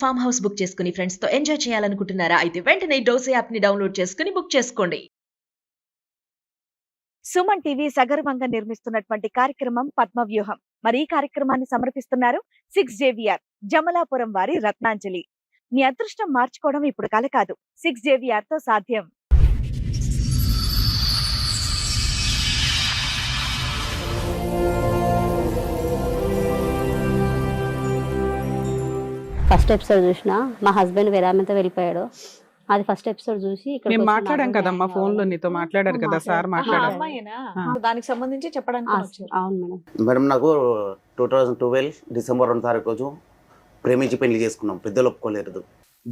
Farm house book చేసుకుని friends తో enjoy చేయాలనుకుంటున్నారా? అయితే వెంటనే డోసే యాప్ ని డౌన్లోడ్ చేసుకుని బుక్ చేసుకోండి. సుమన్ టీవీ సగర్వంగా నిర్మిస్తున్నటువంటి కార్యక్రమం పద్మవ్యూహం. మరి ఈ కార్యక్రమాన్ని సమర్పిస్తున్నారు 6JVR జమలాపురం వారి రత్నాంజలి. మీ అదృష్టం మార్చుకోవడం ఇప్పుడు కల కాదు, 6JVR తో సాధ్యం. ఫస్ట్ ఎపిసోడ్ చూసిన మా హస్బెండ్ వేరే ఆమెతో వెళ్ళిపోయాడు. అది ఫస్ట్ ఎపిసోడ్ చూసి ఇక్కడ మేము మాట్లాడాం కదమ్మా ఫోన్ లో, నీతో మాట్లాడారు కదా సార్, మాట్లాడారు. దానికి సంబంధించి చెప్పడానికి వచ్చారు. అవును మేడం. మేడం నాకు 2012 డిసెంబర్ 2 తారీఖు రోజు ప్రేమించి పెళ్లి చేసుకున్నాం. పెద్దలు ఒప్పుకోలేదు.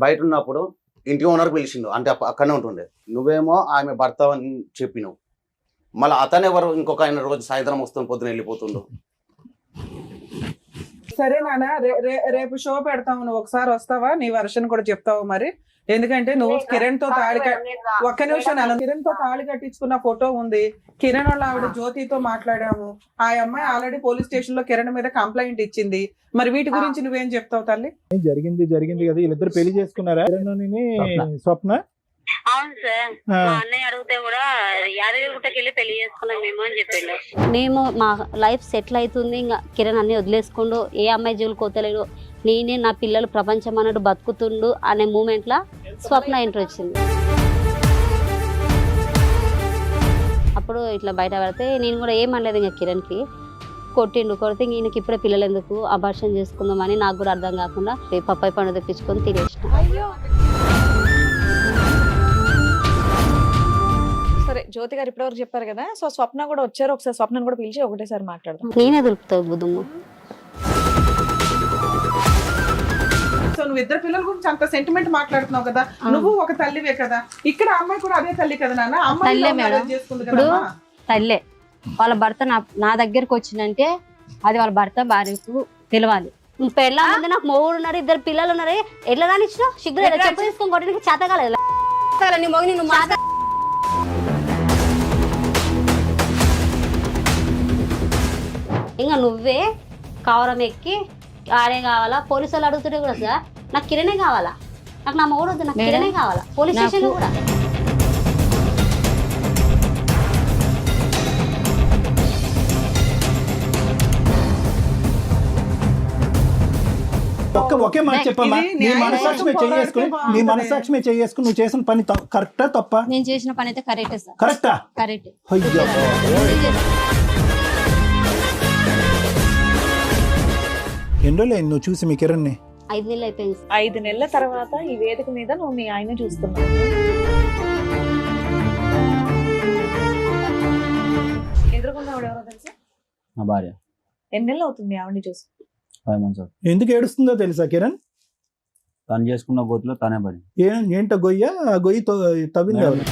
బయట ఉన్నప్పుడు ఇంటి ఓనర్ పిలిచిండు, అంటే అక్కడనే ఉంటుండే. నువ్వేమో ఆమె భర్త అని చెప్పినావు. మళ్ళీ అతను ఎవరు, ఇంకొక ఆయన రోజు సాయంత్రం వస్తుంది, పొద్దున వెళ్ళిపోతుండు. సరే నాన్న, రేపు షో పెడతాము, నువ్వు ఒకసారి వస్తావా? నీ వర్షన్ కూడా చెప్తావు మరి. ఎందుకంటే నువ్వు కిరణ్ తో ఒక్క నిమిషం నాన్న, కిరణ్ తో తాళి కట్టించుకున్న ఫోటో ఉంది. కిరణ్ వాళ్ళ ఆవిడ జ్యోతితో మాట్లాడాము. ఆ అమ్మాయి ఆల్రెడీ పోలీస్ స్టేషన్ లో కిరణ్ మీద కంప్లైంట్ ఇచ్చింది. మరి వీటి గురించి నువ్వేం చెప్తావు తల్లి? జరిగింది కదా, వీళ్ళిద్దరు పెళ్లి చేసుకున్నారా? స్వప్న. అవును సార్, మా అన్నయ్య అడిగితే కూడా యాదగిరిగుట్టకి వెళ్ళి పెళ్లి చేసుకున్నాం మేము అని చెప్పిండు. మేము మా లైఫ్ సెటిల్ అవుతుంది, ఇంకా కిరణ్ అన్ని వదిలేసుకుండు, ఏ అమ్మాయి జోలు కోతలేడు, నేనే నా పిల్లలు ప్రపంచం అన్నట్టు బతుకుతుండు అనే మూమెంట్ లా స్వప్న ఎంట్రీ వచ్చింది. అప్పుడు ఇట్లా బయట పడితే నేను కూడా ఏమనలేదు, ఇంకా కిరణ్కి కొడితే ఈయనకి ఇప్పుడే పిల్లలు ఎందుకు, అబార్షన్ చేసుకుందామని నాకు కూడా అర్థం కాకుండా పప్పాయి పండు తెప్పించుకొని తినేసిన. సరే, జ్యోతి గారు ఇప్పటివరకు చెప్పారు కదా, సో స్వప్న కూడా వచ్చారు. ఒకసారి స్వప్నను కూడా పిలిచి ఒకటేసారి మాట్లాడదాం. నేనే దొరుకుతావు బుద్ధమ్మ. సో నువ్వు ఇద్దరు పిల్లల గురించి అంత సెంటిమెంట్ మాట్లాడుతున్నావు కదా, నువ్వు ఒక తల్లివే కదా. ఇక్కడ అమ్మాయి కూడా అదే తల్లి కదా నాన్న. అమ్మాయి చేసుకుంది కదా. తల్లే వాళ్ళ భర్త నా దగ్గరకు వచ్చిందంటే అది వాళ్ళ భర్త భార్యకు తెలవాలి. పెళ్ళ ముందు నాకు మొగుడు ఉన్నారు, ఇద్దరు పిల్లలు ఉన్నారు, ఎట్లా రానిచ్చినా సిగ్గు చెప్పు తీసుకొని కొట్టడానికి చేతగాలేదు. నీ మొగని నువ్వు మాట ఇంకా నువ్వే కవరం ఎక్కి ఆడే కావాలా, పోలీసు వాళ్ళు అడుగుతుంటే కూడా సార్ నాకు కిరణే కావాలా, నాకు నా మొగుడు వద్దు, నాకు కిరణే కావాలా, పోలీస్ స్టేషన్ లో కూడా. ఒకే మాట చెప్పమ్మా, నీ మనసాక్షి చేసుకుని నువ్వు చేసిన పని కరెక్టా తప్ప? నేను చేసిన పని అయితే కరెక్టే సార్. కరెక్టా? కరెక్ట్. ఎన్ని రోజులు నువ్వు చూసి మీ కిరణ్ని? 5 నెలలు అయిపోయింది. 5 నెలల తర్వాత ఈ వేదిక మీద నువ్వు మీ ఆయన చూస్తున్నావు. ఎదురుకున్నావు ఎవరో తెలుసా? నా భార్య. ఎన్ని నెలలు అవుతుంది ఆవిడని చూసి? 5 months. ఎందుకు ఏడుస్తుందో తెలుసా కిరణ్? తను చేసుకున్న గోతులో తనే పడి. ఏంట గొయ్య? గొయ్యి తవ్వింది ఎవరు?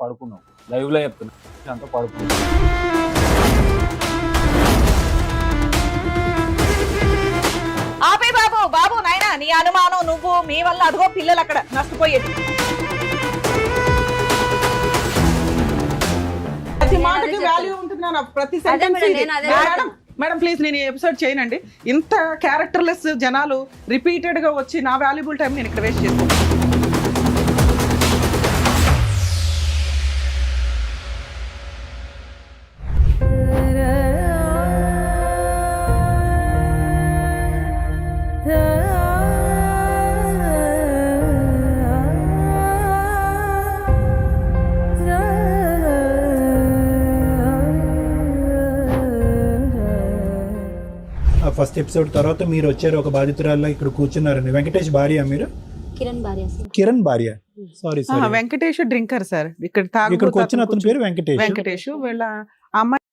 పడుకున్నావు, లైవ్ లో చెప్తున్నా, అంతా పడుకున్నావు. ఆపే బాబు నాయనా, నీ అనుమానం నువ్వు, మీ వల్ల అదిగో పిల్లలు అక్కడ నష్టపోయేది. ప్రతి మాటకి వాల్యూ ఉంటున్నాను, ప్రతి సెంటెన్స్. మేడం ప్లీజ్, నేను ఈ ఎపిసోడ్ చేయనండి. ఇంత క్యారెక్టర్లెస్ జనాలు రిపీటెడ్ గా వచ్చి నా వాల్యుబుల్ టైం నేను ఇక్కడ వేస్ట్ చేస్తాను. ఫస్ట్ ఎపిసోడ్ తర్వాత మీరు వచ్చారు, ఒక బాధితురాల్లో ఇక్కడ కూర్చున్నారండి. వెంకటేష్ భార్య మీరు? కిరణ్ భార్య. కిరణ్ భార్య. Sorry Venkatesh drinker sir. ఇక్కడికి వచ్చిన అతని పేరు వెంకటేష్. వీళ్ళ అమ్మాయి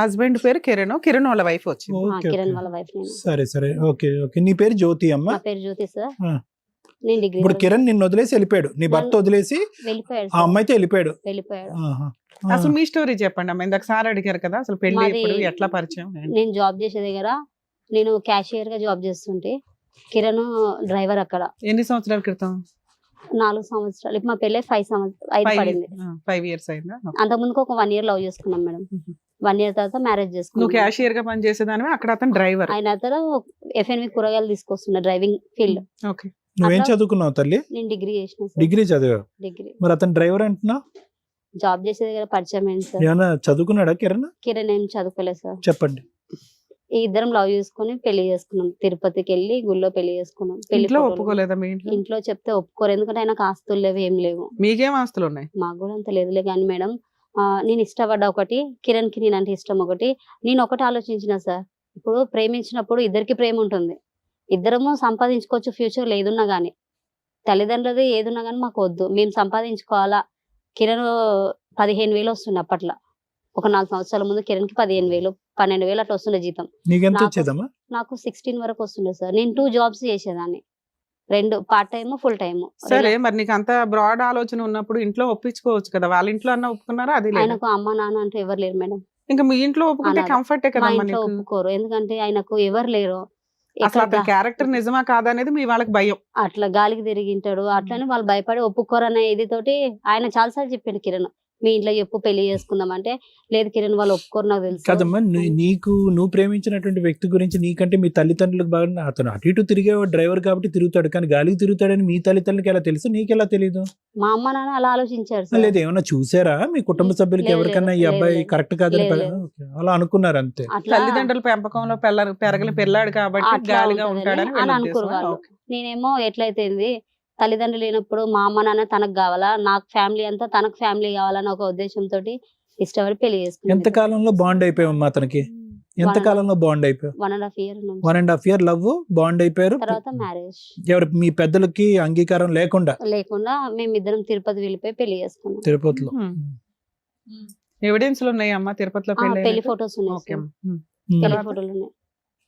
హస్బెండ్ పేరు కిరణ్ వాళ్ళ వైఫ్ వచ్చింది. కిరణ్ వాళ్ళ వైఫ్. సరే ఓకే. నీ పేరు జ్యోతి అమ్మ? నా పేరు జ్యోతి సార్. ఇప్పుడు కిరణ్ నిన్ను వదిలేసి వెళ్ళిపోయాడు, నీ భర్త వదిలేసి ఆ అమ్మాయితో వెళ్ళిపోయాడు. అసలు మీ స్టోరీ చెప్పండి అమ్మ. ఇందాక సార్ అడిగారు కదా, అసలు పెళ్లి ఎప్పుడు, ఎట్లా పరిచయం? నేను జాబ్ చేసే దగ్గర నేను క్యాషియర్ గా జాబ్ చేస్తుంటే, కిరణ్ డ్రైవర్ అక్కడ. ఎన్ని సంవత్సరాల క్రితం? 4 సంవత్సరాలు. ఇప్పుడు మా పెళ్ళి 5 సంవత్సరాలు 5 పడింది. 5 years అయిందా? అంతకుముందుకు ఒక 1 year లవ్ చేసుకున్నాం మేడం. 1 year తర్వాత మ్యారేజ్ నువ్వు చేసుకున్నాం. క్యాషియర్ గా పనిచేసేదానివి, అక్కడ అతను డ్రైవర్. ఆయన అతను FNV కూరగాయలు తీసుకొస్తున్నా డ్రైవింగ్ ఫీల్డ్. ఓకే. నువ్వేం అట్లా- చదువుకున్నావు తల్లి? నేను డిగ్రీ చేసిన సార్. డిగ్రీ చదివావు. డిగ్రీ మరి అతను డ్రైవర్ అంటున్నావు, జాబ్ చేసే దగ్గర పరిచయం అయింది సార్. ఏమన్నా చదువుకున్నాడా కిరణ్? కిరణ్ ఏం చదువుకోలేదు సార్. చెప్పండి. ఈ ఇద్దరం లవ్ చేసుకుని పెళ్లి చేసుకున్నాం. తిరుపతికి వెళ్ళి గుళ్ళో పెళ్లి చేసుకున్నాం. పెళ్లి ఇంట్లో photos- ఒప్పుకోలేదా మీ ఇంట్లో? ఇంట్లో చెప్తే ఒప్పుకోరు, ఎందుకంటే ఆయనకు ఆస్తులు లేవు, ఏం లేవు. మీకేం ఆస్తులు ఉన్నాయి? మాకు కూడా అంత లేదులే కానీ మేడం, నేను ఇష్టపడ్డ ఒకటి, కిరణ్ కి నేనంటే ఇష్టం ఒకటి. నేను ఒకటి ఆలోచించిన సార్, ఇప్పుడు ప్రేమించినప్పుడు ఇద్దరికి ప్రేమ ఉంటుంది, ఇద్దరము సంపాదించుకోవచ్చు ఫ్యూచర్ లో ఏదున్నా గానీ. తల్లిదండ్రులది ఏదున్నా గానీ మాకు వద్దు, మేము సంపాదించుకోవాలా. కిరణ్ 15,000 వస్తుండే అప్పట్లో. ఒక 4 సంవత్సరాల ముందు కిరణ్ కి 15,000 12,000 అట్లా వస్తుండే జీతం. నీకెంత నాకు- వచ్చేదమ్మా? నాకు 16 వరకు వస్తుండే సార్. నేను 2 jobs చేసేదాన్ని, 2 పార్ట్ టైమ్ ఫుల్ టైమ్. సరే, మరి నీకు అంత బ్రాడ్ ఆలోచన ఉన్నప్పుడు ఇంట్లో ఒప్పించుకోవచ్చు కదా. వాళ్ళ ఇంట్లో అన్న ఒప్పుకున్నారా? అది లేదు. ఆయనకు అమ్మ నాన్న అంటే ఎవరు లేరు మేడం. ఇంకా మీ ఇంట్లో ఒప్పుకుంటే అనాథ. కంఫర్టే మా కదా ఇంట్లో నీకు. ఒప్పుకోరు, ఎందుకంటే ఆయనకు ఎవరు లేరు. అసలు ఎక్కడ అతని క్యారెక్టర్ నిజమా కాదా అనేది మీ వాళ్ళకి భయం. అట్లా గాలికి తిరిగింటాడు, అట్లనే వాళ్ళు భయపడి ఒప్పుకోరు అనే ఇది తోటి ఆయన చాలాసార్లు చెప్పిండు కిరణ్, మీ ఇంట్లో చెప్పు పెళ్లి చేసుకుందాం అంటే, లేదు కిరణ్ వాళ్ళు ఒప్పుకోరు నాకు తెలుసు. కాదమ్మా, నువ్వు ప్రేమించినటువంటి వ్యక్తి గురించి నీకంటే మీ తల్లిదండ్రులకు బాగా, అతను అటు ఇటు తిరిగే డ్రైవర్ కాబట్టి తిరుగుతాడు, కానీ గాలికి తిరుగుతాడని మీ తల్లిదండ్రులకి ఎలా తెలుసు, నీకెలా తెలియదు? మా అమ్మ నాన్న అలా ఆలోచించారు సార్. లేదు, ఏమన్నా చూసారా మీ కుటుంబ సభ్యులకి లేదు, ఎవరికన్నా ఈ లేదు, అబ్బాయి లేదు. కరెక్ట్ కాదని లేదు, ఓకే, అలా అనుకున్నారు అంతే. అట్లా తల్లిదండ్రుల పెంపకంలో పెరగని పిల్లాడు కాబట్టి అట్లా గాలిగా ఉంటుందని ఉంటాడని అని వీళ్ళ అనుకోరు ఉద్దేశమా? వాళ్ళు. ఓకే. నేనేమో ఎట్లయితేంది, తల్లిదండ్రులు లేనప్పుడు మా అమ్మ నాన్న తనకు కావాలా, నాకు ఫ్యామిలీ అంతా తనకు ఫ్యామిలీ కావాలని ఒక ఉద్దేశంతో ఇష్టపడి పెళ్లి ఎంత చేసుకున్నాను. కాలంలో బాండ్ అయిపోయావమ్మా అతనికి? ఎంత కాలంలో బాండ్ అయిపోయావు? 1.5 year ఉన్నాం. 1.5 year లవ్, బాండ్ అయిపోయారు. తర్వాత మ్యారేజ్ ఎవరు మీ పెద్దలకి అంగీకారం లేకుండా లేకుండా మేమిద్దరం తిరుపతి వెళ్ళిపోయి పెళ్లి చేసుకున్నాం. తిరుపతిలో. ఎవిడెన్స్లు ఉన్నాయి అమ్మా తిరుపతిలో పెళ్లి పెళ్లి అయినట్టు? ఫొటోస్ ఉన్నాయి ఓకే. సార్. ఉమ్. పెళ్లి తర్వాత? ఫోటోలు ఉన్నాయి.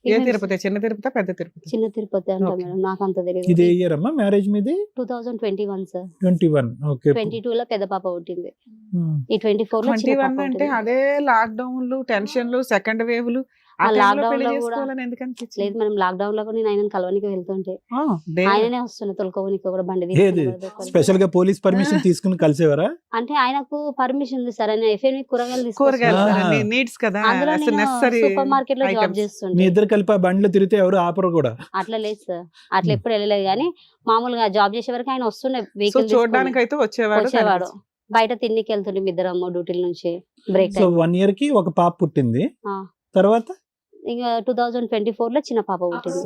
ఏ తిరుపతి? చిన్న తిరుపతి, పెద్ద తిరుపతి? చిన్న తిరుపతి అంట ఓకే. మేడం, నాకు అంత ఇది తెలియదు. ఇయర్ అమ్మా మ్యారేజ్ మీది? 2021 సార్. 21. ఓకే. 22 లో పెద్ద పాప పుట్టింది, ఉమ్. ఈ 24 లో చిన్న 21 పాప అంటే పుట్టింది. అదే లాక్డౌన్లు, టెన్షన్లు, సెకండ్ వేవ్లు, ఆ ఆ టైంలో lockdown పెళ్లి లో కూడా- చేసుకోవాలని ఎందుకు అనిపించింది? లేదు మేడం, లాక్డౌన్ లో కూడా నేను ఆయన కలవనికి వెళ్తుంటే ఆ, దేవుడు. ఆయననే వస్తుండే తొలకోవనికి కూడా బండి ఏది తీసుకుని ప్రతి ఒక్కరికి. స్పెషల్ గా పోలీస్ పర్మిషన్ తీసుకుని కలిసేవారా? అంటే ఆయనకు పర్మిషన్ ఉంది సార్, ఆయన FNV కూరగాయలు కూరగాయలు తీసుకొస్తున్నారు. నీడ్స్ కదా, అందులో నేను నెసరీ సూపర్ మార్కెట్ లో జాబ్ items. మీ చేస్తుండే. ఇద్దరు కలిపి ఆ బండ్లు తిరిగితే ఎవరు ఆపరు కూడా. అట్లా లేదు సార్, అట్లా ఎప్పుడు వెళ్ళలేదు కానీ మామూలుగా జాబ్ చేసే వరకు ఆయన వస్తుండే సో వెహికల్ చూడడానికి అయితే వచ్చేవాడు. వచ్చేవాడు. బయట తిండికి వెళ్తుండే ఇద్దరం డ్యూటీల నుంచి బ్రేక్ సో టైం. 1 year కి ఒక పాప పుట్టింది. ఆ. తర్వాత ఇంకా 2024 లో చిన్న పాప పుట్టింది.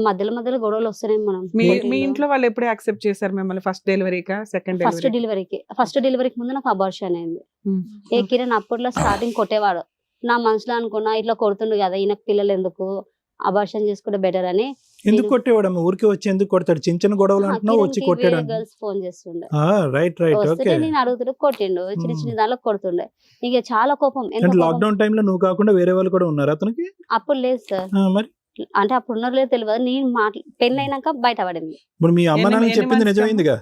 మధ్యలో గొడవలు వస్తున్నాయి మనం. మీ ఇంట్లో వాళ్ళు ఎప్పుడు యాక్సెప్ట్ చేశారు మిమ్మల్ని? ఫస్ట్ డెలివరీకా, సెకండ్ ఫస్ట్ డెలివరీకి ముందు నాకు అబార్షన్ అయింది. ఏ కిరణ్ అప్పట్లో స్టార్టింగ్ కొట్టేవాడు, నా మనసులో అనుకున్నా ఇట్లా కొడుతుండు కదా, ఈయనకు పిల్లలు ఎందుకు, అబార్షన్ చేసుకుంటే బెటర్ అని. ఎందుకు కొట్టేవాడమ్మా? ఊరికి వచ్చి ఎందుకు కొడతాడు? చిన్న చిన్న గొడవలు అంటున్నావు, వచ్చి కొట్టాడు. గర్ల్స్ ఫోన్ చేస్తుండే, రైట్ వస్తే ఓకే. నేను అడుగుతుండే, కొట్టిండు. చిన్న చిన్న దానిలో కొడుతుండే. ఇక చాలా కోపం. ఎంత అంటే కోపం. లాక్డౌన్ టైంలో నువ్వు కాకుండా వేరే వాళ్ళు కూడా ఉన్నారు అతనికి? అప్పుడు లేదు సార్, మరి అంటే అప్పుడు ఉన్నారు లేదు తెలియదు. నేను పెళ్ళి అయినాక బయట పడింది. ఇప్పుడు మీ అమ్మ నాన్న ఎన్ని చెప్పింది months నిజమైందిగా?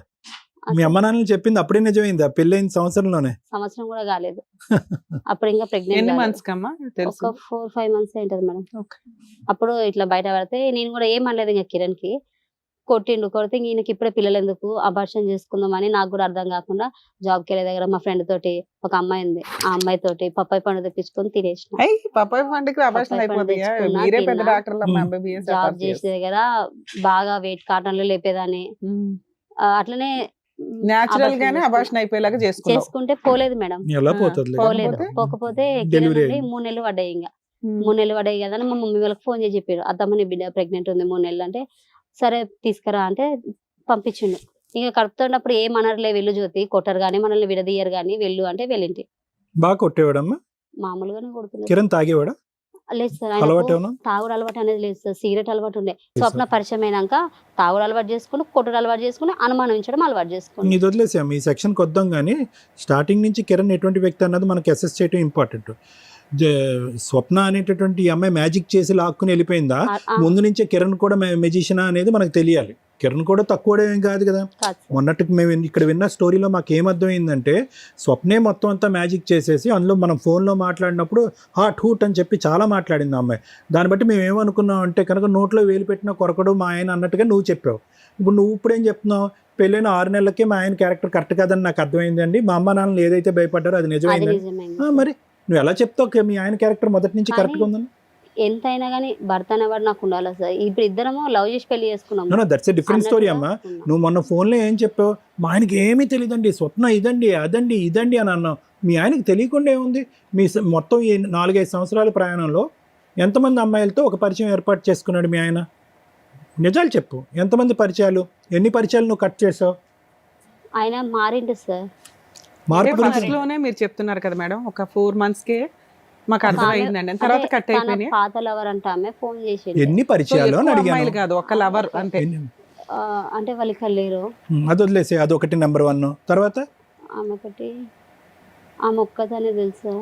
మీ అమ్మ నాన్న చెప్పింది అప్పుడే నిజమైంది, ఆ పెళ్ళైన సంవత్సరంలోనే? సంవత్సరం కూడా కాలేదు, అప్పుడు ఇంకా ఎన్ని ప్రెగ్నెంట్. మంత్స్ కమ్మా తెలుసు? ఒక 4-5 months అయింటది మేడం. ఓకే. అప్పుడు ఇట్లా బయట పడితే నేను కూడా ఏమనలేదు ఇంకా కిరణ్ కి. కొట్టిండు, కొడితే ఈయనకి ఇప్పుడే పిల్లలు ఎందుకు, అబార్షన్ చేసుకుందాం అని నాకు కూడా అర్థం కాకుండా జాబ్కి వెళ్ళే దగ్గర మా ఫ్రెండ్ తోటి ఒక అమ్మాయి ఉంది, ఆ అమ్మాయి తోటి పప్పాయి పండు తెప్పించుకొని తినేసిన. పప్పాయి పండుగ అబార్షన్ పప్పాయి పండు అయిపోతాయా? తెచ్చుకున్నా, మీరే పెద్ద తిన్నా. డాక్టర్లు అమ్మా, MBBS జాబ్ చేసే దగ్గర బాగా వెయిట్ కాటన్లు లేపేదాన్ని. అట్లనే న్యాచురల్ గానే అబార్షన్ అయిపోయేలాగా చేసుకున్నావు. చేసుకుంటే పోలేదు మేడం, ఎలా పోతుంది? పోలేదు. పోకపోతే? పోకపోతే Delivery కిరణ్ 3 నెలలు పడ్డాయి. ఇంకా 3 నెలలు పడ్డాయి కదా అని మా మమ్మీ వాళ్ళకి ఫోన్ చేసి చెప్పారు, అత్తమ్మ నీ బిడ్డ ప్రెగ్నెంట్ ఉంది 3 నెలలు అంటే, సరే తీసుకురా అంటే పంపించిండు. ఇంకా కడుపుతున్నప్పుడు ఏమనర్లే, వెళ్ళు జ్యోతి, కొట్టరు కానీ మనల్ని విడదీయరు కానీ వెళ్ళు అంటే వెళ్ళింటి. బాగా కొట్టేవాడమ్మా? మామూలుగానే కొడుతుంది. కిరణ్ తాగేవాడా? లేదు సార్, అలవాటు ఆయనకు ఏమన్నా? తాగుడు అలవాటు అనేది లేదు సార్, సిగరెట్ అలవాటు ఉండే. స్వప్న పరిచయం అయినాక తాగుడు అలవాటు చేసుకుని, కొట్టుడు అలవాటు చేసుకుని, అనుమానించడం అలవాటు చేసుకుని. ఇది వదిలేసాం, ఈ సెక్షన్కి వద్దాం. కానీ స్టార్టింగ్ నుంచి కిరణ్ ఎటువంటి వ్యక్తి అన్నది మనకి అసెస్ చేయడం ఇంపార్టెంట్. స్వప్న అనేటటువంటి ఈ అమ్మాయి మ్యాజిక్ చేసి లాక్కుని వెళ్ళిపోయిందా, ముందు నుంచే కిరణ్ కూడా మెజిషియనా అనేది మనకు తెలియాలి. కిరణ్ కూడా తక్కువ ఏం కాదు కదా. మొన్నటికి మేము ఇక్కడ విన్న స్టోరీలో మాకు ఏమర్థమైందంటే స్వప్నే మొత్తం అంతా మ్యాజిక్ చేసేసి అందులో మనం ఫోన్లో మాట్లాడినప్పుడు హాట్ హూట్ అని చెప్పి చాలా మాట్లాడింది ఆ అమ్మాయి. దాన్ని బట్టి మేము ఏమనుకున్నాం అంటే కనుక నోట్లో వేలు పెట్టిన కొరకడు మా ఆయన అన్నట్టుగా నువ్వు చెప్పావు. ఇప్పుడు నువ్వు ఇప్పుడేం చెప్తున్నావు, పెళ్ళైన 6 నెలలకే మా ఆయన క్యారెక్టర్ కరెక్ట్ కాదని నాకు అర్థమైంది అండి, మా అమ్మ నాన్నలు ఏదైతే భయపడ్డారో అది నిజమైంది. మరి నువ్వు ఎలా చెప్తావు మీ ఆయన క్యారెక్టర్ మొదటి నుంచి కరెక్ట్గా ఉందని? ఎంతైనా కానీ భర్త అనేవాడు నాకు ఉండాలి సార్. ఇప్పుడు ఇద్దరము లవ్ చేసి పెళ్లి చేసుకున్నాం. దట్స్ ఎ డిఫరెంట్ స్టోరీ అమ్మా. నువ్వు మొన్న ఫోన్లో ఏం చెప్పావు, మా ఆయనకి ఏమీ తెలియదండి, స్వప్న ఇదండి అదండి ఇదండి అని అన్నావు. మీ ఆయనకి తెలియకుండా ఏముంది? మీ మొత్తం ఈ 4-5 సంవత్సరాల ప్రయాణంలో ఎంతమంది అమ్మాయిలతో ఒక పరిచయం ఏర్పాటు చేసుకున్నాడు మీ ఆయన? నిజాలు చెప్పు, ఎంతమంది పరిచయాలు, ఎన్ని పరిచయాలు నువ్వు కట్ చేసావు? ఆయన మారిండు సార్. ఫస్ట్ లోనే మీరు చెప్తున్నారు కదా మేడం, ఒక 4 months కే మాకు అర్థమైందండి, తర్వాత కట్ అయిపోయింది. పాత లవర్ అంటే ఆమె ఫోన్ చేసి ఎన్ని పరిచయాలు అని అడిగాను. కాదు ఒక లవర్ అంతే, అంటే వాళ్ళకి లేరు. అది వదిలేసి అదొకటి నెంబర్ 1. తర్వాత ఆమె ఒకటి ఆమె ఒక్కదానే తెలుసా,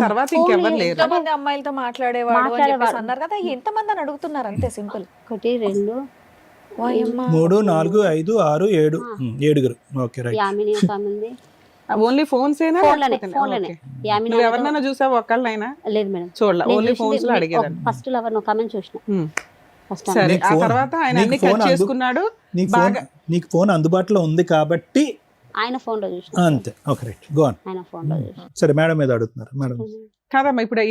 తర్వాత ఇంకెవరు లేరు. ఎంతమంది అమ్మాయిలతో మాట్లాడేవాడు అని చెప్పేసి అన్నారు కదా, ఎంతమంది అని అడుగుతున్నారు అంతే సింపుల్. 1 2 3 4 5 6 7 7. Okay right. యామిని ఒక ఆమె ఉంది. ఓన్లీ ఫోన్స్ ఏనా? ఫోన్లోనే యామిని. నువ్వు ఎవరినైనా చూసావు ఒక్కళ్ళైనా? లేదు మేడం, చూడలే, ఓన్లీ ఫోన్స్ లో అడిగేదాన్ని. ఫస్ట్ లవర్ ఒక ఆమె చూసిన. సరే, ఆ తర్వాత ఆయన అన్ని కట్ చేసుకున్నాడు. నీకు ఫోన్ అందుబాటులో ఉంది కాబట్టి ఆయన ఫోన్ లో చూసిన అంతే. Okay right, go on. ఆయన ఫోన్ లో చూసిన. సరే మేడం మీద అడుగుతున్నారు. మేడం కాదమ్మా, ఇప్పుడు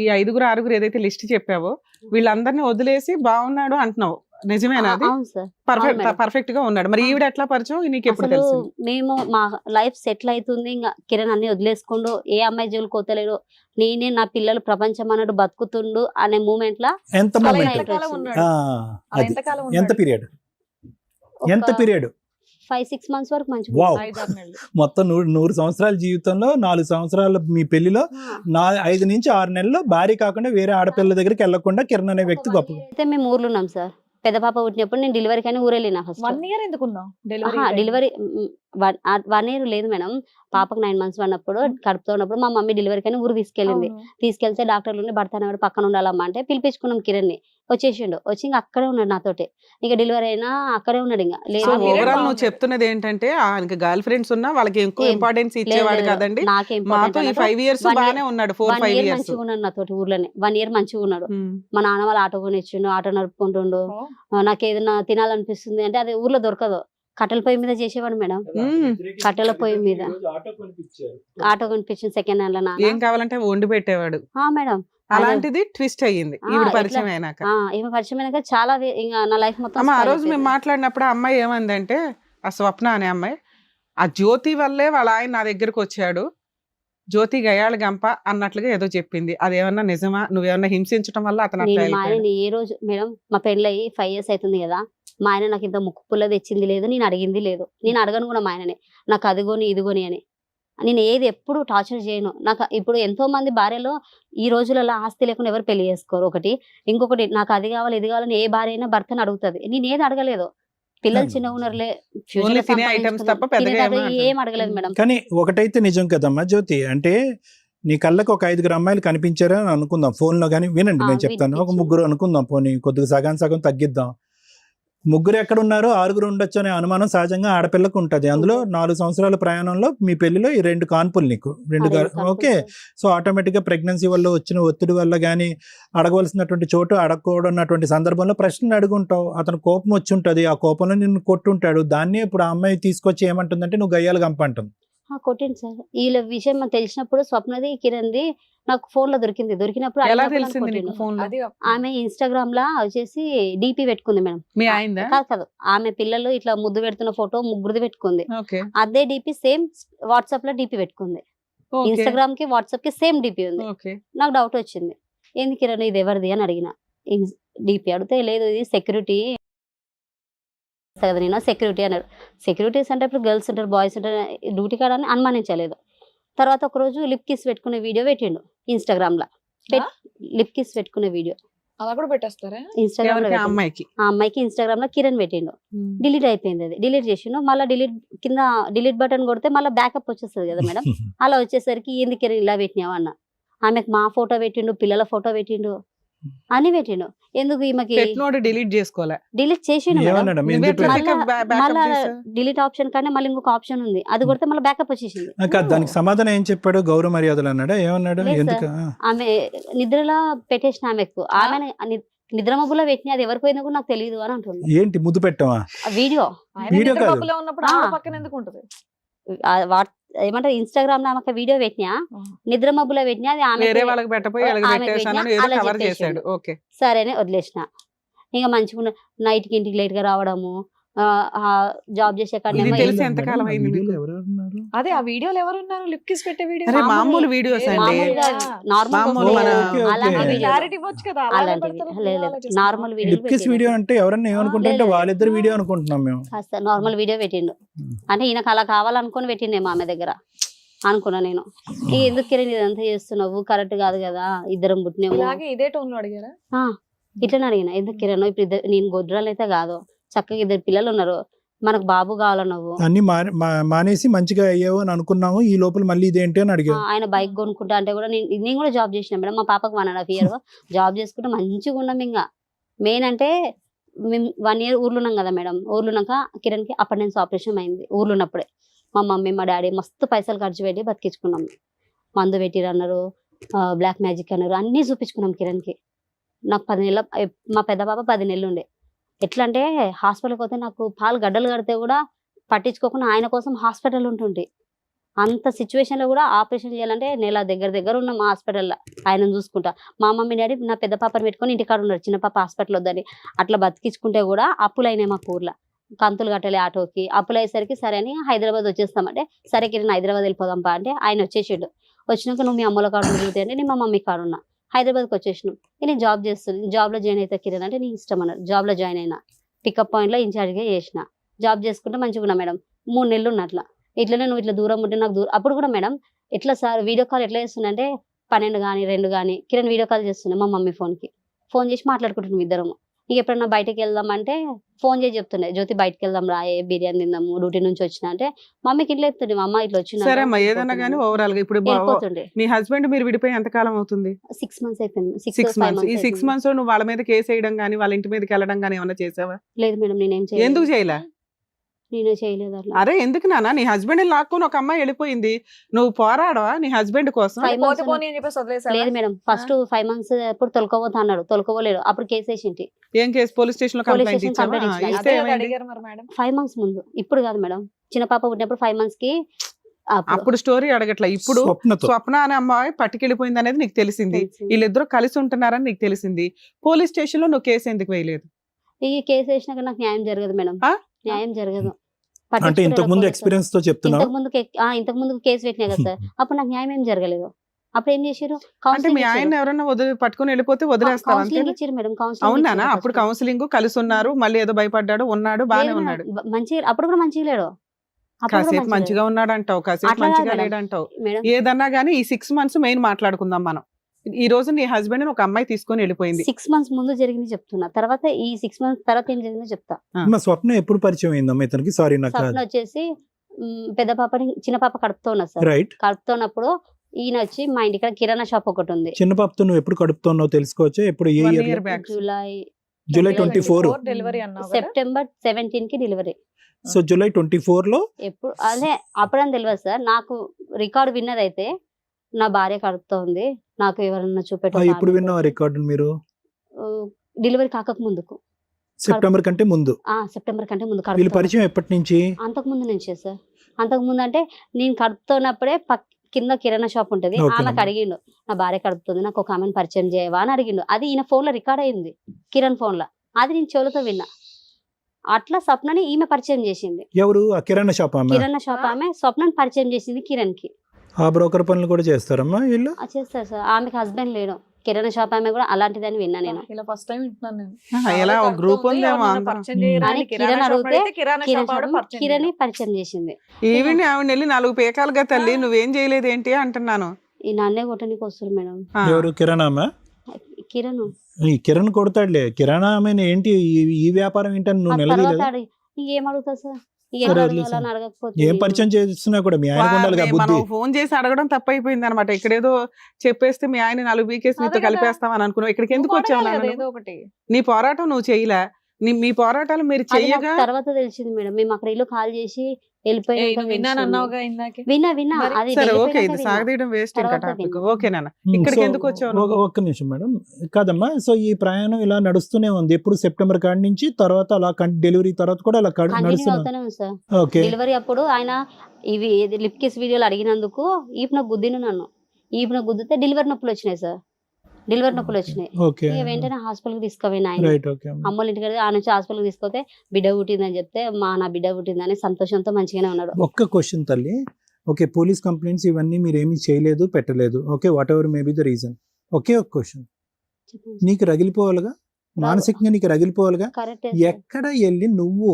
ఈ 5 6 ఏదైతే లిస్ట్ చెప్పావో వీళ్ళందరినీ వదిలేసి బాగున్నాడు అంటున్నావు, నిజమేనా? అది అవును సార్, పర్ఫెక్ట్ గా ఉన్నాడు. మరి ఈవిడ ఎట్లా పరిచయం నీకు ఎప్పుడు తెలుసు? మేము మా లైఫ్ సెటిల్ అవుతుంది, ఇంకా కిరణ్ అన్ని వదిలేసుకుండు, ఏ అమ్మాయి జోలు కోతలేడు, నేనే నా పిల్లలు ప్రపంచం అన్నాడు బతుకుతుండు అనే మూమెంట్ లా ఎంత పీరియడ్ 5-6 months వరకు మంచిగా. మొత్తం 100 సంవత్సరాల జీవితంలో 4 సంవత్సరాల మీ పెళ్లిలో 5 నుంచి 6 నెలల్లో భార్య కాకుండా వేరే ఆడపిల్ల దగ్గరికి వెళ్లకుండా కిరణ్ అనే వ్యక్తి గొప్ప. అయితే మేము ఊర్లో ఉన్నాం సార్. పెద్ద పాప పుట్టినప్పుడు నేను డెలివరీ కానీ ఊరెళ్ళినా. ఫస్ట్ 1 year ఎందుకున్నావు డెలివరీ 1 year లేదు మేడం. పాపకు 9 months ఉన్నప్పుడు కడుపుతో ఉన్నప్పుడు మా మమ్మీ డెలివరీ కానీ ఊరు తీసుకెళ్ళింది. తీసుకెళ్తే డాక్టర్లు భర్త అనేవాడు పక్కన ఉండాలమ్మా అంటే పిలిపించుకున్నాం. కిరణ్ ని వచ్చేసిండు, వచ్చి ఇంకా అక్కడే ఉన్నాడు నాతోటి. ఇంకా డెలివరీ అయినా అక్కడే ఉన్నాడు. ఇంకా లేదు. ఓవరాల్ నువ్వు చెప్తున్నది ఏంటంటే ఆయనకి గర్ల్ ఫ్రెండ్స్ ఉన్నా వాళ్ళకి ఎక్కువ ఇంపార్టెన్స్ ఇచ్చేవాడు కదండి. మాతో ఈ 5 years బాగానే ఉన్నాడు. 4-5 years మంచిగా ఉన్నాడు నాతోటి ఊర్లోనే. 1 year మంచిగా ఉన్నాడు. మా నాన్న వాళ్ళు ఆటో కొనిచ్చిండు, ఆటో నడుపుకుంటుండు. నాకు ఏదైనా తినాలనిపిస్తుంది అంటే అది ఊర్లో దొరకదు, కట్టెల పొయ్యి మీద చేసేవాడు మేడం. కట్టెల పొయ్యి మీద ఆటో కొనిపించింది సెకండ్ హ్యాండ్ లో. ఏం కావాలంటే వండి పెట్టేవాడు మేడం. అలాంటిది ట్విస్ట్ అయ్యింది ఈవిడ పరిచయం అయినాక. ఈమె పరిచయం అయినాక చాలా ఇంకా నా లైఫ్ మొత్తం. ఆ రోజు మేము మాట్లాడినప్పుడు ఆ అమ్మాయి ఏమందంటే, ఆ స్వప్న అనే అమ్మాయి, ఆ జ్యోతి వల్లే వాళ్ళ ఆయన నా దగ్గరకు వచ్చాడు, జ్యోతి గయాళ గంప అన్నట్లుగా ఏదో చెప్పింది. అదేమన్నా నిజమా? నువ్వేమన్నా హింసించడం వల్ల అతను మా ఆయన ఏ రోజు మేడం, మా పెళ్ళయి 5 years అవుతుంది కదా, మా ఆయన నాకు ఇంత ముక్కు పుల్ల తెచ్చింది లేదు, నేను అడిగింది లేదు, నేను అడగను కూడా మా ఆయననే నాకు అదిగోని ఇదిగోని అని. నేను ఏది ఎప్పుడు టార్చర్ చేయను. నాకు ఇప్పుడు ఎంతో మంది భార్యలో ఈ రోజులలో ఆస్తి లేకుండా ఎవరు పెళ్లి చేసుకోరు. ఒకటి, ఇంకొకటి నాకు అది కావాలి ఇది కావాలని ఏ భార్య అయినా భర్తను అడుగుతుంది. నేను ఏది అడగలేదు. పిల్లలు చిన్నగా ఉన్నారులే, ఏం అడగలేదు మేడం. కానీ ఒకటైతే నిజం కదమ్మా జ్యోతి, అంటే నీ కళ్ళకు ఒక 5 అమ్మాయిలు కనిపించారా అని అనుకుందాం ఫోన్లో. కానీ వినండి నేను చెప్తాను, ఒక 3 అనుకుందాం, పోనీ కొద్దిగా సగం తగ్గిద్దాం. 3 ఎక్కడ ఉన్నారో 6 ఉండొచ్చు అనే అనుమానం సహజంగా ఆడపిల్లకు ఉంటుంది. అందులో 4 సంవత్సరాల ప్రయాణంలో మీ పెళ్లిలో ఈ 2 కాన్పులు నీకు 2 ఓకే. సో ఆటోమేటిక్గా ప్రెగ్నెన్సీ వల్ల వచ్చిన ఒత్తిడి వల్ల కానీ అడగవలసినటువంటి చోటు అడగకూడనటువంటి సందర్భంలో ప్రశ్నలు అడుగుంటావు. అతను కోపం వచ్చి ఉంటుంది, ఆ కోపంలో నిన్ను కొట్టుంటాడు. దాన్ని ఇప్పుడు ఆ అమ్మాయి తీసుకొచ్చి ఏమంటుందంటే నువ్వు గయ్యాలు గంప అంటుంది. కొట్టింది సార్. వీళ్ళ విషయం తెలిసినప్పుడు స్వప్నది కిరణ్ది నాకు ఫోన్ లో దొరికింది. దొరికినప్పుడు ఆమె ఇన్స్టాగ్రామ్ లా వచ్చేసి డిపి పెట్టుకుంది మేడం. కాదు, ఆమె పిల్లలు ఇట్లా ముద్దు పెడుతున్న ఫోటో 3 పెట్టుకుంది. అదే డిపి సేమ్ వాట్సాప్ లో డిపి పెట్టుకుంది. ఇన్స్టాగ్రామ్ కి వాట్సాప్ కి సేమ్ డిపి ఉంది. నాకు డౌట్ వచ్చింది, ఏంది కిరణ్ ఇది ఎవరిది అని అడిగిన. డిపి అడిగితే లేదు ఇది సెక్యూరిటీ కదా. నేను సెక్యూరిటీ అన్నాడు. సెక్యూరిటీస్ అంటే ఇప్పుడు గర్ల్స్ ఉంటారు, బాయ్స్ ఉంటారు, డ్యూటీ కాడ అని అనుమానించలేదు. తర్వాత ఒకరోజు లిప్ కిస్ పెట్టుకునే వీడియో పెట్టిండు ఇన్స్టాగ్రామ్ లో. లిప్ కిస్ పెట్టుకునే వీడియో అలా కూడా పెట్టేస్తారా ఇన్స్టాగ్రామ్ లో? ఆ అమ్మాయికి ఇన్స్టాగ్రామ్ లో కిరణ్ పెట్టిండు. డిలీట్ అయిపోయింది. అది డిలీట్ చేసిండు. మళ్ళీ డిలీట్ బటన్ కొడితే మళ్ళీ బ్యాకప్ వచ్చేస్తుంది కదా మేడం. అలా వచ్చేసరికి ఏంది కిరణ్ ఇలా పెట్టినావా అన్న. ఆమెకు మా ఫోటో పెట్టిండు, పిల్లల ఫోటో పెట్టిండు, అన్ని పెట్టిండు. ఎందుకు ఈమెకి పెట్టినోడు డిలీట్ చేసుకోలే. డిలీట్ చేసిండు మేడం. ఏమన్నాడు నువ్వే ఎందుకు ఎట్లా మళ్ళా backup మళ్ళా చేసావు? డిలీట్ ఆప్షన్ కానీ మళ్ళీ ఇంకొక ఆప్షన్ ఉంది, అది కొడితే మళ్ళీ బ్యాకప్ వచ్చేసింది. దానికి సమాధానం ఏం చెప్పాడు? గౌరవ మర్యాదలు అన్నాడా? ఏమన్నాడు? లేదు ఎందుకు సార్. ఆమె నిద్రలో పెట్టేసిన ఆమెకు, ఆమె నిద్ర మబ్బులో పెట్టిన అది ఎవరికి పోయిందో కూడా నాకు తెలియదు అని అంటుంది. ఏంటి ముద్దు పెట్టావా? ఆ వీడియో ఆయన వీడియో నిద్ర కాదు. మబ్బులో ఉన్నప్పుడు ఆవిడ పక్కన ఎందుకు ఉంటది? ఏమంటారు ఇన్స్టాగ్రామ్ లో ఆమె వీడియో పెట్టినా, నిద్ర మబ్బులో పెట్టినా, అది ఆమె వేరే వాళ్ళకి పెట్టపోయి వాళ్ళకి ఆమెకు పెట్టేసాను పెట్టినా, ఏదో అలా కవర్ చెప్పేసిండు. చేశాడు. ఓకే. సరే అని వదిలేసిన. ఇంకా మంచిగా నైట్ కి ఇంటికి లేట్ గా రావడము, జాబ్ చేసే ఇది కాడనేమో తెలిసి ఎంతకాలం అయింది మీకు? అదే ఆ వీడియోలు ఎవరు ఉన్నారు? లిప్ కిస్ పెట్టే వీడియో అరే మామూలు వీడియోస్ అండి. మామూలుగా నార్మల్ మామూలు మన- అలాంటి ఓకే. వీడియో, క్లారిటీ ఇవ్వచ్చు కదా, అలానే అలాంటి పెడతారు, లేదు అలా లేదు చేస్తారు. Normal video lip kiss video అంటే ఎవరన్నా ఏమనుకుంటారంటే లేదు. వాళ్ళిద్దరు వీడియో అనుకుంటున్నాం మేము. కాస్త నార్మల్ వీడియో పెట్టిండు. అంటే ఈయనకు అలా కావాలనుకుని పెట్టిండేమో ఆమె దగ్గర అనుకున్నా నేను. ఇక ఎందుకు కిరణ్ ఇదంతా చేస్తున్నావు, కరెక్ట్ కాదు కదా, ఇద్దరం పుట్టినేమో ఇలాగే ఇదే టోన్ లో అడిగారా? ఇట్లనే అడిగిన. ఎందుకు కిరణ్ ఇప్పుడు నేను గొడ్రాలు అయితే కాదు, చక్కగా 2 పిల్లలు ఉన్నారు, మనకు బాబు కావాలన్నావు, అన్ని మానేసి మంచిగా అయ్యావు అని అనుకున్నాము, ఈ లోపల మళ్ళీ ఇదేంటి అని అడిగావు. ఆయన బైక్ కొనుక్కుంటా అంటే కూడా నేను కూడా జాబ్ చేసిన మేడం. మా పాపకు 1.5 year జాబ్ చేసుకుంటే మంచిగా ఉన్నాం. ఇంకా మెయిన్ అంటే మేము 1 year ఊర్లో ఉన్నాం కదా మేడం. ఊర్లో ఉన్నాక కిరణ్ కి అటెండెన్స్ ఆపరేషన్ అయింది. ఊర్లో ఉన్నప్పుడే మా మమ్మీ మా డాడీ మస్తు పైసలు ఖర్చు పెట్టి బతికించుకున్నాం. మందు పెట్టిరు అన్నారు, బ్లాక్ మ్యాజిక్ అన్నారు, అన్ని చూపించుకున్నాం కిరణ్ కి. నాకు 10 నెలల, మా పెద్ద పాప 10 నెలలు ఉండే. ఎట్లా అంటే హాస్పిటల్కి పోతే నాకు పాలు గడ్డలు కడితే కూడా పట్టించుకోకుండా ఆయన కోసం హాస్పిటల్ ఉంటుండే. అంత సిచ్యువేషన్ లో కూడా ఆపరేషన్ చేయాలంటే నెల దగ్గర ఉన్నాం హాస్పిటల్లో ఆయన చూసుకుంటా. మా మమ్మీ డాడీ నా పెద్ద పాపని పెట్టుకొని ఇంటికాడ ఉన్నారు, చిన్న పాప హాస్పిటల్ వద్దని. అట్లా బతికించుకుంటే కూడా అప్పులు అయినాయి మాకు ఊర్లో. కంతులు కట్టాలి ఆటోకి, అప్పులు అయ్యేసరికి సరే అని హైదరాబాద్ వచ్చేస్తామంటే, సరే కిరణ్ హైదరాబాద్ వెళ్ళిపోదాంపా అంటే ఆయన వచ్చేసిండు. వచ్చినాక నువ్వు మీ అమ్మల కాడు తిరుగుతాయి అంటే నేను మా మమ్మీ కాడు ఉన్నా. హైదరాబాద్కి వచ్చేసినాం. నేను జాబ్ చేస్తున్నాను, జాబ్ లో జాయిన్ అవుతా కిరణ్ అంటే నీ ఇష్టం అన్నారు. జాబ్ లో జాయిన్ అయినా, పికప్ పాయింట్ లో ఇన్ఛార్జ్గా చేసిన. జాబ్ చేసుకుంటే మంచిగా ఉన్నా మేడం. 3 నెలలు ఉన్నట్లా. ఇట్లనే నువ్వు ఇట్లా దూరం ఉంటే నాకు దూరం. అప్పుడు కూడా మేడం ఎట్లా సార్ వీడియో కాల్ ఎట్లా చేస్తున్నా అంటే 12 కానీ 2 కానీ కిరణ్ వీడియో కాల్ చేస్తున్నా మా మమ్మీ ఫోన్ చేసి మాట్లాడుకుంటున్నాం ఇద్దరము. ఇక ఎప్పుడన్నా బయటకు వెళ్దాం అంటే ఫోన్ చేసి చెప్తుండే, జ్యోతి బయటకు వెళ్దాం రాయే, బిర్యానీ తిందాము, డ్యూటీ నుంచి వచ్చిన అంటే మమ్మీకి ఇట్లా చెప్తుండే, మా అమ్మ ఇట్లా వచ్చిన సరే అమ్మా, ఏదన్నా కానీ ఓవరాల్ గా ఇప్పుడు వెళ్ళిపోతుండే. మీ హస్బెండ్ మీరు విడిపోయి ఎంత కాలం అవుతుంది? 6 months అయిపోయింది. 6 months. ఈ 6 months లో నువ్వు వాళ్ళ మీద కేసు వేయడం కానీ వాళ్ళ ఇంటి మీదకి వెళ్ళడం కానీ ఏమన్నా చేసావా? లేదు మేడం, నేనేం చేయలేదు. ఎందుకు చేయలే? నేనే చేయలేదు అట్లా. అరే ఎందుకు నాన్న, నీ హస్బెండ్ లాక్కొని ఒక అమ్మాయి వెళ్ళిపోయింది, నువ్వు పోరాడవా నీ హస్బెండ్ కోసం? 5 months పోతే పోనీ అని చెప్పేసి వదిలేసారా? లేదు మేడం, ఫస్ట్ 5 months అప్పుడు తొలకపోతా అన్నాడు, తొలకపోలేడు. అప్పుడు కేసు వేసింటి. ఏం కేసు? పోలీస్ స్టేషన్ లో Police కంప్లైంట్ station ఇచ్చావా? complaint ఇచ్చిన. ఇస్తే అదే ఏమైంది? అడిగారు మరి మేడం. 5 months ముందు, ఇప్పుడు కాదు మేడం. చిన్న పాప పుట్టినప్పుడు 5 months కి అప్పుడు స్టోరీ అడగట్లా. ఇప్పుడు స్వప్నతో స్వప్న అనే అమ్మాయి పట్టుకెళ్ళిపోయింది అనేది నీకు తెలిసింది, వీళ్ళిద్దరూ కలిసి ఉంటున్నారని నీకు తెలిసింది. పోలీస్ స్టేషన్ లో నువ్వు కేసు ఎందుకు వేయలేదు? ఈ కేసు వేసినాక నాకు న్యాయం జరగదు మేడం. ఆ? న్యాయం జరగదు. అంటే ఇంతకు ముందు ఎక్స్పీరియన్స్ తో చెప్తున్నావు. ఇంతకు ముందు కేసు పెట్టినా కదా సార్, అప్పుడు నాకు న్యాయం ఏం జరగలేదు. అప్పుడు ఏం చేశారు, అంటే మీ ఆయన ఎవరన్నా పట్టుకుని వెళ్ళిపోతే వదిలేస్తావా? కౌన్సిలింగ్ ఇచ్చారు మేడం. అవునా? అప్పుడు కౌన్సిలింగ్ కలిసి ఉన్నారు, మళ్ళీ ఏదో భయపడ్డాడు, ఉన్నాడు, బానే ఉన్నాడు. మంచిగా అప్పుడు కూడా మంచిగా లేడు. కాసేపు మంచిగా ఉన్నాడు అంటావు, కాసేపు అట్లా మంచిగా కాదు లేడంటావు. మేడం. ఏదన్నా గానీ ఈ 6 months మెయిన్ మాట్లాడుకుందాం మనం. ఈ రోజు నీ హస్బెండ్ ఒక అమ్మాయి తీసుకొని వెళ్ళిపోయింది. 6 months ముందు జరిగింది చెప్తున్నా, తర్వాత ఈ 6 months తర్వాత ఏం జరిగిందో చెప్తా. మా స్వప్న ఎప్పుడు పరిచయం అయిందమ్మా ఇతనికి? సారీ నాకు స్వప్న వచ్చేసి పెద్ద పాపని, చిన్న పాప కడుపుతో ఉన్నా సార్. రైట్. కడుపుతున్నప్పుడు ఈయన వచ్చి మా ఇంటికి కిరాణా షాప్ ఒకటి ఉంది. చిన్న పాపతో నువ్వు ఎప్పుడు కడుపుతున్నావు తెలుసుకోవచ్చు? ఎప్పుడు? ఏ 1 year? year back. July 24. Delivery అన్నావు కదా? September 17 కి డెలివరీ. సో జూలై 24 లో ఎప్పుడు అదే అప్పుడని తెలియదు సార్. నాకు రికార్డు విన్నది అయితే నా భార్య కడుపుతో ఉంది, నాకు ఎవరన్నా ఎప్పుడు విన్నావు రికార్డు మీరు? డెలివరీ కాక ముందుకు, సెప్టెంబర్ కంటే ముందు. సెప్టెంబర్ కంటే ముందు. వీళ్ళు పరిచయం ఎప్పటి నుంచి? అంతకు ముందు నుంచే సార్. అంతకు ముందు అంటే నేను కడుపుతున్నప్పుడే కింద కిరాణా షాప్ ఉంటది, Okay. ఆమెకు అడిగిండు నా భార్య కడుపుతుంది, నాకు ఒక ఆమెను పరిచయం చేయవా అని అడిగిండు. అది ఈయన ఫోన్ లో రికార్డ్ అయింది, కిరణ్ ఫోన్ లో. అది నేను చెవులతో విన్నా. అట్లా స్వప్నని ఈమె పరిచయం చేసింది. ఎవరు? ఆ కిరాణా షాప్ ఆమె? కిరాణా షాప్ ఆమె స్వప్నని పరిచయం చేసింది కిరణ్ కి. ఆ బ్రోకర్ పనులు కూడా చేస్తారమ్మా వీళ్ళు? చేస్తారు సార్. ఆమెకి హస్బెండ్ లేడు. కిరాణా షాప్ ఆమె కూడా అలాంటిదని విన్నా నేను. ఇలా ఫస్ట్ టైం వింటున్నాను నేను. ఎలా ఒక గ్రూప్ ఉందేమో అందరం. పరిచయం చేయడానికి అని కిరణ్ అడిగితే కిరాణా షాప్ ఆవిడ పరిచయం కిరణ్ చేయడం. పరిచయం చేసింది. ఈవిని ఆవిడ వెళ్ళి 4 పేకాలుగా తల్లి నువ్వేం చేయలేదు ఏంటి అంటున్నాను. ఈ నన్నే కొట్టడానికి వస్తారు మేడం. ఆ. ఎవరు? కిరాణా? కిరణ్ ఈ కిరణ్ కొడతాడులే. కిరాణా ఆమె ఏంటి ఈ వ్యాపారం ఏంటని నువ్వు ఆ తర్వాత నిలదీయలేదు? ఇంకేం అడుగుతా సార్? సరే వదిలేసి. ఏం పరిచయం చేస్తున్నా కూడా మీ ఆయన ఉండాలి కదా మనం బుద్ధి. ఫోన్ చేసి అడగడం తప్పైపోయింది అనమాట. ఇక్కడేదో చెప్పేస్తే మీ ఆయన 4 బీకేసి నీతో అదే కదా. కలిపేస్తామని అనుకున్నావు. ఇక్కడికి ఎందుకు నువ్వు వచ్చావు అడగాలి నాన్న కదా నువ్వు? ఏదో ఒకటి. నీ పోరాటం నువ్వు చేయలే. మీ పోరాటాలు మీరు అది నాకు చెయ్యగా తర్వాత తెలిసింది మేడం. మేము అక్కడ ఇల్లు కాల్ చేసి వెళ్ళిపోయినాక విన్నాను తెలిసింది. అన్నావుగా ఇందాకే. విన్నా మరి అది సరే ఓకే, వెళ్ళిపోయినాక ఇది విన్నా. సాగదీయడం వేస్ట్ ఇంకా తర్వాత టాపిక్. విన్నా. ఓకే నాన్న, ఇక్కడికి సో, ఎందుకు వచ్చావు నువ్వు? ఒక్క నిమిషం మేడం. కాదమ్మా, సో ఈ ప్రయాణం ఇలా నడుస్తూనే ఉంది ఎప్పుడు సెప్టెంబర్ కాడి నుంచి, తర్వాత అలా డెలివరీ తర్వాత కూడా అలా కంటిన్యూ నడుస్తున్నా. అవుతానే ఉంది సార్. ఓకే డెలివరీ అప్పుడు ఆయన ఇవి లిప్ కిస్ వీడియోలు అడిగినందుకు ఈపున గుద్దిను నన్ను. ఈపున గుద్దితే డెలివరీ నొప్పులు వచ్చినాయి సార్. డెలివరీ నొప్పులు వచ్చినాయి. ఓకే ఇక వెంటనే హాస్పిటల్కి తీసుకుపోయిన ఆయన. రైట్. ఓకే అమ్మోళ్ళ ఇంటికి ఆ నుంచి హాస్పిటల్కి తీసుకొస్తే బిడ్డ పుట్టిందని చెప్తే నా బిడ్డ పుట్టిందని సంతోషంతో మంచిగానే ఉన్నాడు. ఒక్క క్వశ్చన్ తల్లి. ఓకే, పోలీస్ కంప్లైంట్స్ ఇవన్నీ మీరు ఏమీ చేయలేదు, పెట్టలేదు. Okay, whatever may be the reason. ఒకే ఒక క్వశ్చన్, చెప్పండి. నీకు రగిలిపోవాలిగా, మానసికంగా నీకు రగిలిపోవాలిగా. కరెక్టే ఎక్కడ వెళ్ళి నువ్వు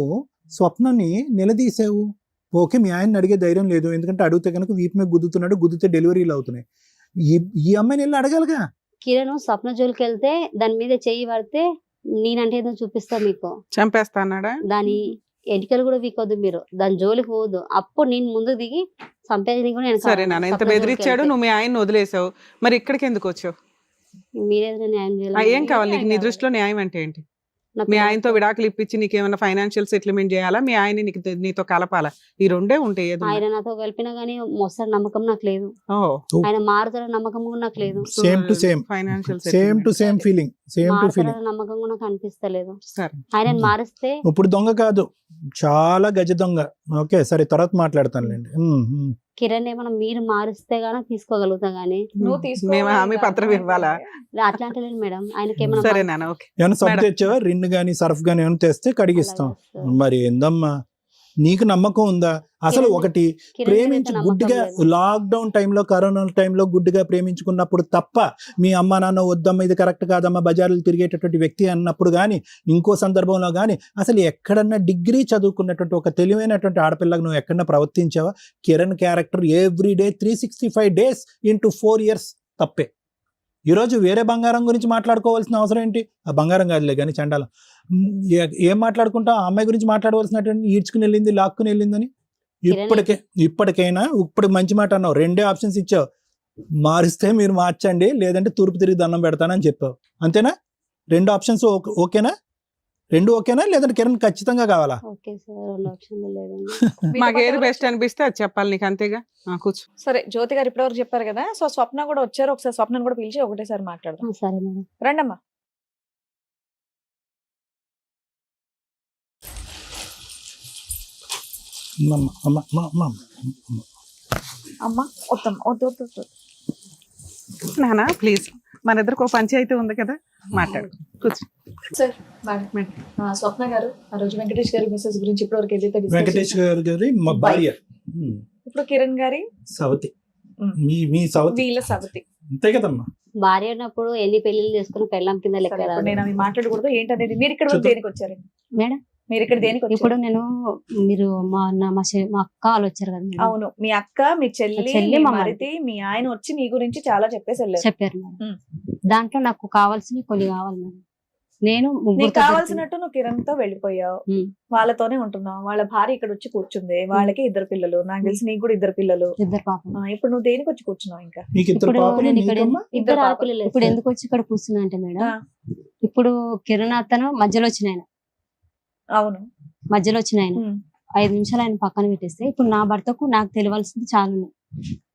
స్వప్నని నిలదీసావు? ఓకే, మీ ఆయన అడిగే ధైర్యం లేదు, ఎందుకంటే అడిగితే కనుక వీపు మీద గుద్దుతున్నాడు, గుద్దితే డెలివరీలు అవుతున్నాయి. ఈ అమ్మాయిని వెళ్ళి అడగాలిగా. కిరణ్ స్వప్న జోలికి వెళ్తే దాని మీద చెయ్యి పడితే నేనంటే ఏదో చూపిస్తా మీకు, చంపేస్తా అన్నాడా? దాని ఎంటికలు కూడా వీకొద్దు, మీరు దాని జోలికి పోవద్దు. అప్పుడు నేను ముందు దిగి చంపేది కూడా నేను సరే నాన్న, ఇంత బెదిరించాడు, నువ్వు మీ ఆయన వదిలేసావు, మరి ఇక్కడికి ఎందుకు వచ్చావు? మీరేదో న్యాయం ఏం కావాలి నీకు? నీ దృష్టిలో న్యాయం అంటే ఏంటి? మీ ఆయనతో విడాకులు ఇప్పించి నీకేమైనా ఫైనాన్షియల్ సెటిల్మెంట్ చేయాలా? మీ ఆయన నీతో కలపాలా? ఈ రెండే ఉంటాయి. ఏదో ఆయన నాతో కలిపినా గానీ మోస్తారు నమ్మకం నాకు లేదు. ఆయన మారుతారని నమ్మకం కూడా నాకు లేదు. Same to same, financial same to same feeling, same to feeling. మారుతారని నమ్మకం కూడా నాకు అనిపిస్తలేదు. సరే, ఆయన మారిస్తే ఇప్పుడు దొంగ కాదు, చాలా గజ దొంగ. ఓకే సరే, తర్వాత మాట్లాడతానులేండి. కిరణ్ ఏమన్నా మీరు మారిస్తే గానీ తీసుకోగలుగుతా గానీ నువ్వు తీసుకో. మేము హామీ పత్రం ఇవ్వాలా? అట్లాంటి లేదు మేడం. ఆయనకి సరే నాన్న, ఓకే. ఏమైనా సబ్బు మేడం. తెచ్చావా? రిన్ గానీ సర్ఫ్ గానీ ఏమైనా తెస్తే కడిగిస్తాం. మరి ఏందమ్మా, నీకు నమ్మకం ఉందా అసలు? ఒకటి ప్రేమించి గుడ్డిగా లాక్డౌన్ టైంలో, కరోనా టైంలో గుడ్డిగా ప్రేమించుకున్నప్పుడు తప్ప, మీ అమ్మ నాన్న వద్దమ్మ ఇది కరెక్ట్ కాదమ్మా బజార్లు తిరిగేటటువంటి వ్యక్తి అన్నప్పుడు కానీ, ఇంకో సందర్భంలో కానీ, అసలు ఎక్కడన్నా డిగ్రీ చదువుకున్నటువంటి ఒక తెలివైనటువంటి ఆడపిల్లగా నువ్వు ఎక్కడన్నా ప్రవర్తించావా? Kiran character everyday 365 days into 4 years తప్పే. ఈరోజు వేరే బంగారం గురించి మాట్లాడుకోవాల్సిన అవసరం ఏంటి? ఆ బంగారం కాదులే కానీ చండాలం. ఏం మాట్లాడుకుంటావు? ఆ అమ్మాయి గురించి మాట్లాడవలసినటువంటి ఈడ్చుకుని వెళ్ళింది, లాక్కుని వెళ్ళిందని. ఇప్పటికైనా ఇప్పుడు మంచి మాట అన్నావు, 2 ఆప్షన్స్ ఇచ్చావు. మారిస్తే మీరు మార్చండి, లేదంటే తూర్పు తిరిగి దండం పెడతానని చెప్పావు. అంతేనా? 2 ఆప్షన్స్ ఓకేనా? 2 ఓకేనా, లేదంటే కిరణ్ ఖచ్చితంగా కావాలా? ఓకే సార్, 2 ఆప్షన్లు లేదండి. మాకు ఏది బెస్ట్ అనిపిస్తే అది చెప్పాలి నీకు, అంతేగా. కూర్చో. సరే, జ్యోతి గారు ఇప్పటివరకు చెప్పారు కదా, సో స్వప్న కూడా వచ్చారు. ఒకసారి స్వప్నను కూడా పిలిచి ఒకటేసారి మాట్లాడదాం. సరే మేడం. రండమ్మా. అమ్మ వద్దమ్మ, వద్దు. నానా ప్లీజ్, మన ఇద్దరికి ఒక పంచాయతీ ఉంది కదా, మాట్లాడు. కూర్చో. సార్ మేడం, స్వప్న గారు ఆ రోజు వెంకటేష్ గారి మెసేజ్ గురించి ఇప్పటివరకు ఏదైతే discuss వెంకటేష్ గారి మా భార్య ఇప్పుడు కిరణ్ గారి సవతి, మీ సవతి, వీళ్ళ సవతి అంతే కదమ్మా. భార్య ఉన్నప్పుడు ఎన్ని పెళ్లిళ్ళు చేసుకుని పెళ్ళం కింద లెక్క సరే, రాదు. ఇప్పుడు నేను అవి మాట్లాడకూడదు. ఏంటనేది మీరు ఇక్కడ చూద్దాం. దేనికి వచ్చారండి? మేడం మీరు ఇక్కడ దేనికి వచ్చారు? ఇప్పుడు మీరు మా అక్క వాళ్ళు వచ్చారు కదా మేడం. అవును, మీ అక్క, మీ చెల్లి, చెల్లి, మీ మా మరిది, మీ ఆయన వచ్చి మీ గురించి చాలా చెప్పేసి వెళ్ళారు. చెప్పారు మేడం. ఉమ్. దాంట్లో నాకు కావాల్సినవి కొన్ని కావాలి మేడం. నేను నీకు ముగ్గురితో కావాల్సినట్టు నువ్వు కిరణ్ తో వెళ్ళిపోయావు, ఉమ్. వాళ్ళతోనే ఉంటున్నావు. వాళ్ళ భార్య ఇక్కడ వచ్చి కూర్చుంది, వాళ్ళకి 2 పిల్లలు. నాకు తెలిసి నీకు కూడా 2 పిల్లలు. ఇద్దరు పాపం. ఇప్పుడు నువ్వు దేనికి వచ్చి కూర్చున్నావు? ఇంకా నీకు ఇద్దరు ఇప్పుడు పాపలు, నేను ఇక్కడ నీకమ్మా? ఇద్దరు ఇద్దరు ఆడపిల్లలు. ఇప్పుడు ఎందుకు వచ్చి ఇక్కడ కూర్చున్నా అంటే మేడం, ఆ, ఇప్పుడు కిరణ్ అతను మధ్యలో వచ్చిన ఆయన, అవును. మధ్యలో వచ్చిన ఆయన ఉమ్. 5 నిమిషాలు ఆయన పక్కన పెట్టేస్తే, ఇప్పుడు నా భర్తకు నాకు తెలియాల్సింది చాలా ఉన్నాయి.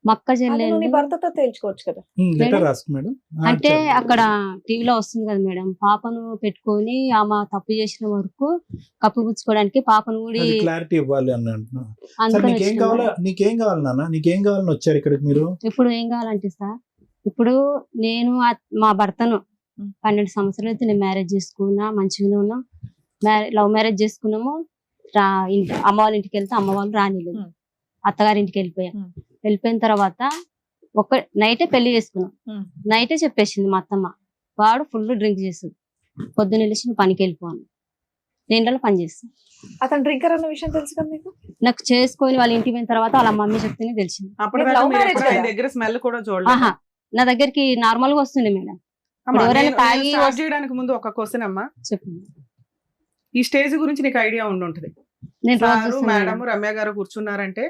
మక్క అది నువ్వు నీ చెల్లెళ్ళు భర్తతో తేల్చుకోవచ్చు కదా. లెటర్ రాసు మేడం. అంటే అక్కడ టీవీలో వస్తుంది కదా మేడం, పాపను పెట్టుకొని ఆమె తప్పు చేసిన వరకు కప్పిపుచ్చుకోవడానికి పాపను కూడా క్లారిటీ ఇవ్వాలి అని అంటున్నా. సరే, అందుకని నీకేం వచ్చిన కావాలా? మేడం. నీకేం కావాలి నాన్న? నీకేం కావాలని వచ్చారు ఇక్కడికి మీరు? ఇప్పుడు ఏం కావాలంటే సార్, ఇప్పుడు నేను మా భర్తను 12 సంవత్సరాలు అయితే నేను మ్యారేజ్ చేసుకున్నా, మంచిగానే ఉన్నా. లవ్ మ్యారేజ్ చేసుకున్నాము. అమ్మ వాళ్ళ ఇంటికి వెళ్తే అమ్మ వాళ్ళు రానిలేదు. అత్తగారి ఇంటికి వెళ్ళిపోయా. వెళ్ళిపోయిన తర్వాత నైటే పెళ్లి చేసుకున్నాం. నైటే చెప్పేసింది మా అత్తమ్మ, వాడు ఫుల్ డ్రింక్ చేస్తుంది, పొద్దున్న వెళ్ళి నువ్వు పనికి వెళ్ళిపోను, నేను పని చేస్తాను. అతను డ్రింకర్ అన్న విషయం తెలుసు కదా నీకు? నాకు చేసుకొని వాళ్ళ ఇంటికి పోయిన తర్వాత వాళ్ళ మమ్మీ చెప్తేనే తెలిసింది. అప్పటిదాకా love మీరు marriage ఎప్పుడు ఆయన కదా? దగ్గర స్మెల్ కూడా చూడలేదు. ఆహా, నా దగ్గరికి నార్మల్ గా వస్తుంది మేడం. అమ్మా, ఎవరైనా నేను తాగి start చేయడానికి ముందు ఒక క్వశ్చన్ అమ్మా. చెప్పండి. ఈ స్టేజ్ గురించి నీకు ఐడియా ఉండి ఉంటుంది. నేను రోజు సారు చూస్తున్నా మేడం మేడం. రమ్య గారు కూర్చున్నారంటే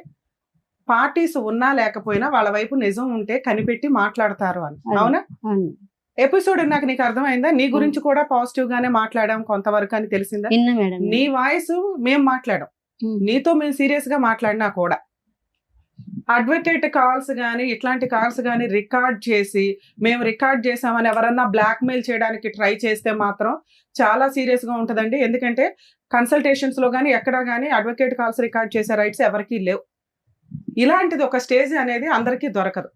పార్టీస్ ఉన్నా లేకపోయినా వాళ్ళ వైపు నిజం ఉంటే కనిపెట్టి మాట్లాడతారు అని. అది. అవునా? అవును. ఎపిసోడ్ నాకు నీకు అర్థమైందా? నీ గురించి కూడా పాజిటివ్ గానే మాట్లాడాం కొంతవరకు అని తెలిసిందా? విన్నా మేడం. నీ వాయిస్ మేము మాట్లాడాం, ఉమ్. నీతో మేము సీరియస్ గా మాట్లాడినా కూడా అడ్వకేట్ కాల్స్ గానీ ఇట్లాంటి కాల్స్ గానీ రికార్డ్ చేసి మేము రికార్డ్ చేసామని ఎవరన్నా బ్లాక్ మెయిల్ చేయడానికి ట్రై చేస్తే మాత్రం చాలా సీరియస్ గా ఉంటదండి. ఎందుకంటే కన్సల్టేషన్స్ లో గానీ ఎక్కడా గానీ అడ్వకేట్ కాల్స్ రికార్డ్ చేసే రైట్స్ ఎవరికీ లేవు. ఇలాంటిది ఒక స్టేజ్ అనేది అందరికీ దొరకదు.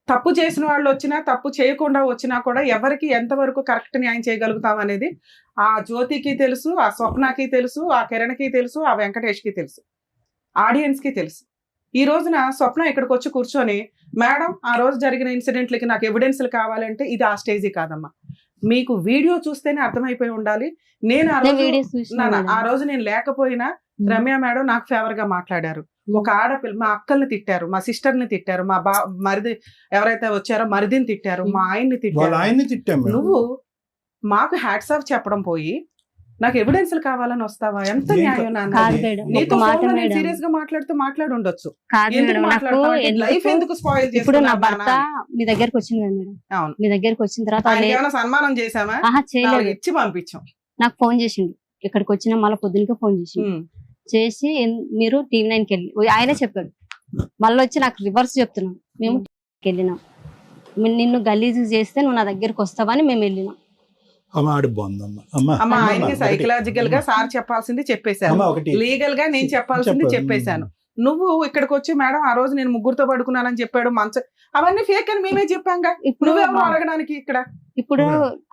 తప్పు చేసిన వాళ్ళు వచ్చినా తప్పు చేయకుండా వచ్చినా కూడా ఎవరికి ఎంతవరకు కరెక్ట్ న్యాయం చేయగలుగుతాం అనేది ఆ జ్యోతికి తెలుసు, ఆ స్వప్నకి తెలుసు, ఆ కిరణ్కి తెలుసు, ఆ వెంకటేష్కి తెలుసు, ఆడియన్స్ కి తెలుసు. ఈ రోజున స్వప్న ఇక్కడికి వచ్చి కూర్చొని మేడం ఆ రోజు జరిగిన ఇన్సిడెంట్లకి నాకు ఎవిడెన్స్లు కావాలంటే ఇది ఆ స్టేజీ కాదమ్మా. మీకు వీడియో చూస్తేనే అర్థమైపోయి ఉండాలి. నేను ఆ రోజు వీడియోస్ చూసిన ఆ రోజు నేను లేకపోయినా రమ్య మేడం నాకు ఫేవర్ గా మాట్లాడారు. ఒక ఆడపిల్ల మా అక్కల్ని తిట్టారు, మా సిస్టర్ని తిట్టారు, మా మరిది ఎవరైతే వచ్చారో మరిదిని తిట్టారు, మా ఆయన్ని వాళ్ళ తిట్టారు. ఆయన్ని తిట్టాం మేము. నువ్వు మాకు హ్యాట్స్ ఆఫ్ చెప్పడం పోయి నాకు ఎవిడెన్స్లు కావాలని వస్తావా? ఎంత ఏం న్యాయం కాదు నాన్న. మేడం. నీతో ఒక మాట ఫోన్లో నేను మేడం. సీరియస్ గా మాట్లాడుతూ మాట్లాడి ఉండొచ్చు. కాదు ఎందుకు మేడం. నాకు మాట్లాడతావు అంటే లైఫ్ ఎందుకు స్పాయిల్ ఇప్పుడు నా చేస్తున్నావు భర్త నాన్న? మీ దగ్గరకు వచ్చింది కదా మేడం. అవును. మీ దగ్గరకు వచ్చిన తర్వాత ఆయనకి ఏమైనా సన్మానం చేసామా? ఆహా చేయలేదు. నాలుగు ఇచ్చి పంపించాం. నాకు ఫోన్ చేసిండు. ఇక్కడికి వచ్చిన మళ్ళీ పొద్దునకే ఫోన్ చేసిండు. ఉమ్. చేసి మీరు టీవీ 9కి వెళ్ళి ఆయనే చెప్పాడు. మళ్ళీ వచ్చి నాకు రివర్స్ చెప్తున్నాం. మేము టీవీకి వెళ్ళినాం. నిన్ను గలీజు చేస్తే నువ్వు నా దగ్గరకు వస్తావని మేము వెళ్ళినాం. అమ్మ ఆడి బాగుందమ్మ. అమ్మ అమ్మ అమ్మ, ఆయనకి ఒకటి. సైకలాజికల్ గా సార్ చెప్పాల్సింది చెప్పేశాను, అమ్మ ఒకటి లీగల్ గా నేను చెప్పాల్సింది చెప్పు. చెప్పేశాను. నువ్వు ఇక్కడికి వచ్చి మేడం ఆ రోజు నేను ముగ్గురుతో పడుకున్నానని చెప్పాడు అవన్నీ ఫేక్ అని మేమే చెప్పాంగా. ఇప్పుడు నువ్వెవరు అడగడానికి ఇక్కడ? ఇప్పుడు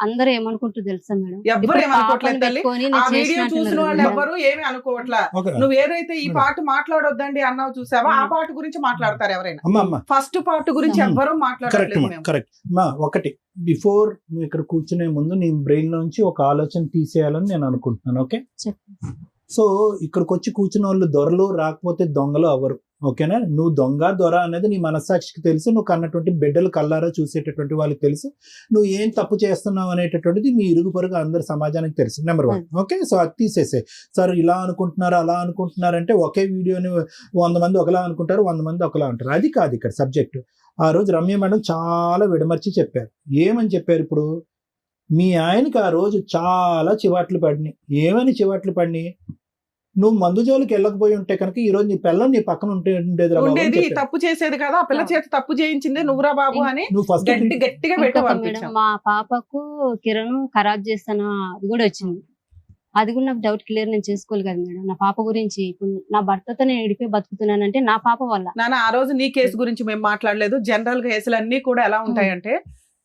అందరూ ఏమనుకుంటూ తెలుసా మేడం? ఎవ్వరు ఇప్పుడు ఏమనుకోవట్లేదు పాపని తల్లి. పెట్టుకొని ఆ నేను వీడియో చేసినట్టు చూసిన ఉన్నారు వాళ్ళు మేడం. ఎవ్వరు ఏమి అనుకోవట్లా. ఒక- నువ్వు ఏదైతే ఈ పార్ట్ మాట్లాడొద్దండి అన్నావు చూసావా, ఆ పార్ట్ గురించి మాట్లాడతారు ఎవరైనా. అమ్మ అమ్మ ఫస్ట్ పార్ట్ గురించి ఎవ్వరూ కరెక్ట్ మాట్లాడట్లేదు అమ్మా మేము. కరెక్ట్ అమ్మా. ఒకటి బిఫోర్ నువ్వు ఇక్కడ కూర్చునే ముందు నీ బ్రెయిన్ నుంచి ఒక ఆలోచన తీసేయాలని నేను అనుకుంటున్నాను. ఓకే, చెప్పు. సో ఇక్కడికి వచ్చి కూర్చున్న వాళ్ళు దొరలు రాకపోతే దొంగలు అవ్వరు. ఓకేనా? నువ్వు దొంగ దొర అనేది నీ మనస్సాక్షికి తెలుసు. నువ్వు కన్నటువంటి బిడ్డలు కల్లారా చూసేటటువంటి వాళ్ళకి తెలుసు. నువ్వు ఏం తప్పు చేస్తున్నావు అనేటటువంటిది మీ ఇరుగు పొరుగు అందరు సమాజానికి తెలుసు. నెంబర్ 1. ఓకే, సో అది తీసేసే. సార్ ఇలా అనుకుంటున్నారు అలా అనుకుంటున్నారంటే ఒకే వీడియోని 100 మంది ఒకలా అనుకుంటారు, 100 మంది ఒకలా అంటారు. అది కాదు ఇక్కడ సబ్జెక్ట్. ఆ రోజు రమ్య మేడం చాలా విడమర్చి చెప్పారు. ఏమని చెప్పారు? ఇప్పుడు మీ ఆయనకి ఆ రోజు చాలా చివాట్లు పడినాయి. ఏమని చివాట్లు పడినాయి? నువ్వు మందు జోలికి వెళ్ళకపోయి ఉంటే కనుక ఈ రోజు నీ పిల్లలు నీ పక్కన ఉండేది రా బాబు అని ఉండేది చెప్పారు. తప్పు చేసేది కదా, ఆ పిల్ల చేత తప్పు చేయించింది నువ్వురా బాబు అని నువ్వు ఫస్ట్ గట్టిగా పెట్టి ఇంకొక మేడం, పంపించాం. మా పాపకు కిరణ్ ఖరాబ్ చేస్తాను అది కూడా వచ్చింది. అది కూడా నాకు డౌట్ క్లియర్ నేను చేసుకోవాలి కదా మేడం. నా పాప గురించి ఇప్పుడు నా భర్తతో నేను ఎడిపోయి బతుకుతున్నానంటే నా పాప వల్ల. నాన్న ఆ రోజు నీ కేసు గురించి మేము మాట్లాడలేదు. జనరల్ గా కేసులు అన్ని కూడా ఎలా ఉంటాయంటే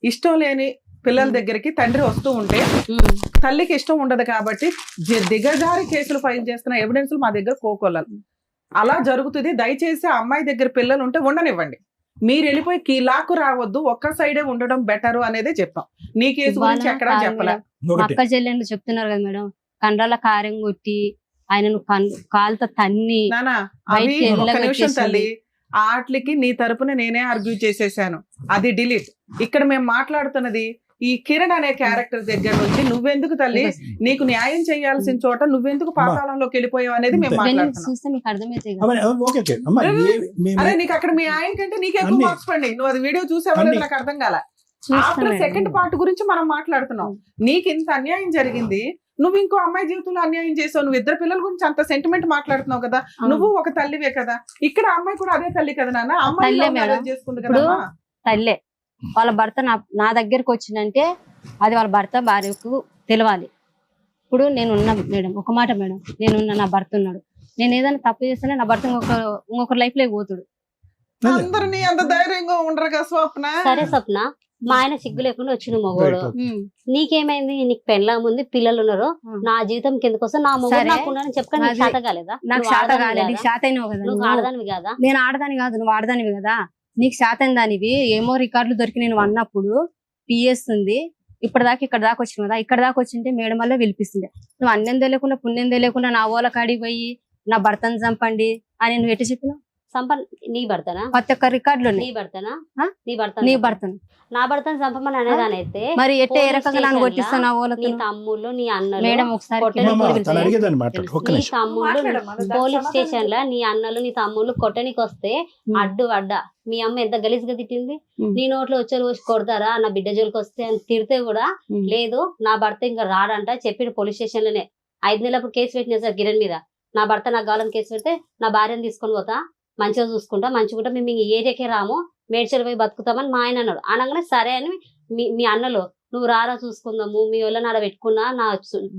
ఇష్టం లేని పిల్లల దగ్గరికి తండ్రి వస్తూ ఉంటే తల్లికి ఇష్టం ఉండదు కాబట్టి దిగజారి కేసులు ఫైల్ చేస్తున్న ఎవిడెన్స్ మా దగ్గర కోకొల్లాలి. అలా జరుగుతుంది. దయచేసి ఆ అమ్మాయి దగ్గర పిల్లలు ఉంటే ఉండనివ్వండి. మీరు వెళ్ళిపోయి కీలాకు రావద్దు, ఒక్క సైడే ఉండడం బెటర్ అనేదే చెప్పాం. నీ కేసు గురించి ఎక్కడా చెప్పలే. మా అక్క చెల్లెండ్రు చెప్తున్నారు కదా మేడం, కండ్రాల కారం కొట్టి ఆయనను కాలుతో తన్ని నానా అవి బయటికి ఒక్క నిమిషం వెళ్ళగొట్టేసింది. తల్లి, ఆటలకి నీ తరపున నేనే ఆర్గ్యూ చేసేసాను, అది డిలీట్. ఇక్కడ మేము మాట్లాడుతున్నది ఈ కిరణ్ అనే క్యారెక్టర్ దగ్గర నుంచి నువ్వెందుకు తల్లి నీకు న్యాయం చేయాల్సిన చోట నువ్వెందుకు పాతాళంలోకి వెళ్ళిపోయావు అనేది మేము మాట్లాడుతున్నాం. చూస్తే మీకు అర్థమైతే ఓకే ఓకే అమ్మా, అరే నీకు అక్కడ మీ ఆయన కంటే నీకు ఎక్కువ అన్ని- మార్క్స్ పడి నువ్వు అది వీడియో చూసావో నాకు అర్థం కాల. ఆఫ్టర్ సెకండ్ పార్ట్ గురించి మనం మాట్లాడుతున్నాం. నీకు ఇంత అన్యాయం జరిగింది, నువ్వు ఇంకో అమ్మాయి జీవితంలో అన్యాయం చేసావు, నువ్వు ఇద్దరు పిల్లల గురించి అంత సెంటిమెంట్ మాట్లాడుతున్నావు కదా, నువ్వు ఒక తల్లివే కదా, ఇక్కడ అమ్మాయి కూడా అదే తల్లి కదా నాన్న, అమ్మాయి తల్లే love మేడం. marriage చేసుకుంది ఇప్పుడు కదా. తల్లే వాళ్ళ భర్త నా దగ్గరకు వచ్చిందంటే అది వాళ్ళ భర్త భార్యకు తెలవాలి. ఇప్పుడు నేనున్నా మేడం, ఒక మాట మేడం, నేనున్నా, నా భర్త ఉన్నాడు, నేను ఏదైనా తప్పు చేస్తేనే నా భర్త ఇంకొకరి లైఫ్ లోకి పోతాడు. అందరినీ అంత ధైర్యంగా ఉండరు కదా స్వప్న. సరే స్వప్న, మా ఆయన సిగ్గు లేకుండా వచ్చిన మగోడు, నీకేమైంది, నీకు పెళ్ళాం ఉంది, పిల్లలు ఉన్నారు, నా జీవితం కిందకోసం నా మొగుడు సరే. నాకు ఉన్నాడని చెప్పక నీకు అది- శాత కాలేదా? నాకు నువ్వు శాత ఆడదానివి కాలేదు, కాదా? నీకు శాత అయినావు కదా నువ్వు నువ్వు. ఆడదానివి కాదా? నేను ఆడదాని కాదు, నువ్వు ఆడదానివి కదా. నీకు శాత అయిన దానివి ఏమో రికార్డులు దొరికి నేను అన్నప్పుడు పిఎస్ ఉంది, ఇప్పటిదాకా ఇక్కడ దాకా వచ్చిన కదా, ఇక్కడ దాకా వచ్చింటే మేడం వల్ల పిలిపిస్తుండే. నువ్వు అన్నం తెలియకుండా పుణ్యం తెలియకుండా నా ఓల కాడికి పోయి నా భర్తను చంపండి అని నువ్వు ఎట్టి చెప్పినావు? నీ భర్తనా? ప్రతి ఒక్క రికార్డులు నీ ఉన్నాయి. భర్తనా? ఆ? నీ భర్త నీ భర్తను నా భర్తను చంపమని అనేదానైతే మరి ఎట్ట ఏ పోలీస్ రకంగా నన్ను స్టేషన్లో కొట్టిస్తాను నీ వాళ్ళతో? తమ్ముళ్ళు నీ అన్నలు మేడం ఒకసారి కొట్టని అమ్మా, కొడితే తను అడిగేదన్నమాట ఒక్క నీ నిమిషం. తమ్ముళ్ళు మాట్లాడమ్మా, దానికి పోలీస్ సమాధానం స్టేషన్ లో నీ అన్నలు నీ తమ్ముళ్ళు కొట్టనికి వస్తే అడ్డు అడ్డా మీ అమ్మ ఎంత గలీజ్గా తిట్టింది. నీ నోట్లో వచ్చారు వచ్చి కొడతారా నా బిడ్డ జోలికి వస్తే అని తిడితే కూడా లేదు నా భర్త ఇంకా రాడంట చెప్పిన పోలీస్ స్టేషన్ లోనే 5 నెలలప్పుడు కేసు పెట్టినా సార్ కిరణ్ మీద. నా భర్త నాకు కావాలని కేసు పెడితే నా భార్యను తీసుకొని పోతా, మంచిగా చూసుకుంటా, మంచిగా మేము ఈ ఏరియాకే రాము, మేడ్చల్ పోయి బతుకుతామని మా ఆయన అన్నాడు. అనగానే సరే అని మీ అన్నలు నువ్వు రారా చూసుకుందాము, మీ వాళ్ళని ఆడ పెట్టుకున్నా నా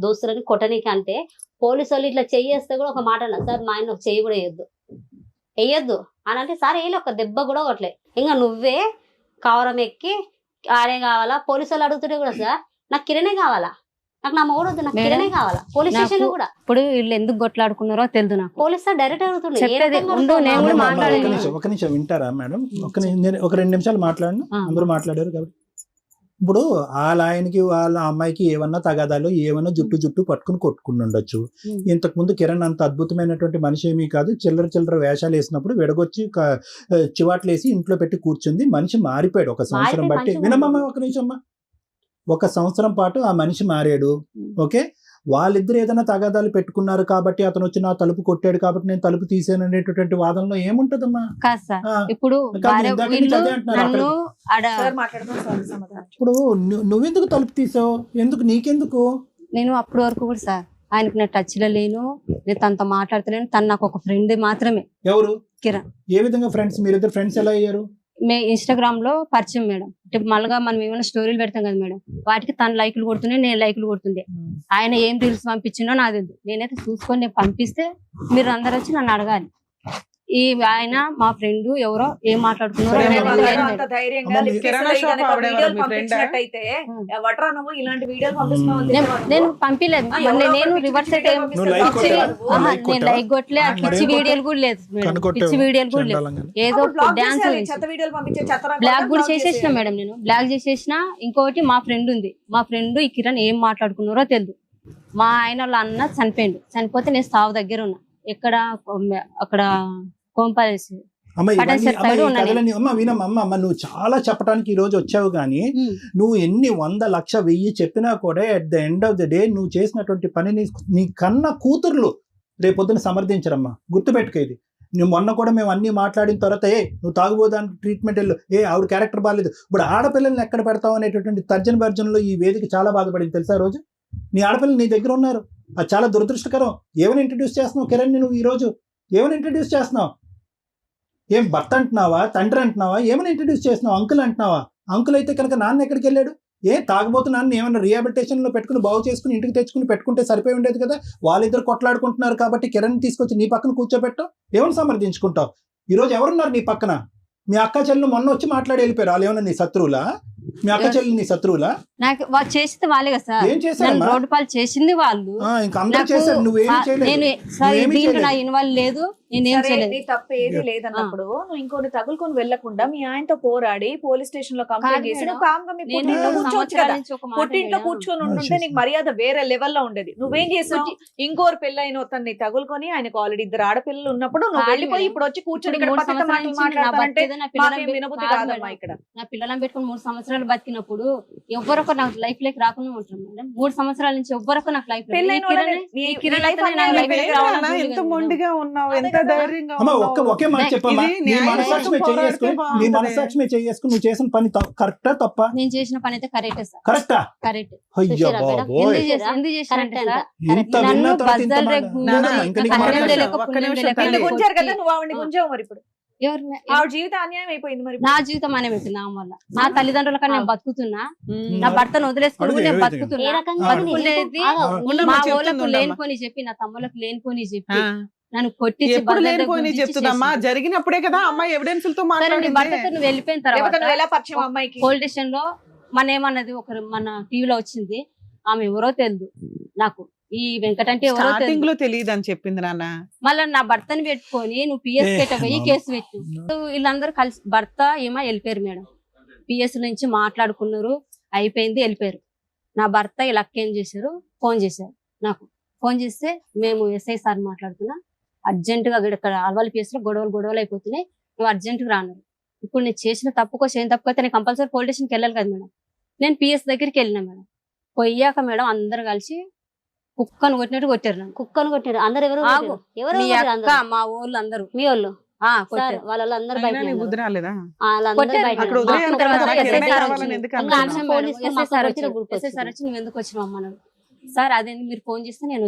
దోస్తులని కొట్టనీకి అంటే పోలీసు వాళ్ళు ఇట్లా చెయ్యేస్తే కూడా ఒక మాట అన్నారు సార్, మా ఆయన ఒక చెయ్యి కూడా వేయొద్దు అని అంటే సరే వేయలే, ఒక దెబ్బ కూడా కొట్టలే. ఇంకా నువ్వే కవరం ఎక్కి ఆడే కావాలా, పోలీసు వాళ్ళు అడుగుతుంటే కూడా సార్ నాకు కిరణే కావాలా, నాకు నా మొగుడు వద్దు, నాకు కిరణే కావాలా. పోలీస్ స్టేషన్ లో కూడా ఇప్పుడు వీళ్ళు ఎందుకు కొట్లాడుకున్నారో తెలుదు నాకు. పోలీస్ సార్ డైరెక్ట్ అడుగుతుండే చెప్పేది ఉండు, నేను కూడా మాట్లాడాను. ఒక నిమిషం వింటారా మేడం? ఒక 2 నిమిషాలు మాట్లాడను, అందరూ మాట్లాడారు కాబట్టి. ఇప్పుడు వాళ్ళ ఆయనకి వాళ్ళ అమ్మాయికి ఏమన్నా తగాదాలు ఏమన్నా జుట్టు పట్టుకుని కొట్టుకుని ఉండొచ్చు. ఇంతకు ముందు కిరణ్ అంత అద్భుతమైనటువంటి మనిషి ఏమీ కాదు. చిల్లర వేషాలు వేసినప్పుడు విడగొచ్చి చివాట్లు వేసి ఇంట్లో పెట్టి కూర్చుంది. మనిషి మారిపోయాడు ఒక సంవత్సరం బట్టి. వినమ్మా ఒక నిమిషం అమ్మా. 1 సంవత్సరం పాటు ఆ మనిషి మారాడు. ఓకే, వాళ్ళిద్దరు ఏదైనా తగాదాలు పెట్టుకున్నారు కాబట్టి అతను వచ్చి నా తలుపు కొట్టాడు కాబట్టి నేను తలుపు తీసాను అనేటటువంటి వాదనలో ఏముంటదమ్మా? కాదు సార్, ఇప్పుడు నన్ను ఇప్పుడు నువ్వెందుకు తలుపు తీసావు? నీకెందుకు? నేను అప్పటి వరకు కూడా సార్ ఆయనకు నేను టచ్ లో లేను, నేను తనతో మాట్లాడతలేను. తను నాకు ఒక ఫ్రెండ్ మాత్రమే. ఎవరు? కిరణ్. ఏ విధంగా ఫ్రెండ్స్? మీరిద్దరు ఫ్రెండ్స్ ఎలా అయ్యారు? ఇన్స్టాగ్రామ్ లో పరిచయం మేడం. మళ్ళగా మనం ఏమైనా స్టోరీలు పెడతాం కదా మేడం, వాటికి తను లైకులు కొడుతుండే, నేను లైకులు కొడుతుండే. ఆయన ఏం రీల్స్ పంపించిండో నాకు తెలియదు. నేనైతే చూసుకొని నేను పంపిస్తే మీరు అందరు వచ్చి నన్ను అడగాలి. ఈ ఆయన మా ఫ్రెండ్ ఎవరో ఏం మాట్లాడుతున్నారో నేను పంపిలేదు. నేను రివర్స్ నేను లైక్ కొట్టలే, పిచ్చి వీడియోలు కూడా లేదు మేడం, పిచ్చి వీడియోలు కూడా లేదు. ఏదో డాన్స్ బ్లాక్ కూడా చేసేసిన మేడం, నేను బ్లాక్ చేసేసిన. ఇంకోటి మా ఫ్రెండ్ ఉంది, మా ఫ్రెండ్ ఈ కిరణ్ ఏం మాట్లాడుకున్నారో తెలియదు. మా ఆయన వాళ్ళ అన్న చనిపోయిండు, చనిపోతే నేను సావు దగ్గర ఉన్నా. ఎక్కడ అక్కడ కోంపల్సి వినమ్మా, నువ్వు చాలా చెప్పడానికి ఈ రోజు వచ్చావు కానీ నువ్వు ఎన్ని 100, 1,00,000, 1000 చెప్పినా కూడా at the end of the day నువ్వు చేసినటువంటి పనిని నీ కన్న కూతుర్లు రేపొద్దున సమర్థించరమ్మా. గుర్తుపెట్టుకో ఇది. నువ్వు మొన్న కూడా మేము అన్ని మాట్లాడిన తర్వాత నువ్వు తాగుబోదానికి ట్రీట్మెంట్ వెళ్ళు, ఆవిడ క్యారెక్టర్ బాగాలేదు, ఇప్పుడు ఆడపిల్లల్ని ఎక్కడ పెడతావు అనేటటువంటి తర్జన భర్జనలో ఈ వేదిక చాలా బాధపడింది తెలుసా? రోజు నీ ఆడపిల్లలు నీ దగ్గర ఉన్నారు, అది చాలా దురదృష్టకరం. ఏమని ఇంట్రడ్యూస్ చేస్తున్నావు కిరణ్? నువ్వు ఈరోజు ఏమని ఇంట్రడ్యూస్ చేస్తున్నావు? ఏం భర్త అంటున్నావా, తండ్రి అంటున్నావా, ఏమని ఇంట్రడ్యూస్ చేస్తున్నావు? అంకుల్ అంటున్నావా? అంకుల్ అయితే కనుక నాన్న ఎక్కడికి వెళ్ళాడు? తాగబోతున్నాను ఏమైనా రీహాబిలిటేషన్ లో పెట్టుకుని బాగు చేసుకుని ఇంటికి తెచ్చుకుని పెట్టుకుంటే సరిపోయి ఉండేది కదా. వాళ్ళిద్దరు కొట్లాడుకుంటున్నారు కాబట్టి కిరణ్ తీసుకొచ్చి నీ పక్కన కూర్చోబెట్టావు. ఏమని సమర్థించుకుంటావు? ఈరోజు ఎవరున్నారు నీ పక్కన? మీ అక్క చెల్లెలు మొన్న వచ్చి మాట్లాడి వెళ్ళిపోయారు. వాళ్ళు ఏమన్నా నీ శత్రువులా? మీ అక్క చెల్లెలు నీ శత్రువులా? నాకు వాళ్ళు చేసింది వాళ్ళే కదా సార్. ఏం చేశారు? రోడ్డు పాలు చేసింది వాళ్ళు. ఇంకా అందరూ చేశారు, నువ్వేం చేయలేదు. దీంట్లో నా ఇన్వాల్వ్ లేదు, నేనేం చేయలేదు. తప్ప ఏది లేదన్నప్పుడు నువ్వు ఇంకోటి తగులుకొని వెళ్లకుండా మీ ఆయనతో పోరాడి పోలీస్ స్టేషన్ లో కంప్లైంట్ చేసి నువ్వు కామ్గా మీ పుట్టింట్లో కూర్చోవచ్చు కదా. పుట్టింట్లో కూర్చొని ఉంటే నీకు మర్యాద వేరే లెవెల్లో ఉండేది. నువ్వేం చేసావు? ఇంకోరు పెళ్ళైన తన్ని తగులుకొని, ఆయనకు ఆల్రెడీ 2 ఆడపిల్లలు ఉన్నప్పుడు నువ్వు వెళ్ళిపోయి ఇప్పుడు వచ్చి కూర్చొని ఇక్కడ పక్కన మాటలు మాట్లాడాలంటే వినబుద్ధి కాదమ్మా. ఇక్కడ నా పిల్లలను పెట్టుకుని 3 సంవత్సరాలు బతికినప్పుడు ఎవరొకరు నాకు లైఫ్ లేక రాకుండా ఉంటారు మేడం. 3 సంవత్సరాల నుంచి ఎవ్వరొకరు నాకు లైఫ్ ఎంత మొండిగా ఉన్నావు, ఎంత ధైర్యంగా ఒకే మాట చెప్పమ్మా. నీ మనసాక్షి చేసుకుని నువ్వు చేసిన పని కరెక్టా తప్ప? నేను చేసిన పని అయితే కరెక్టే సార్. కరెక్టా? కరెక్ట్. అయ్యో బాబోయ్, ఇంత విన్న తర్వాత ఇంత గుంజారు కదా నువ్వు ఆవిడని గుంజావు. మరి ఇప్పుడు ఎవరు ఆవిడ జీవితం అన్యాయం అయిపోయింది. మరి నా జీవితం అనే పెట్టింది ఆమె వల్ల. నా తల్లిదండ్రుల కన్నా నేను బతుకుతున్నా, నా భర్తను వదిలేసుకుని నేను బతుకుతున్నా. మా వాళ్ళకు లేనిపోని చెప్పి, నా తమ్ములకు లేనిపోని చెప్పి నన్ను కొట్టి చెప్తుందమ్మా. జరిగినప్పుడే కదా అమ్మాయి ఎవిడెన్స్ తో భర్తతో నువ్వు వెళ్ళిపోయిన తర్వాత పోలీస్ స్టేషన్ లో మన ఏమన్నది ఒకరు మన టీవీలో వచ్చింది. ఆమె ఎవరో తెలియదు నాకు, ఈ వెంకట అంటే ఎవరో తెలియదు అని చెప్పింది నాన్న. మళ్ళీ నా భర్తని పెట్టుకొని నువ్వు పిఎస్ పెట్టబోయి కేసు పెట్టు. వీళ్ళందరూ కలిసి భర్త ఏమో వెళ్ళిపోయారు మేడం. పిఎస్ నుంచి మాట్లాడుకున్నారు, అయిపోయింది, వెళ్ళిపోయారు. నా భర్త ఇలా ఏం చేశారు, ఫోన్ చేశారు నాకు. ఫోన్ చేస్తే మేము ఎస్ఐ సార్ మాట్లాడుతున్నా, అర్జెంటుగా ఇక్కడ ఆల్వాల్ పిఎస్లో గొడవలు అయిపోతున్నాయి, నువ్వు అర్జెంటుగా రాను. ఇప్పుడు నేను చేసిన తప్పుకో చేయని తప్పుకైతే నేను కంపల్సరీ పోలీస్ స్టేషన్కి వెళ్ళాలి కదా మేడం. నేను పిఎస్ దగ్గరికి వెళ్ళినా మేడం. పోయాక మేడం అందరు కలిసి కుక్కను కొట్టినట్టు కొట్టారు నన్ను. కుక్కను కొట్టారు అందరు. ఎవరు ఆగు. ఎవరు మీ కొట్టారు అక్క అందరూ? మా ఊళ్ళు అందరూ మీ వాళ్ళు కొట్టారు. వాళ్ళందరూ అయినా బయట నీకు బుద్ధి రాలేదా? కొట్టారు. అక్కడ వదిలేయాలి అప్పుడు తర్వాత కదా, ఎస్ఐ కిరణ్ సార్ కావాలని వచ్చి- ఎందుకు ఒక అంటున్నావు? నిమిషం మేడం, ఎస్ఐ సార్ వచ్చి నువ్వు ఎందుకు వచ్చినావు అమ్మా అన్నాడు. సార్ అదేంటి మీరు ఫోన్ చేస్తే నేను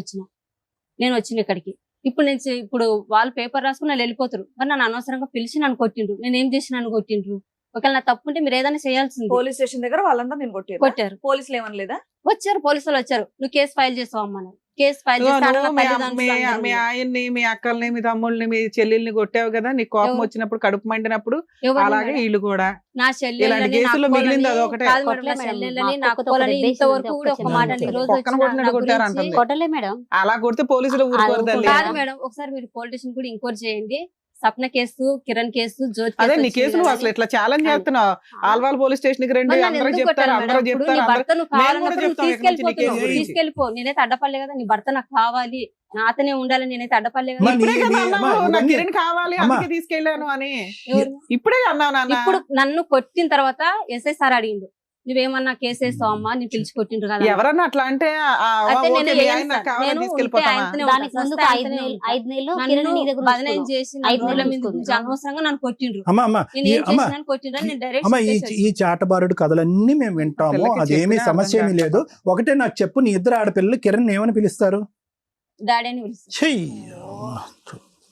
వచ్చిన ఇక్కడికి. ఇప్పుడు వాళ్ళు పేపర్ రాసుకుని వాళ్ళు వెళ్ళిపోతారు, మరి నన్ను అనవసరంగా పిలిచి నన్ను కొట్టిండ్రు. నేను ఏం చేసి నన్ను కొట్టిండ్రు? ఒకవేళ నా తప్పు ఉంటే మీరు ఏదైనా చేయాల్సింది. పోలీస్ స్టేషన్ దగ్గర వాళ్ళందరూ నేను కొట్టారు. పోలీసులు ఏమనలేదా? వచ్చారు, పోలీసులు వచ్చారు. నువ్వు కేసు ఫైల్ చేస్తావు అమ్మా అన్నారు. కేసు ఫైల్ చేస్తే ఆడ నా నువ్వు తల్లిదండ్రులు మీ అందరూ ఆయన్ని, మీ అక్కల్ని, మీ తమ్ముళ్ళని, మీ చెల్లెల్ని కొట్టావు కదా, నీకు కోపం ఎవరు? వచ్చినప్పుడు, కడుపు మండినప్పుడు. ఎవరిని అలాగే మేడం? వీళ్ళు కూడా నా ఇలాంటి చెల్లెళ్ళని, కేసులు నా మిగిలింది అక్కలని, అదొకటే. కాదు మేడం, కొట్టలే నా మేడం. చెల్లెళ్ళని, మా నా అక్కతో అక్కలని ఒకటే ఇంతవరకు బేసిస్ కూడా ఒక ఉంది, మాట ఒక్క ఈ రోజు పక్కన వచ్చిన కొట్టినట్టు నా కొట్టారు గురించి- అంటుంది. కొట్టలే మేడం. అలా కొడితే పోలీసులు ఊరుకోరు అది తల్లి. కాదు మేడం, ఒకసారి మీరు పోలీస్ స్టేషన్ కూడా ఎంక్వైరీ చేయండి. సప్న కేసు, కిరణ్ కేసు, జ్యోతి అదే కేసు నీ కేసు నువ్వు అసలు ఇట్లా ఛాలెంజ్ చేస్తున్నావు. ఆల్వాల్ పోలీస్ స్టేషన్ కి రండి, మరి నన్ను అందరూ ఎందుకు చెప్తారు, కొట్టారు అందరూ మేడం? ఇప్పుడు చెప్తారు, నీ అందరూ. భర్త నువ్వు మేము కూడా కావాలన్నప్పుడు నువ్వు చెప్తాం ఇక్కడి నుంచి నీ కేసు తీసుకెళ్ళిపోతున్నావు. గురించి. తీసుకెళ్ళిపో, నేనైతే అడ్డపడలే కదా. నీ భర్త నాకు కావాలి, నాతోనే ఉండాలి, నేనైతే అడ్డపడలే కదా. మరి ఇప్పుడే నీ- కదా నీ- అన్నావు, అమ్మా, నాకు ఇవన్నీ- కిరణ్ కావాలి అమ్మా. అందుకే తీసుకెళ్ళాను అని. ఎవరు? ఇప్పుడే అన్నావు నాన్న. ఇప్పుడు నన్ను కొట్టిన తర్వాత ఎస్ఐ సార్ అడిగిండు, నువ్వేమన్నా కేసు వేస్తావు అమ్మా, నేను పిలిచి కొట్టిండ్రు కదా. ఎవరన్నా అట్లా అంటే అయితే ఓకే, నేను మీ ఏం ఆయన నాకు సార్, కావాలని నేను ఉంటే తీసుకెళ్ళిపోతామా? ఆయనతోనే దానికి ఉంటా. ముందు ఫస్ట్ 5 నెలలు ఆయనతోనే 5 నెలలు నన్ను కిరణ్ నీ దగ్గర బదనాయం ఉంచుకున్నావు. చేసి ఐదు రోడ్ల నెలలు మీద ఉంచుకుంది. గురించి అనవసరంగా నన్ను కొట్టిండ్రు. అమ్మా అమ్మా నేను ఏం అమ్మా చేసినాను కొట్టిండ్రు అని నేను డైరెక్ట్ అమ్మా ఈ చాటబారుడు కథలన్నీ మేము వింటాము, పిల్లకి అదేమీ చెప్పినా సమస్య అర్థం ఏమీ లేదు. ఒకటే నాకు చెప్పు, నీ ఇద్దరు ఆడపిల్లలు కిరణ్ ఏమని పిలుస్తారు? డాడీ అని పిలుస్తాను. చెయ్యి.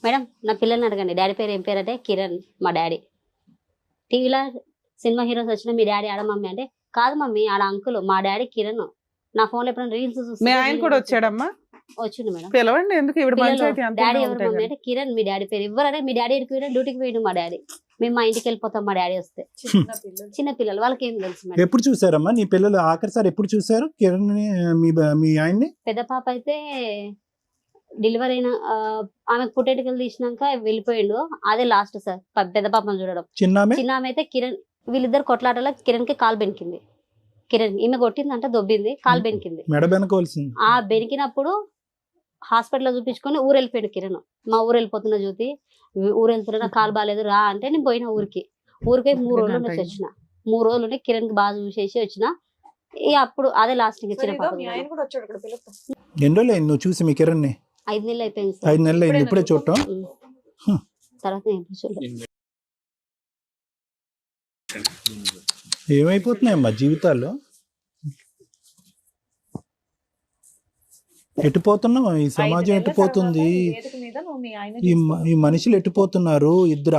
మేడం నా పిల్లల్ని అడగండి, డాడీ పేరు ఏం పేరు అంటే కిరణ్ మా డాడీ. టీవీలో సినిమా హీరోస్ వచ్చిన మీ డాడీ ఆడ మమ్మీ అంటే కాదు మమ్మీ ఆడ అంకుల్, మా డాడీ కిరణ్. నా ఫోన్ లో ఎప్పుడైనా రీల్స్ మీ ఆయన కూడా వచ్చాడమ్మా? వచ్చిండు మేడం. పిలవండి, ఎందుకు ఇప్పుడు పంచాయతీ అంతా డాడీ ఎవరు ఉంటాయి మమ్మీ కదా. అంటే కిరణ్ మీ డాడీ పేరు ఎవరంటే మీ డాడీ డ్యూటీకి పోయిండు మా డాడీ. మేము మా ఇంటికి వెళ్ళిపోతాం మా డాడీ వస్తే. చిన్న పిల్లలు వాళ్ళకి ఏం తెలుసు మేడం. ఎప్పుడు చూసారమ్మా నీ పిల్లలు ఆఖరిసారి ఎప్పుడు చూసారు కిరణ్ మీ ఆయన్ని? పెద్ద పాప అయితే డెలివరీ అయిన ఆమెకు పుట్టేటికలు తీసినాక వెళ్ళిపోయిండు, అదే లాస్ట్ సార్ పెద్ద పాపను చూడడం. చిన్నామే? చిన్న ఆమె అయితే కిరణ్ వీళ్ళిద్దరు కొట్లాటలో కిరణ్ కి కాలు బెనికింది. కిరణ్ ఈమె కొట్టిందంటే దొబ్బింది, కాలు బెనికింది. మెడ వెనకవలసింది. ఆ బెనికినప్పుడు హాస్పిటల్లో చూపించుకొని ఊరు వెళ్ళిపోయాడు కిరణ్. మా ఊరు వెళ్ళిపోతున్నా జ్యోతి, ఊరు వెళ్తున్నా కాలు బాగాలేదు రా అంటే నేను పోయిన ఊరికి 3 రోజులు ఉండొచ్చి వచ్చిన. 3 రోజులు ఉంటే కిరణ్ కి బాగా చూసేసి వచ్చిన. ఇక అప్పుడు అదే లాస్ట్ ఇంకా చిన్న పాప. ఎన్ని రోజులు అయింది నువ్వు చూసి మీ కిరణ్ని? 5 నెలలు అయిపోయింది 5 నెలలు అయింది ఇప్పుడే చూడటం. తర్వాత నేను చూడలేదు. ఏమైపోతున్నాయమ్మా జీవితాల్లో? ఎటుపోతున్నావు? ఈ సమాజం ఎటుపోతుంది? ఈ మనుషులు ఎటుపోతున్నారు? ఇద్దరు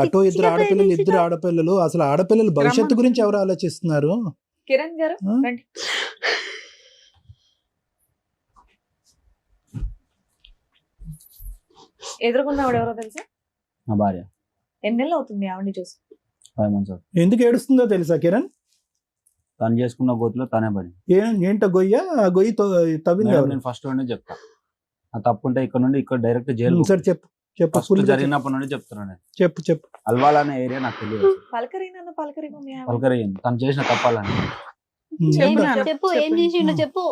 ఆడపిల్లలు, ఇద్దరు ఆడపిల్లలు. అసలు ఆడపిల్లలు భవిష్యత్తు గురించి ఎవరు ఆలోచిస్తున్నారు? కిరణ్ గారు ఆ? రండి. ఎదురుకున్నవాడు ఎవరో తెలుసా? నా భార్య ఎన్ని నెలలు అవుతుంది ఆవిడని చూసి? 5 months అవుతుంది. ఎందుకు ఏడుస్తుందో తెలుసా కిరణ్? తను చేసుకున్న గోతులో తనే పడి. ఏంటో గొయ్య? ఆ గొయ్యి తవ్వింది మేడం, ఎవరు? నేను ఫస్ట్ నుండి చెప్తా, ఆ తప్పు ఉంటే ఇక్కడ నుండి ఇక్కడ డైరెక్ట్ జైలు. సరే చెప్పు ఫస్ట్ full గా జరిగినప్పటి నుండి చెప్తున్నాను నేను. చెప్పు. అల్వాల్ అనే ఏరియా నాకు తెలియదు. పలకరి నన్ను పలకరి మమ్మీ ఆవిడ. పలకరయ్యింది తను చేసిన తప్పాలని. చెప్పు ఏం చేసిండు చెప్పు.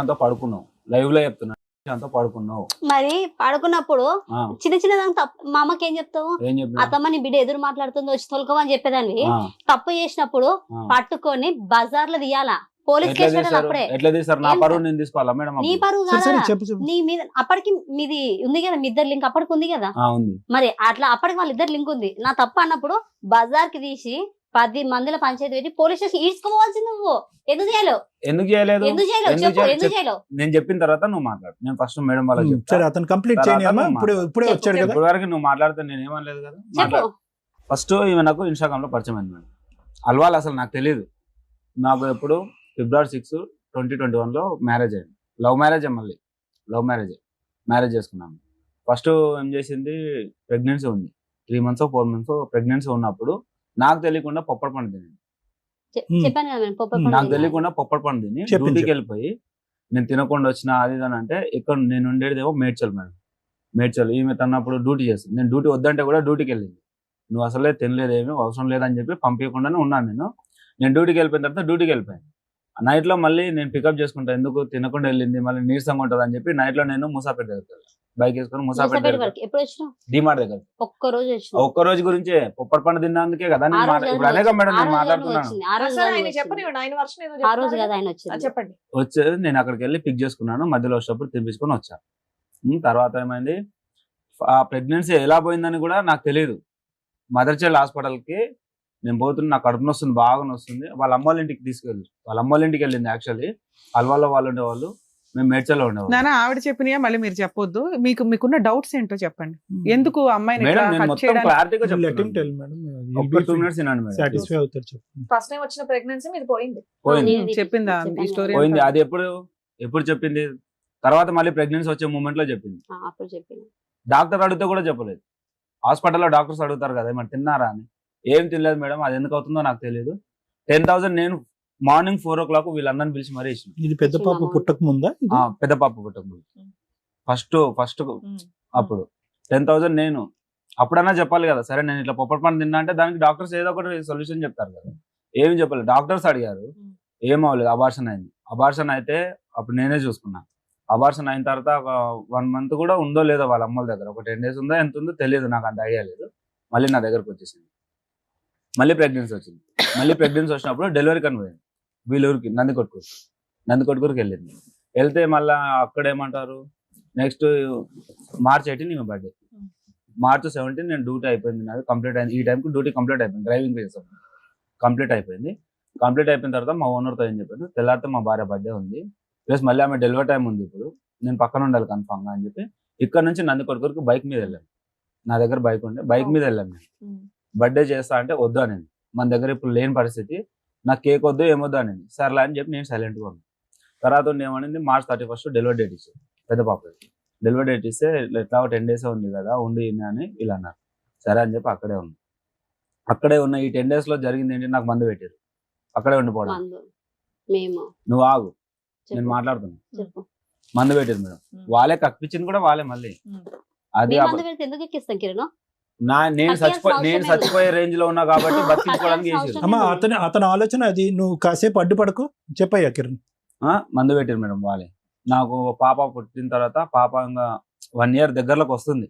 అంతా పడుకున్నావు, లైవ్ లో చెప్తున్నా, అంతా పడుకున్నావు. మరి పడుకున్నప్పుడు ఆ, చిన్న చిన్న దానికి మా అమ్మకి ఏం చెప్తావు? ఏం చెప్పినా? అత్తమ్మ నీ బిడ్డ ఎదురు మాట్లాడుతుందో వచ్చి తొలకమని చెప్పేదాన్ని. ఆ, తప్పు చేసినప్పుడు ఆ. పట్టుకొని బజార్ లో తీయాలా, పోలీస్ ఎట్లా కేసు పెట్టాలి. తీస్తారు? అప్పుడే ఎట్లా తీస్తారు? నా ఏం పరువు సార్? నేను తీసుకోవాలా మేడం? నీ అప్పుడు? పరువు సరే కాదా? చెప్పు. నీ మీద అప్పటికి మీది ఉంది కదా, మీ ఇద్దరు లింక్ అప్పటికి ఉంది కదా. ఆ, ఉంది. మరి అట్లా అప్పటికి వాళ్ళ ఇద్దరు లింక్ ఉంది. నా తప్పు అన్నప్పుడు బజార్ కి తీసి 10 మందిల పంచాయతీ పెట్టి పోలీస్ స్టేషన్ ఈడ్చుకోవాల్సింది. నువ్వు ఎందుకు చేయలేవు? ఎందుకు చేయలేదు? ఎందుకు చేయలేవు ఎందుకు చెప్పు, చేయలేదు? ఎందుకు చేయలేవు? నేను చెప్పిన తర్వాత నువ్వు మాట్లాడు. నేను ఫస్ట్ మేడం వాళ్ళకి చెప్తా. సరే అతను కంప్లీట్ తర్వాత చేయని అమ్మా. నువ్వు ఇప్పుడే చెప్పు. వచ్చాడు కదా. ఇప్పటి వరకు నువ్వు మాట్లాడితే నేను ఏమనలేదు కదా. చెప్పు. మాట్లాడు. ఫస్ట్ ఈమె నాకు ఇన్స్టాగ్రామ్ లో పరిచయం అయింది మేడం. అల్వాల్ అసలు నాకు తెలియదు. నాకు ఎప్పుడు February 6, 2021 మ్యారేజ్ అయింది. లవ్ మ్యారేజ్ మళ్ళీ లవ్ మ్యారేజ్ చేసుకున్నాను. ఫస్ట్ ఏం చేసింది, ప్రెగ్నెన్సీ ఉంది. 3 months 4 months ప్రెగ్నెన్సీ ఉన్నప్పుడు నాకు తెలియకుండా పొప్పడి పండు తిని, చెప్పాను కదా నేను పొప్ప నాకు తెలియకుండా పొప్పడి పండు తిని చెప్పు. డ్యూటీకి వెళ్ళిపోయి నేను తినకుండా వచ్చిన అది ఇది అని అంటే ఇక్కడ నేను ఉండేదేమో మేడ్చల్ మేడం. మేడ్చల్ ఈమె తన్నప్పుడు డ్యూటీ చేస్తుంది. నేను డ్యూటీ వద్దంటే కూడా డ్యూటీకి వెళ్ళింది. నువ్వు అసలే తినలేదేమీ అవసరం లేదని చెప్పి పంపించకుండానే ఉన్నాను. నేను డ్యూటీకి వెళ్ళిపోయిన తర్వాత డ్యూటీకి వెళ్ళిపోయాను. నైట్ లో మళ్ళీ నేను పికప్ చేసుకుంటా, ఎందుకు తినకుండా వెళ్ళింది మళ్ళీ నీరసంగా ఉంటుంది అని చెప్పి నైట్ లో నేను మూసాపేట దగ్గరికి వెళ్ళాను. బైక్ వేసుకొని ముసాపేట మూసాపేట వరకు ఎప్పుడు వచ్చినావు? డిమార్ట్ దగ్గర ఒక్క రోజు వచ్చినావు. ఒక్క రోజు గురించే పొప్పటి పండు తిన్నందుకే కదా నేను ఇప్పుడు అనేక మేడం నేను మాట్లాడుతున్నాను. ఆ రోజు సరే, కాదు ఆయన వచ్చింది. చెప్పనివ్వండి, ఆయన వర్షం ఏదో ఆ రోజు చెప్తారు. కదా ఆయన వచ్చింది. చెప్పండి. వచ్చేది నేను అక్కడికి వెళ్ళి పిక్ చేసుకున్నాను, మధ్యలో వచ్చేటప్పుడు తినిపించుకొని వచ్చా. తర్వాత ఏమైంది, ఆ ప్రెగ్నెన్సీ ఎలా పోయిందని కూడా నాకు తెలియదు. మదర్ చైల్డ్ హాస్పిటల్కి నేను పోతున్నా, నాకు కడుపు నొస్తుంది, బాగా నొస్తుంది. వాళ్ళ అమ్మ వాళ్ళ ఇంటికి తీసుకెళ్ళి, వాళ్ళ అమ్మ వాళ్ళ ఇంటికి వెళ్ళింది. యాక్చువల్లీ అల్వాలో వాళ్ళు ఉండేవాళ్ళు, మేము మేడ్చల్లో ఉండేవాళ్ళు. నాన్న ఆవిడ చెప్పినయా మళ్ళీ మీరు చెప్పొద్దు. మీకున్న డౌట్స్ ఏంటో చెప్పండి. ఎందుకు అమ్మాయిని మేడం ఇట్లా నేను hurt మొత్తం చేయడానికి? క్లారిటీగా Let him చెప్తాను. tell, madam. ఒక్క 2 minutes వినండి మేడం. సాటిస్ఫై అవుతారు చెప్పండి. ఫస్ట్ టైం వచ్చిన ప్రెగ్నెన్సీ మీది పోయింది. పోయింది చెప్పిందా ఈ స్టోరీ? పోయింది. అది ఎప్పుడు చెప్పింది? తర్వాత మళ్ళీ ప్రెగ్నెన్సీ వచ్చే మూమెంట్ లో చెప్పింది. అప్పుడు చెప్పింది. డాక్టర్ అడిగితే కూడా చెప్పలేదు. హాస్పిటల్లో డాక్టర్స్ అడుగుతారు కదా మరి తిన్నారా అని. ఏం తినలేదు మేడం, అది ఎందుకు అవుతుందో నాకు తెలియదు. 10,000 నేను మార్నింగ్ 4 o'clock వీళ్ళందరిని పిలిచి మరీ ఇచ్చిన. ఇది పెద్ద పాప పుట్టక ముందా? పెద్ద పాప పుట్టకముందు ఫస్ట్ అప్పుడు 10,000 నేను అప్పుడన్నా చెప్పాలి కదా. సరే నేను ఇట్లా పొప్పటి పండు తిన్నా అంటే దానికి డాక్టర్స్ ఏదో ఒకటి సొల్యూషన్ చెప్తారు కదా. ఏమి చెప్పలేదు. డాక్టర్స్ అడిగారు, ఏం అవ్వలేదు, అబార్షన్ అయింది. అబార్షన్ అయితే అప్పుడు నేనే చూసుకున్నా. అబార్షన్ అయిన తర్వాత ఒక 1 month కూడా ఉందో లేదో వాళ్ళ అమ్మల దగ్గర, ఒక 10 days ఉందో ఎంత ఉందో తెలియదు, నాకు అంత ఐడియా లేదు. మళ్ళీ నా దగ్గరకు వచ్చేసింది. మళ్ళీ ప్రెగ్నెన్సీ వచ్చింది. మళ్ళీ ప్రెగ్నెన్సీ వచ్చినప్పుడు డెలివరీ కని పోయింది వీళ్ళూరికి, నందికొట్కూరుకి వెళ్ళింది. వెళ్తే మళ్ళీ అక్కడ ఏమంటారు, నెక్స్ట్ March 18 ఈమె బర్త్డే, March 17 నేను డ్యూటీ అయిపోయింది, నాది కంప్లీట్ అయింది. ఈ టైంకి డ్యూటీ కంప్లీట్ అయిపోయింది, డ్రైవింగ్ చేసాం, కంప్లీట్ అయిపోయింది. కంప్లీట్ అయిపోయిన తర్వాత మా ఓనర్తో ఏం చెప్పాను, తెల్లారితే మా భార్య బర్త్డే ఉంది, ప్లస్ మళ్ళీ ఆమె డెలివరీ టైం ఉంది, ఇప్పుడు నేను పక్కన ఉండాలి కన్ఫామ్గా అని చెప్పి ఇక్కడ నుంచి నందికొట్కూరుకి బైక్ మీద వెళ్ళాను. నా దగ్గర బైక్ ఉండే, బైక్ మీద వెళ్ళాను నేను. బర్త్డే చేస్తా అంటే వద్దు అనేది, మన దగ్గర ఇప్పుడు లేని పరిస్థితి, నాకు కేక్ వద్దు ఏమొద్దు అనేది. సర్లే అని చెప్పి నేను సైలెంట్గా ఉన్నాను. తర్వాత ఏమనింది, March 31 డెలివరీ డేట్ ఇచ్చారు పెద్ద పాప. డెలివరీ డేట్ ఇస్తే ఎట్లా 10 days ఉంది కదా ఉండి అని ఇలా అన్నారు. సరే అని చెప్పి అక్కడే ఉంది. అక్కడే ఉన్న ఈ 10 days లో జరిగింది ఏంటి, నాకు మందు పెట్టారు అక్కడే ఉండిపోవడం. మేము నువ్వు ఆగు, నేను మాట్లాడుతున్నా. చెప్పు. మందు పెట్టారు మేడం, వాళ్ళే కక్కిచ్చింది కూడా వాళ్ళే. మళ్ళీ అది ఎందుకు ఎక్కిస్తాం కిరణ్? నేను చచ్చిపోయే రేంజ్ లో ఉన్నా కాబట్టి బతికించుకోవడానికి చేసారు. అమ్మా అతని ఆలోచన అది, నువ్వు కాసేపు అడ్డుపడకు, చెప్పయ్యా కిరణ్. మందు పెట్టారు మేడం వాళ్ళే. నాకు పాప పుట్టిన తర్వాత పాప ఇంకా 1 year దగ్గరలోకి వస్తుంది,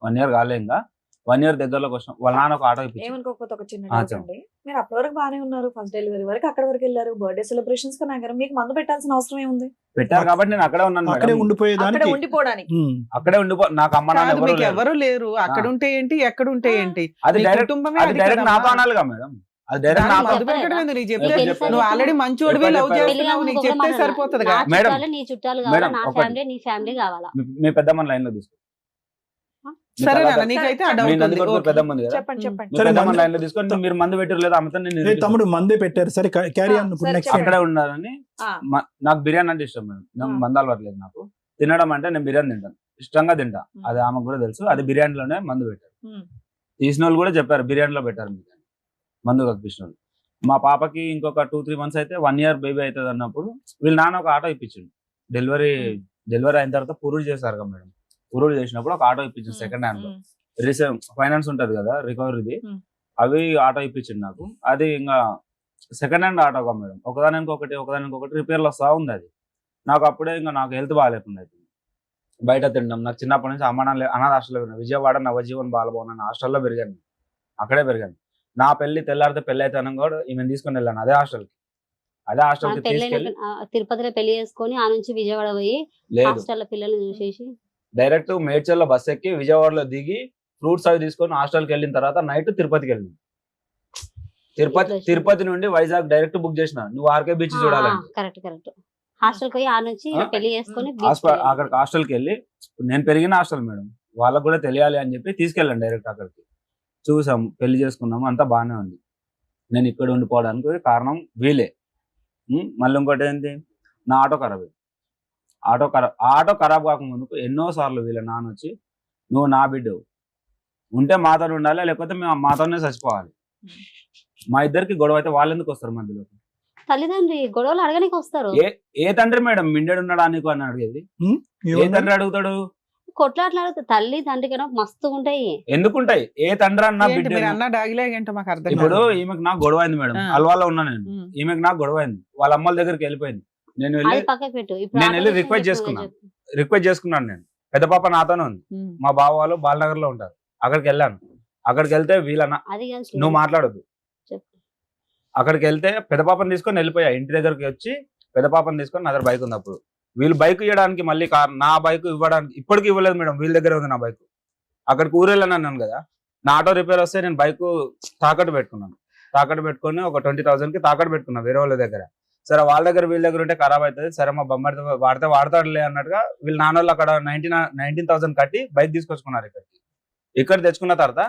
1 year కాలే, ఇంకా 1 year దగ్గరలోకి వచ్చిన వాళ్ళ నాన్న ఒక ఆటో ఇప్పించారు. ఏమనుకోకపోతే ఒక చిన్న డౌట్ అండి, మీరు అప్పటి వరకు బాగానే ఉన్నారు, ఫస్ట్ డెలివరీ వరకు అక్కడ వరకు వెళ్ళారు, బర్త్డే సెలబ్రేషన్స్ కన్నా మీకు మందు పెట్టాల్సిన అవసరం ఏముంది? పెట్టారు కాబట్టి నేను అక్కడే ఉన్నాను అక్కడే మేడం. ఉండిపోయేదానికి, ఉండిపోవడానికి అక్కడే నాకు అమ్మ నాన్న కాదు, మీకు ఎవరు ఎవరు లేరు. అక్కడ ఉంటే ఏంటి, ఎక్కడ ఉంటే ఏంటి, అది నీ డైరెక్ట్ కుటుంబమే అది అది డైరెక్ట్ కదమ్మా. నాతో అనాలిగా మేడం, అది డైరెక్ట్ దానికి నాతో. మందు పెట్టడం ఏంది? నీకు చెప్తే చెప్పాను. నువ్వు ఆల్రెడీ మంచోడివి, లవ్ చేస్తున్నావు, నీకు చెప్తే సరిపోతుంది కదా. మేడం, నీ చుట్టాలు మేడం, కావాలా, నా ఒకటి. ఫ్యామిలీ నీ ఫ్యామిలీ కావాలా? మీ పెద్దమ్మ లైన్ లో తీసుకో. సరే నాన్న, నీకైతే ఆ మీ డౌట్ ఉంది. నందికొట్కూరు ఓకే. పెద్దమ్మ ఉంది కదా, చెప్పండి చెప్పండి. మీ పెద్దమ్మ లైన్ లో తీసుకొని మీరు మందు పెట్టారు లేదా అమ్మతో నేను తమ్ముడు మందే పెట్టారు, సరే క్యారీ ఆన్. సరే, నెక్స్ట్ చెప్పండి. అక్కడే ఉండాలని. ఆ. నాకు బిర్యానీ అంటే ఇష్టం మేడం, నాకు మందు అలవాట్లేదు. నాకు తినడం అంటే నేను బిర్యానీ తింటాను, ఇష్టంగా తింటా, అది ఆమెకు కూడా తెలుసు. అది బిర్యానీలోనే మందు పెట్టారు. తీసిన వాళ్ళు కూడా చెప్పారు బిర్యానీలో పెట్టారు మీరు మందు కప్పించిన వాళ్ళు. మా పాపకి ఇంకొక 2-3 months అయితే 1 year బేబీ అవుతుంది అన్నప్పుడు వీళ్ళ నాన్న ఒక ఆటో ఇప్పించిండు. డెలివరీ అయిన తర్వాత పురుడు చేశారు కదా మేడం, పురుడు చేసినప్పుడు ఒక ఆటో ఇప్పించింది సెకండ్ హ్యాండ్ లో. ఫైనాన్స్ ఉంటది కదా రికవరీది, అవి ఆటో ఇప్పించింది నాకు. అది ఇంకా సెకండ్ హ్యాండ్ ఆటోగా మేడం, ఒకదానికి రిపేర్లు వస్తా ఉంది. అది నాకు అప్పుడే ఇంకా నాకు హెల్త్ బాగాలేకుండా అయిపోయింది. బయట తినడం, నాకు చిన్నప్పటి నుంచి అనాథ హాస్టల్లో పెరిగాను, విజయవాడ నవజీవన్ బాలభవన్ అనే హాస్టల్లో పెరిగాను, అక్కడే పెరిగాను. నా తెల్లారితే పెళ్లి అయితే కూడా ఈమెను తీసుకొని వెళ్ళాను అదే హాస్టల్కి తీసుకెళ్ళి. తిరుపతిలో పెళ్లి చేసుకొని ఆ నుంచి విజయవాడ పోయి లేదు, హాస్టల్లో పిల్లల్ని చూసేసి డైరెక్ట్ మేడ్చల్లో బస్ ఎక్కి విజయవాడలో దిగి ఫ్రూట్స్ అవి తీసుకొని హాస్టల్కి వెళ్ళిన తర్వాత నైట్ తిరుపతికి వెళ్ళింది. తిరుపతి నుండి వైజాగ్ డైరెక్ట్ బుక్ చేసిన, నువ్వు ఆర్కే బీచ్ చూడాలంటే. కరెక్ట్ హాస్టల్ పోయి ఆ నుంచి పెళ్లి చేసుకొని అక్కడికి హాస్టల్కి వెళ్ళి, నేను పెరిగిన హాస్టల్ మేడం, వాళ్ళకు కూడా తెలియాలి అని చెప్పి తీసుకెళ్ళాను డైరెక్ట్ అక్కడికి. చూసాం, పెళ్లి చేసుకున్నాము, అంతా బాగానే ఉంది. నేను ఇక్కడ ఉండిపోవడానికి కారణం వీలే. మళ్ళీ ఇంకోటి ఏంటి, నా ఆటో ఖరాబ్ అయింది. ఆటో ఖరాబ్ కాకముందుకు ఎన్నోసార్లు వీళ్ళ నాన్న వచ్చి, నువ్వు నా బిడ్డవు, ఉంటే మాతో ఉండాలి, లేకపోతే మేము మాతోనే చచ్చిపోవాలి. మా ఇద్దరికి గొడవ అయితే వాళ్ళు ఎందుకు వస్తారు మధ్యలో? తల్లిదండ్రి గొడవలు అడగడానికి వస్తారు. ఏ తండ్రి మేడం మిండెడు ఉన్నాడా నీకు అని అడిగేది? ఏ తండ్రి అడుగుతాడు? కొట్లాట్లు అడుగుతారు. తల్లి తండ్రి కన్నా మస్తు ఉంటాయి. ఎందుకుంటాయి? ఏ తండ్రి అన్న ఏంటి బిడ్డ మీరు అన్న డాగిలాగేంటో మాకు అర్థం ఇప్పుడు కాదు. ఈమెకు నాకు గొడవ అయింది మేడం, అల్వాలో ఉన్నా నేను, ఈమెకు నాకు గొడవ అయింది, వాళ్ళ అమ్మల దగ్గరికి వెళ్ళిపోయింది. నేను వెళ్ళి అది పక్కకు పెట్టు. ఇప్పుడు నేను వెళ్ళి రిక్వెస్ట్ చేసుకున్నాను నేను, పెద్ద పాప నాతోనే ఉంది. మా బావ వాళ్ళు బాలనగర్ లో ఉంటారు. అక్కడికి వెళ్ళాను. అక్కడికి వెళ్తే వీళ్ళన్న అది కాదు నువ్వు మాట్లాడొద్దు. చెప్పు. అక్కడికి వెళ్తే పెద్ద పాపని తీసుకొని వెళ్ళిపోయా. ఇంటి దగ్గరికి వచ్చి పెద్ద పాపని తీసుకొని నా దగ్గర బైక్ ఉంది. అప్పుడు వీళ్ళు బైక్ ఇవ్వడానికి మళ్ళీ నా బైక్ ఇవ్వడానికి ఇప్పటికి ఇవ్వలేదు మేడం. వీళ్ళ దగ్గర ఉంది నా బైక్. అక్కడికి ఊరెళ్ళాను అన్నాను కదా, నా ఆటో రిపేర్ వస్తే నేను బైక్ తాకట్టు పెట్టుకున్నాను. తాకట్టు పెట్టుకుని ఒక 20,000 కి తాకట్టు పెట్టుకున్నాను వేరే వాళ్ళ దగ్గర. సరే వాళ్ళ దగ్గర వీళ్ళ దగ్గర ఉంటే ఖరాబ్ అవుతుంది, సరే మా బొమ్మడితో వాడతాడులే అన్నట్టుగా వీళ్ళు నాన్న వాళ్ళు అక్కడ 19,000 కట్టి బైక్ తీసుకొచ్చుకున్నారు. ఇక్కడ తెచ్చుకున్న తర్వాత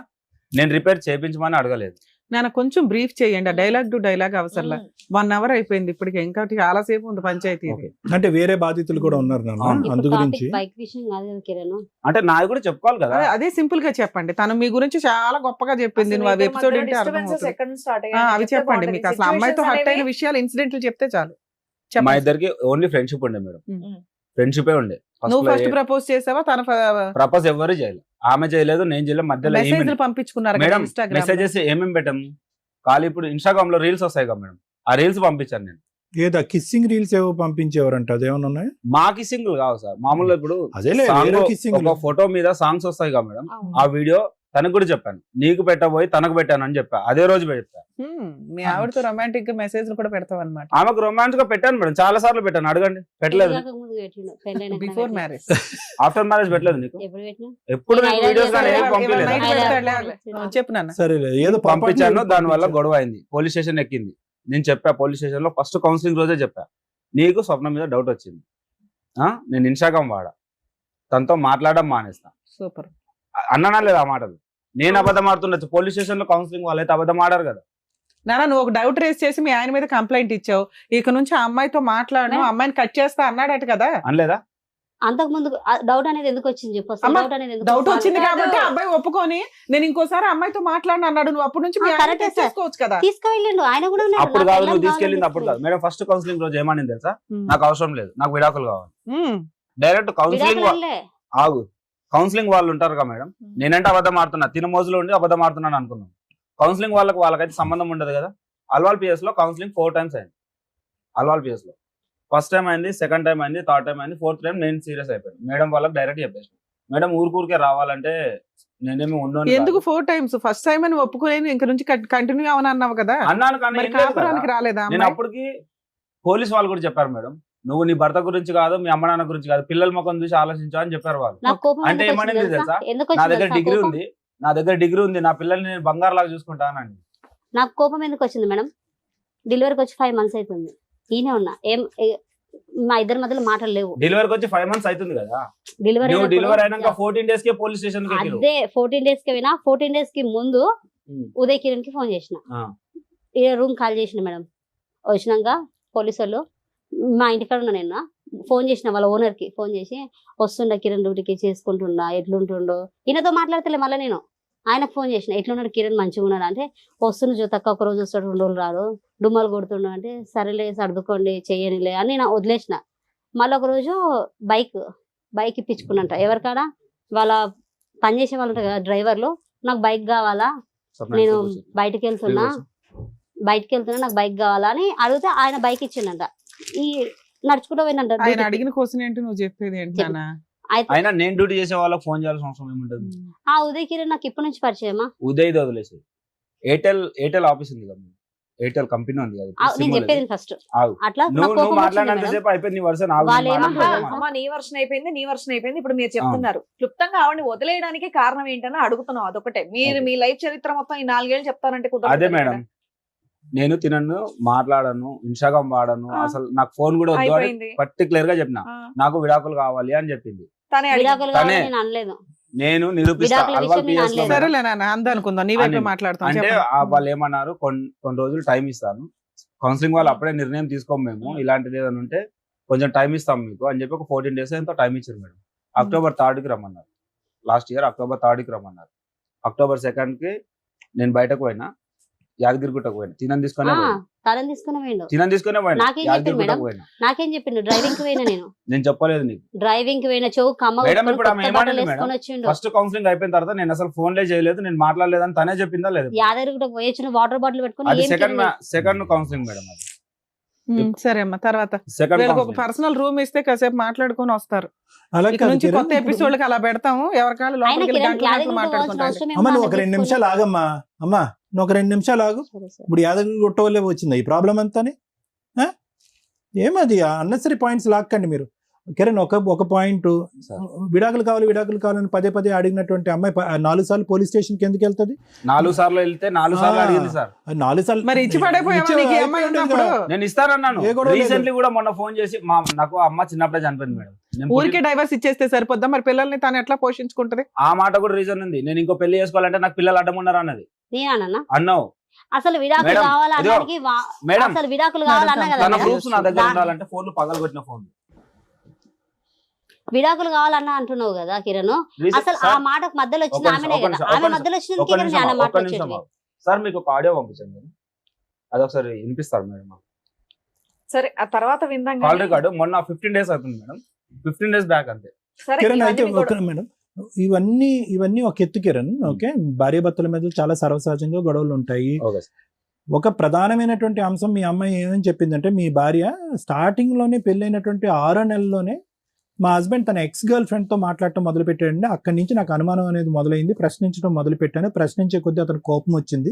నేను రిపేర్ చేయించమని అడగలేదు. నేను కొంచెం బ్రీఫ్ చేయండి. డైలాగ్ టు డైలాగ్ అవసరంలా. 1 hour అయిపోయింది ఇప్పటికి, ఇంకా చాలా సేపు ఉంది పంచాయతీ. అంటే వేరే బాధితులు కూడా ఉన్నారు నాన్న, అందు గురించి. బైక్ విషయం కాదు కదా కిరణ్. అంటే నాది కూడా చెప్పుకోవాలి కదా. అదే సింపుల్ గా చెప్పండి. తను మీ గురించి చాలా గొప్పగా చెప్పింది. నువ్వు అది ఎపిసోడ్ ఏంటి అవి చెప్పండి. మీకు అసలు అమ్మాయితో హర్ట్ అయిన విషయాలు, ఇన్సిడెంట్లు చెప్తే చాలు. మా ఇద్దరికి ఓన్లీ ఫ్రెండ్షిప్ ఉండే మేడం. ఫ్రెండ్షిపే ఉండే. నువ్వు ఫస్ట్ ప్రపోజ్ చేసావా? తన ప్రపోజ్ ఎవరు చేయలేదు. ఆమె చేయలేదు, నేను చేయలేదు. మధ్యలో మెసేజ్లు పంపించుకున్నారు మేడం. మెసేజెస్ ఏమేమి పెట్టాము? ఖాళీ ఇప్పుడు ఇన్స్టాగ్రామ్ లో రీల్స్ వస్తాయి కదా మేడం, ఆ రీల్స్ పంపించాను నేను. ఏదా కిస్సింగ్ రీల్స్ ఏవో పంపించేవారంట, అదేమన్నా ఉన్నాయి? మా కిస్సింగ్ కావు సార్, మామూలుగా ఇప్పుడు ఒక ఫోటో మీద సాంగ్స్ వస్తాయి కదా మేడం, ఆ వీడియో తనకు కూడా చెప్పాను. నీకు పెట్టబోయి తనకు పెట్టాను అని చెప్పా. అదే రోజు పెట్టా. మీ ఆవిడతో రొమాంటిక్ గా మెసేజ్ కూడా పెడతావు అనమాట. ఆమెకు రొమాంటిక్ గా పెట్టాను మేడం, చాలా సార్లు పెట్టాను. అడగండి. పెట్టలేదు. బిఫోర్ మ్యారేజ్, ఆఫ్టర్ మ్యారేజ్ పెట్టలేదు నీకు? ఎప్పుడు చెప్పు. సరే ఏదో పంపించాను. దాని వల్ల గొడవ అయింది, పోలీస్ స్టేషన్ ఎక్కింది. నేను చెప్పా పోలీస్ స్టేషన్ లో ఫస్ట్ కౌన్సిలింగ్ రోజే చెప్పా, నీకు స్వప్నం మీద డౌట్ వచ్చింది, నేను ఇన్స్టాగ్రామ్ వాడా, తనతో మాట్లాడడం మానేస్తా. సూపర్ అన్నానా లేదా ఆ మాటలు? నేను అబద్ధం ఆడుతుండొచ్చు, పోలీస్ స్టేషన్ లో కౌన్సిలింగ్ వాళ్ళైతే అబద్ధం ఆడారు కదా. నానా నువ్వు ఒక డౌట్ రేస్ చేసి మీ ఆయన మీద కంప్లైంట్ ఇచ్చావు. ఇక నుంచి ఆ అమ్మాయితో మాట్లాడను, అమ్మాయిని కట్ చేస్తా అన్నాడట కదా. అనలేదా? అంతకు ముందు డౌట్ అనేది ఎందుకు వచ్చింది చెప్పు. డౌట్ వచ్చింది కాబట్టి అబ్బాయి ఒప్పుకొని నేను ఇంకోసారి అమ్మాయితో మాట్లాడిన అన్నాడు. నువ్వు అప్పటి నుంచి చేసుకోవచ్చు కదా. తీసుకెళ్ళిండు ఆయన కూడా. అప్పుడు కాదు, నువ్వు తీసుకెళ్ళింది అప్పుడు కాదు మేడం. ఫస్ట్ కౌన్సిలింగ్ రోజు ఏమని తెలుసా? నాకు అవసరం లేదు, నాకు విడాకులు కావాలి. డైరెక్ట్ కౌన్సిలింగ్ ఆగు. కౌన్సిలింగ్ వాళ్ళు ఉంటారు కదా మేడం, నేనంటే అబద్ధం ఆడుతున్నా, తిన మోజులో ఉండి అబద్ధం ఆడుతున్నాను అనుకున్నాను. కౌన్సిలింగ్ వాళ్ళకైతే సంబంధం ఉండదు కదా. అల్వాల్ పిఎస్ లో కౌన్సిలింగ్ 4 times అయింది. అల్వాల్ పిఎస్ లో ఫస్ట్ టైం అయింది, సెకండ్ టైం అయింది, థర్డ్ టైం అయింది, ఫోర్త్ టైం నేను సీరియస్ అయిపోయాను. మేడం వాళ్ళకి డైరెక్ట్ చెప్పేసి, మేడం ఊరికే రావాలంటే నేనేమి ఉన్నాను. ఎందుకు 4 times? ఫస్ట్ టైం అని ఒప్పుకోలేను, ఇంక నుంచి కంటిన్యూ అవని అన్నావు కదా. అన్నాను కానీ రాలేదా? నేను అప్పటికి పోలీస్ వాళ్ళు కూడా చెప్పారు, మేడం నువ్వు నీ భర్త గురించి కాదు, మీ అమ్మ నాన్న గురించి కాదు, పిల్లల ముఖం చూసి ఆలోచించా అని చెప్పారు వాళ్ళు. అంటే ఏమనేది తెలుసా, నా దగ్గర డిగ్రీ ఉంది, నా పిల్లల్ని నేను బంగారు లాగా చూసుకుంటానండి. నాకు కోపం ఎందుకు వచ్చింది మేడం? డెలివరీకి వచ్చి 5 months అవుతుంది, ఈయనే ఉన్నా, ఏం మా ఇద్దరి మధ్యలో మాటలు లేవు. డెలివరీకి వచ్చి 5 months అవుతుంది కదా. డెలివరీ అయినాక 14 days కే పోలీస్ స్టేషన్ కి అదే 14 days కి పోయినా. 14 days కి ముందు ఉదయ్ కిరణ్ కి ఫోన్ చేసిన, రూమ్ కాల్ చేసిన మేడం. వచ్చినాక పోలీసు వాళ్ళు మా ఇంటికాడ ఉన్నా, నేను ఫోన్ చేసిన వాళ్ళ ఓనర్ కి ఫోన్ చేసి, వస్తుండ కిరణ్ డ్యూటీకి చేసుకుంటుండా, ఎట్లుంటుండో. ఈయనతో మాట్లాడతలే. మళ్ళీ నేను ఆయనకు ఫోన్ చేసిన, ఎట్లున్నాడు కిరణ్, మంచిగా ఉన్నాడు అంటే, వస్తుండు జోతక్క ఒక రోజు వస్తాడు, 2 రోజులు రాడు, డుమ్మలు కొడుతుండు అంటే, సరేలే సర్దుకోండి చెయ్యనిలే అని నేను వదిలేసిన. మళ్ళీ ఒక రోజు బైక్ ఇప్పించుకున్నంట ఎవరికాడ, వాళ్ళ పనిచేసే వాళ్ళు ఉంటారు కదా డ్రైవర్లు, నాకు బైక్ కావాలా, నేను బయటకు వెళ్తున్నా నాకు బైక్ కావాలా అని అడిగితే ఆయన బైక్ ఇచ్చిండంట. ఈ నడుచుకుంటూ పోయినంట. ఆయన అడిగిన క్వశ్చన్ ఏంటి నువ్వు చెప్పేది ఏంటి? అయినా నేను డ్యూటీ చేసే వాళ్ళకి ఫోన్ చేయాల్సిన అవసరం ఏముంటది? ఆ ఉదయ్ కిరణ్ నాకు ఇప్పటి నుంచి పరిచయమా? ఉదయ్ వదిలేసి ఎయిర్టెల్ ఆఫీస్ ఉంది కదా, ఎయిర్టెల్ కంపెనీ ఉంది కదా. నేను చెప్పేది ఫస్ట్ అట్లా నువ్వు మాట్లాడినంతసేపు అయిపోయింది, నీ వర్షన్ నీ వర్షన్ అయిపోయింది. ఇప్పుడు మీరు చెప్తున్నారు క్లుప్తంగా ఆవిడని వదిలేయడానికి కారణం ఏంటని అడుగుతున్నావు. అదొకటే. మీరు మీ లైఫ్ చరిత్ర మొత్తం ఈ 4 ఏళ్ళు చెప్తారంటే అదే మేడం. నేను తినను, మాట్లాడను, ఇన్స్టాగ్రామ్ వాడను, అసలు నాకు ఫోన్ కూడా వద్దు అని పర్టికులర్ గా చెప్పిన. నాకు విడాకులు కావాలి అని చెప్పింది. నేను నిరూపిస్తా. అంటే వాళ్ళు ఏమన్నారు, కొన్ని రోజులు టైం ఇస్తాను, కౌన్సిలింగ్ వాళ్ళు అప్పుడే నిర్ణయం తీసుకోము మేము, ఇలాంటిది ఏదైనా ఉంటే కొంచెం టైం ఇస్తాం మీకు అని చెప్పి ఒక 14 days ఎంతో టైం ఇచ్చారు మేడం. October 3rd కి రమ్మన్నారు. లాస్ట్ ఇయర్ October 3rd కి రమ్మన్నారు. October 2nd కి నేను బయటకు పోయినా, యాదగిరిగుట్టకు పోయినా, తినం తీసుకునే పోయినా. నాకేం చెప్పిండు? డ్రైవింగ్ కి పోయినా నేను చెప్పలేదు నీకు. డ్రైవింగ్ కి పోయినా చౌక్ ఫస్ట్ కౌన్సిలింగ్ అయిపోయిన తర్వాత నేను అసలు ఫోన్లే చేయలేదు, నేను మాట్లాడలేదని తనే చెప్పిందా లేదు? యాదగిరిగుట్టకు పోయి వాటర్ బాటిల్ పెట్టుకుని సెకండ్ కౌన్సిలింగ్ మేడం. అది సరే అమ్మా, తర్వాత సెకండ్ వీళ్ళకి ఒక పర్సనల్ రూమ్ ఇస్తే కాసేపు మాట్లాడుకొని వస్తారు. అలా ఇక కాదు నుంచి కిరణ్, కొత్త ఇప్పుడు- ఎపిసోడ్కి అలా పెడతాము, ఎవరికాళ్ళు ఆయన లోపలికి వెళ్ళి కిరణ్ గంటలు యాదగిరి గంటలు మాట్లాడుకుంటారు. అవసరం అమ్మ నువ్వు ఏమో ఒక 2 నిమిషాలు ఆగమ్మా. అమ్మా నువ్వు ఒక 2 నిమిషాలు ఆగు. సరే సార్. ఇప్పుడు యాదగిరి గుట్టవల్లే వచ్చింది ఈ ప్రాబ్లం అంతాని. ఏమది అన్నెసరీ పాయింట్స్ లాక్కండి మీరు. కిరణ్ ఒక పాయింట్, సార్. విడాకులు కావాలని పదే అడిగినటువంటి అమ్మాయి 4 సార్లు పోలీస్ స్టేషన్ కి ఎందుకు వెళ్తుంది? 4 సార్లు వెళ్తే 4 సార్లు అడిగింది సార్. 4 సార్లు మరి ఇచ్చి పడైపోయావా నీకు ఈ అమ్మాయి ఉన్నప్పుడు? నేను ఇస్తానన్నాను. ఏ గొడవ లేదు. రీసెంట్లీ కూడా మొన్న ఫోన్ చేసి నాకు అమ్మ చిన్నప్పుడే చనిపోయింది మేడం. నేను ఊరికే డైవర్స్ ఇచ్చేస్తే సరిపోద్దా? మరి పిల్లల్ని తను ఎట్లా పోషించుకుంటది? ఆ మాట కూడా రీజన్ ఉంది. నేను ఇంకో పెళ్లి చేసుకోవాలంటే నాకు పిల్లలు అడ్డం ఉన్నారు అన్నది. నేనన్నా అన్నావు అసలు విడాకులు మేడం, కావాలన్నానికి మేడం, అసలు విడాకులు కావాలన్నా కదా తన మేడం? ప్రూఫ్స్ నా దగ్గర ఉండాలంటే ఫోన్లు పగలగొట్టిన ఫోన్. విడాకులు కావాలన్నా అంటున్నావు కదా కిరణ్. అసలు ఆ మాటకు మధ్యలో వచ్చింది ఆమెనే కదా. ఆమె మధ్యలో వచ్చినందుకు కిరణ్ ఆయన మాట వచ్చేది. సార్ మీకు ఒక ఆడియో పంపించండి మేడం, అదొకసారి వినిపిస్తారు మేడం. సరే ఆ తర్వాత విందాం కాల్ రికార్డు మొన్న 15 days అవుతుంది మేడం, 15 days బ్యాక్ అంతే. సరే కిరణ్ అయితే ఇవన్నీ కూడా- మేడం ఇవన్నీ ఒక ఎత్తు కిరణ్. ఓకే, భార్యాభర్తల మీద చాలా సర్వసహజంగా గొడవలు ఉంటాయి. Okay sir. ఒక ప్రధానమైనటువంటి అంశం మీ అమ్మాయి ఏమని చెప్పిందంటే, మీ భార్య స్టార్టింగ్ లోనే పెళ్ళైనటువంటి 6 నెలల్లోనే మా హస్బెండ్ తన ఎక్స్ గర్ల్ ఫ్రెండ్ తో మాట్లాడటం మొదలు పెట్టాడండి. అక్కడి నుంచి నాకు అనుమానం అనేది మొదలైంది, ప్రశ్నించడం మొదలు పెట్టాను. ప్రశ్నించే కొద్దీ అతను కోపం వచ్చింది.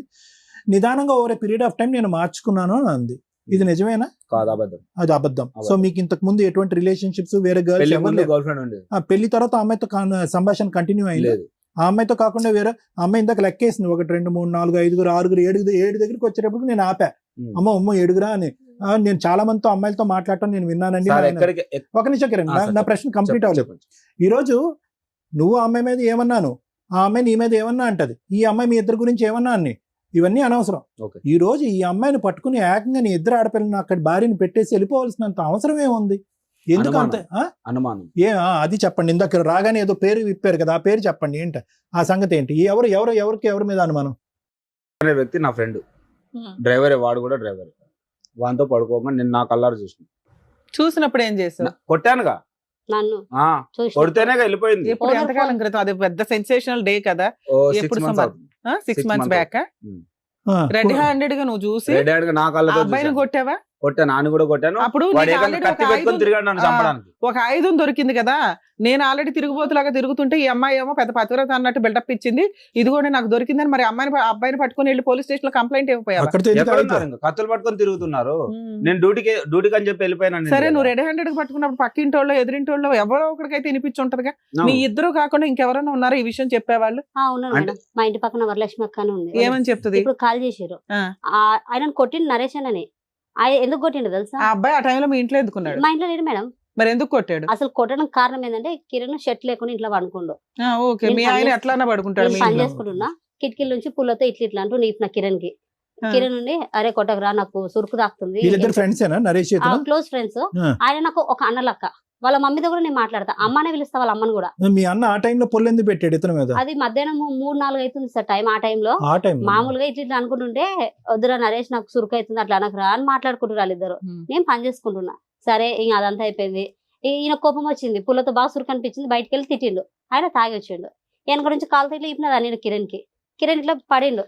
నిదానంగా over a period of time నేను మార్చుకున్నాను అని అంది. ఇది నిజమేనా? కాదు, అబద్ధం. అది అబద్ధం. సో మీకు ఇంతకు ముందు ఎటువంటి రిలేషన్షిప్స్ వేరే గర్ల్స్ గర్ల్ ఫ్రెండ్ ఉండేది. పెళ్లి తర్వాత ఆ అమ్మాయితో సంభాషణ కంటిన్యూ అయింది? లేదు. ఆ అమ్మాయితో కాకుండా వేరే అమ్మాయి ఇందాక లెక్కేసింది 1 2 3 4 5 6 7 దగ్గరికి వచ్చేటప్పుడు నేను ఆపా. అమ్మ 7 అని. నేను చాలా మందితో అమ్మాయిలతో మాట్లాడటం నేను విన్నానండి. ఒక నిమిషం కిరణ్, నా ప్రశ్న కంప్లీట్ అవ్వలేదు. ఈ రోజు నువ్వు ఆ అమ్మాయి మీద ఏమన్నాను, ఆ అమ్మాయి నీ మీద ఏమన్నా అంటది, ఈ అమ్మాయి మీ ఇద్దరు గురించి ఏమన్నా అన్ని, ఇవన్నీ అనవసరం. ఈ రోజు ఈ అమ్మాయిని పట్టుకుని ఏకంగా నీ ఇద్దరు ఆడపిల్లని అక్కడ భార్యని పెట్టేసి వెళ్ళిపోవాల్సినంత అవసరం ఏముంది? ఎందుకు అంత అనుమానం? అది చెప్పండి. ఇందాక రాగానే ఏదో పేరు విప్పారు కదా, ఆ పేరు చెప్పండి. ఏంటి ఆ సంగతి ఏంటి? ఎవరి మీద అనుమానం? అనే వ్యక్తి నా ఫ్రెండ్, డ్రైవరే, వాడు కూడా డ్రైవర్. వాంతో పడుకోగా నేను నా కల్లారు చూసినప్పుడు ఏం చేసావు? కొట్టానుగా, నన్ను కొడితేనే వెళ్ళిపోయింది. ఎప్పుడు ఎంతకాలం క్రితం? అది పెద్ద సెన్సేషనల్ డే కదా. 6 months బ్యాక్. రెడ్ హ్యాండెడ్ గా నువ్వు చూసి నా కళ్ళతో అబ్బాయిని కొట్టావా? కొట్టాను, నాన్న కూడా కొట్టాను. అప్పుడు కత్తి పెట్టుకొని తిరిగాడు నన్ను చంపడానికి. ఒక ఆయుధం దొరికింది కదా. నేను ఆల్రెడీ తిరుగుబోతులాగా తిరుగుతుంటే ఈ అమ్మాయి ఏమో పెద్ద పతివ్రత అన్నట్టు బిల్డప్ ఇచ్చింది. ఇది కూడా నాకు దొరికిందని మరి అబ్బాయిని పట్టుకుని వెళ్ళి పోలీస్ స్టేషన్ లో కంప్లైంట్ ఇవ్వపోయావా? కత్తులు పట్టుకొని తిరుగుతున్నారు. నేను డ్యూటీకి అని చెప్పి వెళ్ళిపోయాను. సరే, నువ్వు రెడ్ హ్యాండెడ్ గా పట్టుకున్నప్పుడు పక్కింటి వాళ్ళు ఎదురింటి వాళ్ళు ఎవరో ఒకరికైతే వినిపించుంటదిగా. మీ ఇద్దరు కాకుండా ఇంకెవరైనా ఉన్నారా ఈ విషయం చెప్పేవాళ్ళు? మా ఇంటి పక్కన వరలక్ష్మి అక్క ఉంది. ఏమని చెప్తుంది? ఇప్పుడు కాల్ చేసారు, ఆయన కొట్టిండు నరేష్ అని. ఆయన ఎందుకు కొట్టిండు తెలుసా? ఆ అబ్బాయి ఆ టైంలో మీ ఇంట్లో ఎందుకున్నాడు? మా ఇంట్లో లేడు మేడం. మరి ఎందుకు కొట్టాడు? అసలు కొట్టడానికి కారణం ఏంటంటే కిరణ్ షర్ట్ లేకుండా ఇంట్లో పడుకుండు. ఓకే, మీ ఆయన ఎట్లా పడుకుంటాడు? పని చేసుకుంటున్నా, కిటికీల నుంచి పుల్లతో ఇట్లా అంటూ నీకు కిరణ్ కి. కిరణ్ నుండి అరే కొట్టకరా, నాకు సురుకు తాకుతుంది. Close friends. ఆయన నాకు ఒక అన్న లక్క. వాళ్ళ మమ్మీతో కూడా నేను మాట్లాడతా, అమ్మనే పిలుస్తా వాళ్ళ అమ్మని కూడా. మీ అన్న ఆ టైంలో పొల్లెందు పెట్టాడు ఇతని మీద? అది మధ్యాహ్నం 3-4 అవుతుంది సార్ టైం. ఆ టైంలో మామూలుగా ఇట్లా అనుకుంటుంటే, వద్దురా నరేష్ నాకు సురుకు అవుతుంది అట్లా అనకరా అని మాట్లాడుకుంటారు వాళ్ళిద్దరు. నేను పని చేసుకుంటున్నా. సరే ఇంక అదంతా అయిపోయింది. ఈయన కోపం వచ్చింది, పుల్లతో బాగా సురుకు అనిపించింది, బయటకు వెళ్ళి తిట్టిండు. ఆయన తాగి వచ్చిండు. వెనక నుంచి కాలు తిట్లు ఇప్పినదా నేను కిరణ్ కి. కిరణ్ ఇట్లా పడిండు.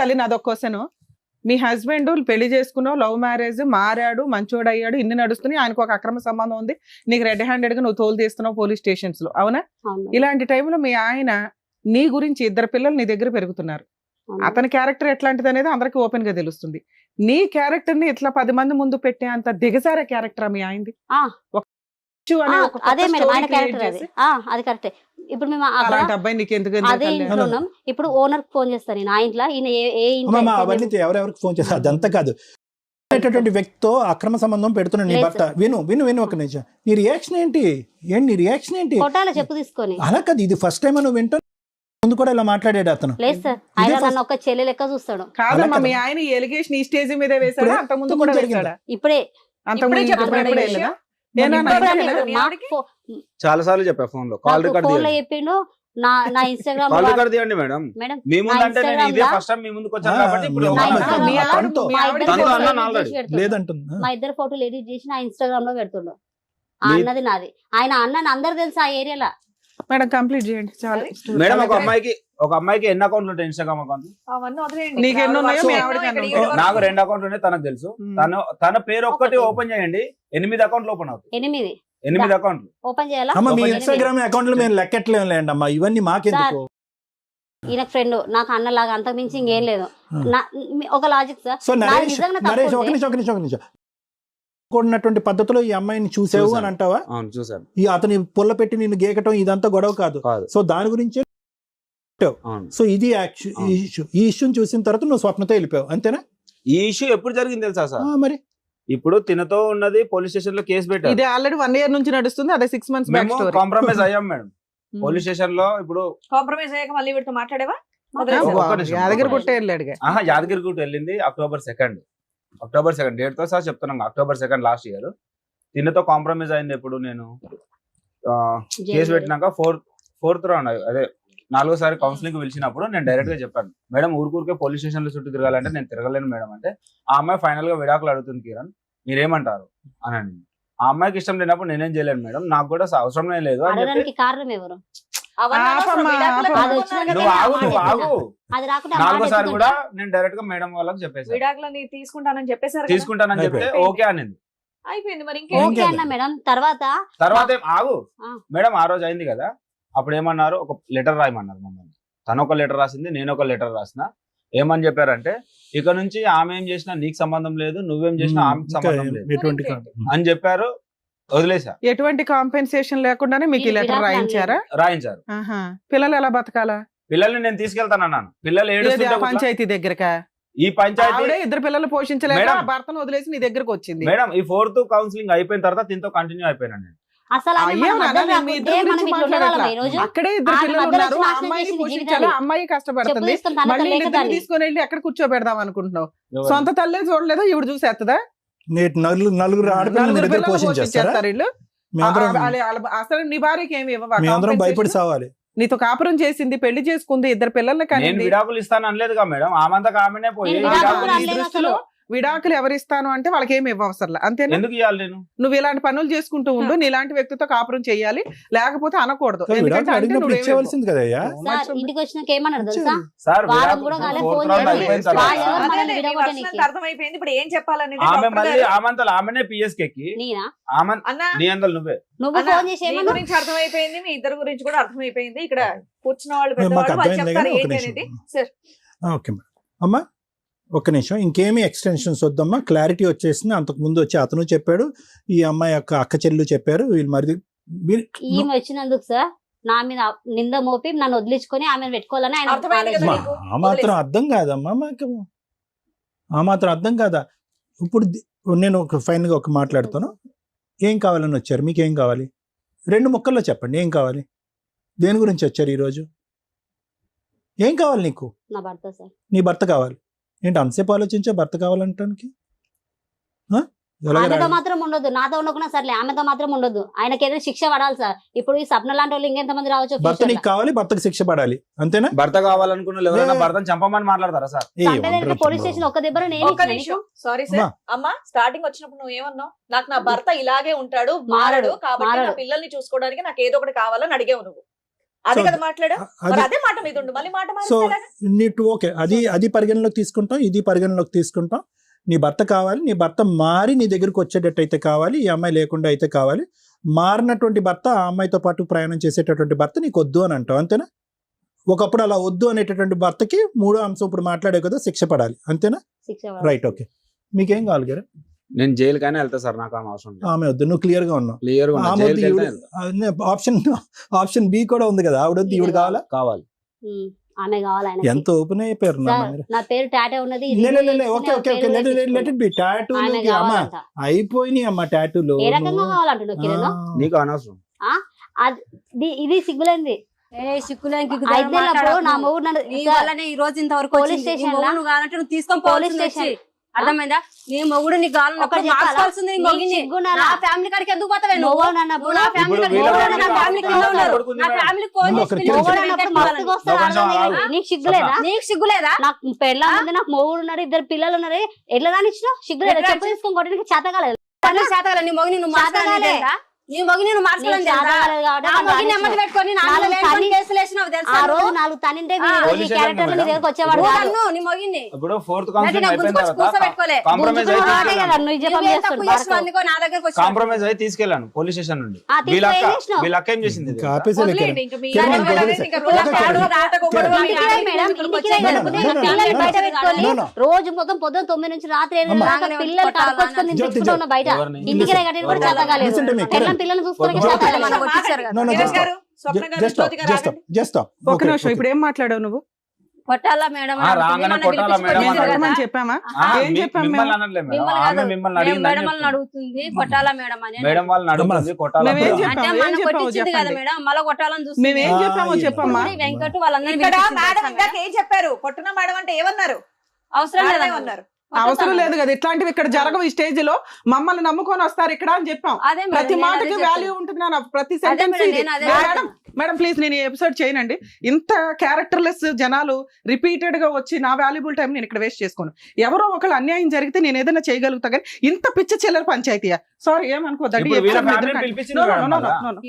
తల్లి నాదొక క్వశ్చన్. మీ హస్బెండ్ పెళ్లి చేసుకున్నావు, లవ్ మ్యారేజ్, మారాడు, మంచోడు అయ్యాడు, ఇన్ని నడుస్తున్నాయి, ఆయనకు ఒక అక్రమ సంబంధం ఉంది, నీకు రెడ్ హ్యాండెడ్ గా నువ్వు తోలు తీస్తున్నావు పోలీస్ స్టేషన్స్ లో, అవునా? ఇలాంటి టైంలో మీ ఆయన నీ గురించి 2 పిల్లలు నీ దగ్గర పెరుగుతున్నారు. అతని క్యారెక్టర్ ఎట్లాంటిది అనేది అందరికి ఓపెన్ గా తెలుస్తుంది. నీ క్యారెక్టర్ ని ఇట్లా 10 మంది ముందు పెట్టే అంత దిగజారే క్యారెక్టర్ మీ ఆయనది. అదే మేడం ఆయన క్యారెక్టర్ అది కరెక్టే. ఇప్పుడు మేము అబ్బాయి నీకు ఎందుకు అదే ఇంట్లో ఉన్నాం. ఇప్పుడు ఓనర్ ఫోన్ చేస్తాను నేను, ఆ ఇంట్లో ఈయన ఎవరెవరికి ఫోన్ చేస్తారు అదంతా కాదు. వ్యక్తితో అక్రమ సంబంధం పెడుతున్నాడు నీ భర్త. విను ఒక నిమిషం. నీ రియాక్షన్ ఏంటి? నీ రియాక్షన్ ఏంటి? కొట్టాల చెప్పు తీసుకొని. అలా కాదు, ఇది ఫస్ట్ టైం నువ్వు వింటూ ముందు కూడా ఇలా మాట్లాడాడు అతను. లేదు సార్, ఆయన నన్ను ఒక చెల్లె లెక్క చూస్తాడు. కాదమ్మా, మీ ఆయన ఎలిగేషన్ ఈ స్టేజ్ మీద వేసాడా? అంత ముందు కూడా వేసాడా? ఇప్పుడే చాలా సార్లు చెప్పా ఫోన్ లో. కాల్ రికార్డ్ చెప్పిండు. నా ఇన్స్టాగ్రామ్ తీయండి మేడం. మీ ముందు అంటే నేను ఇదే ఫస్ట్ టైం మీ ముందుకు వచ్చాను కాబట్టి ఇప్పుడు మా ఇద్దరు ఫోటోలు ఎడిట్ చేసి నా ఇన్స్టాగ్రామ్ లో పెడుతుండు. అన్నది నాది. ఆయన అన్నని అందరు తెలుసు ఆ ఏరియాలో. మేడం కంప్లీట్ చేయండి చాలు. మేడం ఒక అమ్మాయికి ఎన్ని అకౌంట్లు ఉంటాయి ఇన్స్టాగ్రామ్ అకౌంట్? నీకు ఎన్ని ఉన్నాయో మీ ఆవిడకి ఎన్ని ఉంటాయో? నాకు 2 అకౌంట్లు ఉన్నాయి, తనకు తెలుసు. తన పేరు ఒక్కటి ఓపెన్ చేయండి, 8 అకౌంట్లు ఓపెన్ అవుతాయి. 8 అకౌంట్లు ఓపెన్ చేయాలా? అమ్మ మీ ఇన్స్టాగ్రామ్ అకౌంట్లు మేము లెక్కట్లేండి అమ్మా, ఇవన్నీ మాకెందుకు? ఈయన ఫ్రెండ్ నాకు అన్నలాగా అంతకు మించి ఇంకేం లేదు. ఒక లాజిక్ సార్. సో నరేష్ ఒక నిమిషం కూడినటువంటి పద్ధతిలో ఈ అమ్మాయిని చూసావు అని అంటావా? అవును చూసాను. ఈ అతని పుల్ల పెట్టి నిన్ను గేకటం ఇదంతా గొడవ కాదు. సో దాని గురించి సో ఇది ఈ ఇష్యూని చూసిన తర్వాత నువ్వు స్వప్నతో వెళ్ళిపోయావు అంతేనా? ఈ ఇష్యూ ఎప్పుడు జరిగింది తెలుసా సార్? మరి ఇప్పుడు తినతో ఉన్నది పోలీస్ స్టేషన్ లో కేసు పెట్టారు. ఇది ఆల్రెడీ 1 year నుంచి నడుస్తుంది, అదే 6 months బ్యాక్ స్టోరీ. కాంప్రమైజ్ అయ్యాం మేడం పోలీస్ స్టేషన్ లో. ఇప్పుడు కాంప్రమైజ్ అయ్యాక మళ్ళీ వీటితో మాట్లాడేవా? యాదగిరిగుట్ట వెళ్ళాడు. యాదగిరిగుట్ట వెళ్ళింది October 2 డేట్ తో సార్ చెప్తున్నాను. October 2 లాస్ట్ ఇయర్ తినతో కాంప్రమైజ్ అయింది. ఎప్పుడు నేను కేసు పెట్టినాక 4th రౌండ్ అదే 4వ కౌన్సిలింగ్ పిలిచినప్పుడు నేను డైరెక్ట్ గా చెప్పాను, మేడం ఊరికే పోలీస్ స్టేషన్ లో చుట్టూ తిరగాలంటే నేను తిరగలేను మేడం అంటే, ఆ అమ్మాయి ఫైనల్ గా విడాకులు అడుగుతుంది కిరణ్ మీరేమంటారు అని. ఆ అమ్మాయికి ఇష్టం లేనప్పుడు నేనేం చేయలేను మేడం, నాకు కూడా అవసరం లేదు అని చెప్పి. కారణం ఎవరు? నువ్వు ఆగు. 4వ కూడా నేను డైరెక్ట్ గా మేడం వాళ్ళకి చెప్పేసి విడాకులని తీసుకుంటానని చెప్తే ఓకే అనింది. అయిపోయింది. మరి ఓకే అన్న మేడం. తర్వాత ఆగు మేడం, ఆ రోజు అయింది కదా, అప్పుడు ఏమన్నారు, ఒక లెటర్ రాయమన్నారు మమ్మల్ని. తను ఒక లెటర్ రాసింది, నేను ఒక లెటర్ రాసిన. ఏమని చెప్పారంటే, ఇక నుంచి ఆమె ఏం చేసినా నీకు సంబంధం లేదు, నువ్వేం చేసినా ఆమెకు సంబంధం లేదు అని చెప్పారు. వదిలేసా. ఎటువంటి కాంపెన్సేషన్ లేకుండానే మీకు లెటర్ రాయించారు. పిల్లలు ఎలా బతకాలా? పిల్లల్ని నేను తీసుకెళ్తానన్నాను. పిల్లలు ఏడుస్తుంటే పంచాయతీ దగ్గరకా? ఈ పంచాయతీ 2 పిల్లలు పోషించలేక భర్తను వదిలేసి నీ దగ్గరకు వచ్చింది. మేడం ఈ 4th కౌన్సిలింగ్ అయిపోయిన తర్వాత దీంతో కంటిన్యూ అయిపోయినా నేను. అసలు అక్కడే 2 పిల్లలు ఉన్నారు, అమ్మాయిని పోషించాలి, అమ్మాయి కష్టపడుతుంది, మళ్ళీ ఇద్దరు తీసుకొని వెళ్ళి ఎక్కడ కూర్చోబెడదాం అనుకుంటున్నావు? సొంత తల్లే చూడలేదా, ఇవిడు చూసేస్తుందా? నలుగురు ఆడపిల్లలు పోషించేస్తారు వీళ్ళు. అసలు నీ భార్యకి ఏమి భయపడి సావాలి. నీతో కాపురం చేసింది, పెళ్లి చేసుకుంది, 2 పిల్లల్ని కానీ విడాకులు ఇస్తాను అనలేదుగా మేడం, ఆమంతకు ఆమెనే పోయి. దృష్టిలో విడాకులు ఎవరిస్తాను అంటే వాళ్ళకి ఏమి ఇవ్వవసరం అంతేనా? ఎందుకు ఇవ్వాలి? నేను నువ్వు ఇలాంటి పనులు చేసుకుంటూ ఉండు, నీలాంటి వ్యక్తితో కాపురం చేయాలి, లేకపోతే అనకూడదు. ఇంటికి వచ్చినాక ఏమన్నారు తెలుసా? అర్థమైపోయింది. ఇప్పుడు ఏం చెప్పాలని ఆమెనే పిఎస్కి నువ్వు ఫోన్ చేసి ఏమన్నా గురించి అర్థమైపోయింది, మీ ఇద్దరు గురించి కూడా అర్థమైపోయింది. ఇక్కడ కూర్చున్న వాళ్ళు పెద్దవాళ్ళు చెప్తారు ఏంటి అనేది. ఓకే అమ్మా ఒక్క నిమిషం, ఇంకేమి ఎక్స్టెన్షన్స్ వద్దమ్మా, క్లారిటీ వచ్చేసింది. అంతకు ముందు వచ్చి అతను చెప్పాడు, ఈ అమ్మాయి యొక్క అక్క చెల్లెలు చెప్పారు, వీళ్ళు మరి ఈమె వచ్చినందుకు సార్ నా మీద నింద మోపి నన్ను వదిలించుకొని ఆమెను పెట్టుకోవాలని ఆయన. ఆ మాత్రం అర్థం కాదమ్మా మాకు, ఆ మాత్రం అర్థం కాదా? ఇప్పుడు నేను ఫైనల్ గా ఒక మాట్లాడుతాను. ఏం కావాలని వచ్చారు? మీకు ఏం కావాలి? 2 ముక్కల్లో చెప్పండి, ఏం కావాలి? దేని గురించి వచ్చారు ఈరోజు? ఏం కావాలి నీకు? నా భర్త సార్. నీ భర్త కావాలి ఏంటి? అంతసేపు ఆలోచించా భర్త కావాలంటానికి? ఆమెతో మాత్రం ఉండొద్దు, నాతో ఉండకుండా సర్లే, ఆమెతో మాత్రం ఉండొద్దు. ఆయనకి ఏదైనా శిక్ష పడాలి సార్. ఇప్పుడు ఈ సప్న లాంటి వాళ్ళు ఇంకెంతమంది రావచ్చు? భర్త నీకు కావాలి, భర్తకు శిక్ష పడాలి అంతేనా? భర్త కావాలనుకున్న ఎవరైనా భర్తను చంపమని మాట్లాడతారా సార్? పోలీస్ స్టేషన్ ఒక్క దెబ్బ. సారీ సార్, అమ్మా స్టార్టింగ్ వచ్చినప్పుడు నువ్వు ఏమన్నావు? నాకు నా భర్త ఇలాగే ఉంటాడు, మారడు, కాబట్టి నా పిల్లల్ని చూసుకోవడానికి నాకు ఏదో ఒకటి కావాలని అడిగావు నువ్వు. అదే కదా మాట్లాడా? అదే మాట మీద ఉండు, మళ్ళీ మాట. సో నీకు ఓకే, అది పరిగణలోకి తీసుకుంటాం, ఇది పరిగణలోకి తీసుకుంటాం. నీ భర్త కావాలి, నీ భర్త మారి నీ దగ్గరకు వచ్చేటట్టు అయితే కావాలి, ఈ అమ్మాయి లేకుండా అయితే కావాలి. మారినటువంటి భర్త, ఆ అమ్మాయితో పాటు ప్రయాణం చేసేటటువంటి భర్త నీకు వద్దు అని అంటావు అంతేనా? ఒకప్పుడు అలా వద్దు అనేటటువంటి భర్తకి 3వ అంశం ఇప్పుడు మాట్లాడే కదా, శిక్ష పడాలి అంతేనా? Right, okay. మీకేం కావాలి గారు? నేను జైలు కానీ వెళ్తా సార్, నాకు అవసరం. ఆమె వద్దు, నువ్వు క్లియర్ గా ఉన్నావు. ఆప్షన్ బి కూడా ఉంది కదా, ఆవిడ వద్దు, ఈవిడ కావాలా? కావాలి, ఆమె కావాలి. ఎంత ఓపెన్ అయిపోయారు. నా పేరు టాటూ ఉన్నది. అయిపోయినాయి అమ్మా టాటూలు. ఏ రకంగా కావాలంటున్నావు కిరణ్? నీకు అనవసరం. ఇది సిగ్గులేంది. నా మూడు ఈ రోజు ఇంతవరకు పోలీస్ స్టేషన్ నువ్వు తీసుకొని పోలీస్ స్టేషన్ అర్థమైందా? నీ మొగుడు నీ ఫ్యామిలీ కాడికి ఎందుకు పోతావే నువ్వు? నీకు సిగ్గులేదా? నీకు సిగ్గులేదా? నాకు పెళ్ళ ఉంది, నాకు మొగుడు ఉన్నారు, 2 పిల్లలు ఉన్నారు, ఎట్లా రానిచ్చినావు? సిగ్గులేదా? చెప్పు తీసుకొని కొట్టడానికి చేత కాలేదు. నీ మొగుని నువ్వు మాట్లాడలేదా? నీ మొగి నేను మార్చుకోలేదు పెట్టుకొని ఆ రోజు 4 తనింటే ఈ క్యారెక్టర్ నీ దగ్గరకు వచ్చేవాడు నీ మొగిని ఇప్పుడు ఫోర్త్ కౌన్సిలింగ్ అయిపోయిన తర్వాత కాంప్రమైజ్ కాంప్రమైజ్ అయి తీసుకెళ్ళాను పోలీస్ స్టేషన్ నుండి. వీళ్ళక్క ఏం చేసింది? రోజు మొత్తం పొద్దున 9 నుంచి రాత్రి 8 పిల్లలు కడుకొచ్చుకొని తెచ్చుకుంటున్నా బయట. ఇంటికి కట్టిన కూడా చేతగాలేదు. పిల్లలు చూసుకోవడానికి ఒక నిమిషం, ఇప్పుడు ఏం మాట్లాడావు నువ్వు? కొట్టాలా మేడం చెప్పామా? అడుగుతుంది కొట్టాలా మేడం అని. మేడం వాళ్ళని అడుగుతుంది కొట్టాలా అంటే మనం కొట్టించింది కదా మేడం, మళ్ళీ కొట్టాలని చూస్తుంది. మేమేం చెప్పామో చెప్పమ్మా. వెంకట్ వాళ్ళందరూ ఏం చెప్పారు? కొట్టున మేడం అంటే ఏమన్నారు? అవసరం లేదన్నారు. అవసరం లేదు కదా, ఇట్లాంటివి ఇక్కడ జరగవు. ఈ స్టేజ్ లో మమ్మల్ని నమ్ముకొని వస్తారు ఇక్కడ అని చెప్పాం. ప్రతి మాటకి వాల్యూ ఉంటుంది నాన్న, ప్రతి సెంటెన్స్. మేడం ప్లీజ్, నేను ఈ ఎపిసోడ్ చేయనండి. ఇంత క్యారెక్టర్లెస్ జనాలు రిపీటెడ్ గా వచ్చి నా వాల్యుబుల్ టైం నేను ఇక్కడ వేస్ట్ చేసుకోను. ఎవరో ఒకళ్ళు అన్యాయం జరిగితే నేను ఏదైనా చేయగలుగుతా, కానీ ఇంత పిచ్చ చిల్లర పంచాయతీయా? సారీ, ఏమనుకోదండి.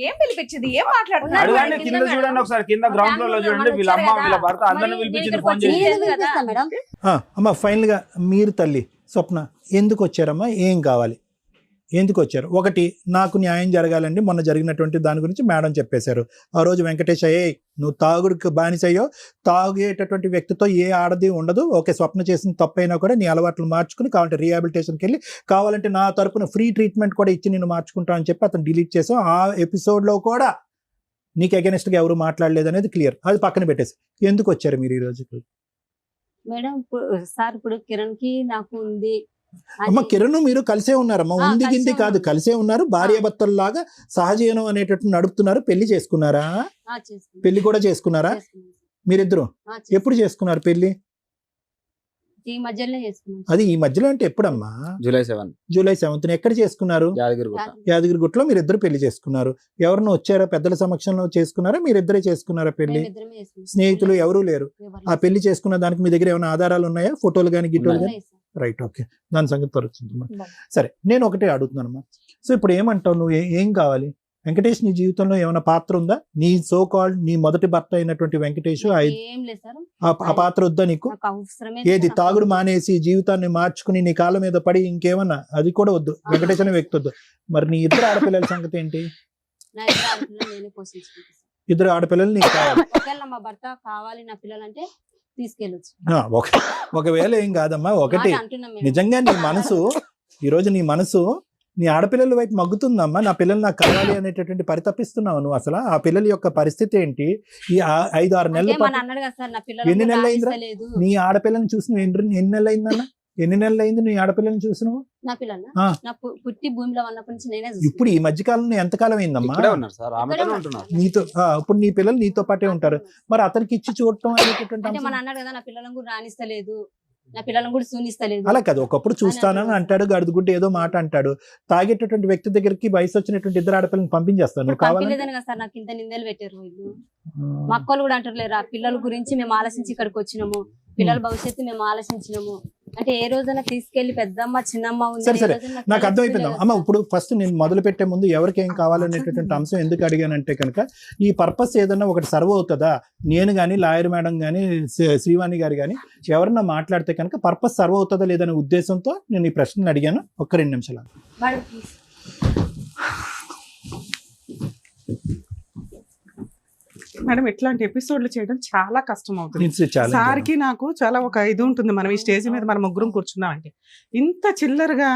ఏం పిలిపించింది? ఏం మాట్లాడుతున్నారు? కింద చూడండి ఒకసారి, కింద గ్రౌండ్ ఫ్లోర్ లో చూడండి. వీళ్ళ అమ్మ వీళ్ళ భర్త అందరిని పిలిపించింది ఫోన్ చేసి. అమ్మ ఫైనల్ గా మీరు తల్లి స్వప్న ఎందుకు వచ్చారమ్మా? ఏం కావాలి? ఎందుకు వచ్చారు? ఒకటి, నాకు న్యాయం జరగాలండి. మొన్న జరిగినటువంటి దాని గురించి మేడం చెప్పేశారు. ఆ రోజు వెంకటేష్ అయ్యే నువ్వు తాగుడికి బానిసయ్యో, తాగేటటువంటి వ్యక్తితో ఏ ఆడది ఉండదు. ఓకే, స్వప్న చేసిన తప్పైనా కూడా నీ అలవాట్లు మార్చుకుని కావాలంటే రీహాబిలిటేషన్కి వెళ్ళి కావాలంటే నా తరపున ఫ్రీ ట్రీట్మెంట్ కూడా ఇచ్చి నేను మార్చుకుంటా అని చెప్పి అతను డిలీట్ చేసాం. ఆ ఎపిసోడ్లో కూడా నీకు అగెనిస్ట్గా ఎవరు మాట్లాడలేదు అనేది క్లియర్. అది పక్కన పెట్టేసి ఎందుకు వచ్చారు మీరు ఈ రోజు? మేడం సార్, ఇప్పుడు కిరణ్ కి నాకు ఉంది. అమ్మ కిరణ్ మీరు కలిసే ఉన్నారమ్మా, ఉంది గింది కాదు, కలిసే ఉన్నారు. భార్యాభర్తల్లాగా సహజీవనం అనేటట్టు నడుపుతున్నారు. పెళ్లి చేసుకున్నారా? పెళ్లి కూడా చేసుకున్నారా మీరిద్దరు? ఎప్పుడు చేసుకున్నారు పెళ్లి? ఈ మధ్యలో చేసుకున్నాం. అది ఈ మధ్యలో అంటే ఎప్పుడమ్మా? జూలై 7. జూలై 7 ఎక్కడ చేసుకున్నారు? యాదగిరిగుట్టలో మీరిద్దరు పెళ్లి చేసుకున్నారు. ఎవరినో వచ్చారా? పెద్దల సమక్షంలో చేసుకున్నారా? మీరిద్దరే చేసుకున్నారా పెళ్లి? స్నేహితులు ఎవరూ లేరు. ఆ పెళ్లి చేసుకున్న దానికి మీ దగ్గర ఏమైనా ఆధారాలు ఉన్నాయా? ఫోటోలు కానీ గిట్టోలు కానీ? రైట్, ఓకే, దాని సంగతి పరుస్తుందమ్మా. సరే, నేను ఒకటే అడుగుతున్నానమ్మా. సో ఇప్పుడు ఏమంటావు నువ్వు? ఏం కావాలి? వెంకటేష్ నీ జీవితంలో ఏమైనా పాత్ర ఉందా? నీ సో కాల్డ్ నీ మొదటి భర్త అయినటువంటి వెంకటేష్ ఆ పాత్ర వద్దా నీకు? ఏది తాగుడు మానేసి జీవితాన్ని మార్చుకుని నీ కాళ్ళ మీద పడి ఇంకేమన్నా అది కూడా వద్దు? వెంకటేష్ అనే వ్యక్తి వద్దు. మరి నీ ఇద్దరు ఆడపిల్లల సంగతి ఏంటి? ఇద్దరు ఆడపిల్లలు నీకు కావాలి నా పిల్లలంటే తీసుకెళ్ళొచ్చు. ఒకవేళ ఏం కాదమ్మా, ఒకటి నిజంగా నీ మనసు ఈరోజు నీ మనసు నీ ఆడపిల్లల వైపు మగ్గుతుందమ్మా. నా పిల్లలు నాకు కావాలి అనేటటువంటి పరితపిస్తున్నావు నువ్వు. అసలు ఆ పిల్లల యొక్క పరిస్థితి ఏంటి? ఈ 5-6 నెలలు ఎన్ని నెలలు అయిందిరా నీ ఆడపిల్లని చూసి? ఎన్ని నెలలు అయిందన్న? ఎన్ని నెలలు అయింది నీ ఆడపిల్లని చూసినావు? పుట్టి భూమిలో ఉన్నప్పటి నుంచి నేనే. ఇప్పుడు ఈ మధ్యకాలంలో ఎంతకాలం అయిందమ్మా నీతో? ఇప్పుడు నీ పిల్లలు నీతో పాటే ఉంటారు. మరి అతనికి ఇచ్చి చూడటం అనేటటువంటి అన్నాడు కదా, నా పిల్లలను కూడా రాణిస్తలేదు, నా పిల్లలను కూడా సూనిస్తలేదు. అలా కాదు, ఒకప్పుడు చూస్తానని అంటాడు, గడుదుగుడ్డు ఏదో మాట అంటాడు. తాగేటటువంటి వ్యక్తి దగ్గరికి వయసు వచ్చినటువంటి ఇద్దరు ఆడపిల్లని పంపించేస్తాను. పంపించలేదని కదా సార్ నాకు ఇంత నిందలు పెట్టారు వీళ్ళు. మా అక్కలు కూడా అంటారు లేరా, పిల్లల గురించి మేము ఆలోచించి ఇక్కడికి వచ్చినాము, పిల్లల భవిష్యత్తు మేము ఆలోచించినాము అంటే ఏ రోజైనా తీసుకెళ్లి పెద్దమ్మ చిన్నమ్మ ఉంది. సరే సరే, నాకు అర్థమైపోయింది అమ్మ. ఇప్పుడు ఫస్ట్ నేను మొదలు పెట్టే ముందు ఎవరికి ఏం కావాలనేటటువంటి అంశం ఎందుకు అడిగానంటే కనుక ఈ పర్పస్ ఏదన్నా ఒకటి సర్వ్ అవుతుందా? నేను కానీ లాయర్ మేడం కానీ శ్రీవాణి గారు కానీ ఎవరన్నా మాట్లాడితే కనుక పర్పస్ సర్వ్ అవుతుందా లేదనే ఉద్దేశంతో నేను ఈ ప్రశ్నలు అడిగాను. ఒక్క 2 నిమిషాలు. మేడం, ఇట్లాంటి ఎపిసోడ్లు చేయడం చాలా కష్టం అవుతుంది. సార్కి నాకు చాలా ఒక ఇది ఉంటుంది. మనం ఈ స్టేజ్ మీద మనం ముగ్గురం కూర్చున్నాం అంటే ఇంత చిల్లరగా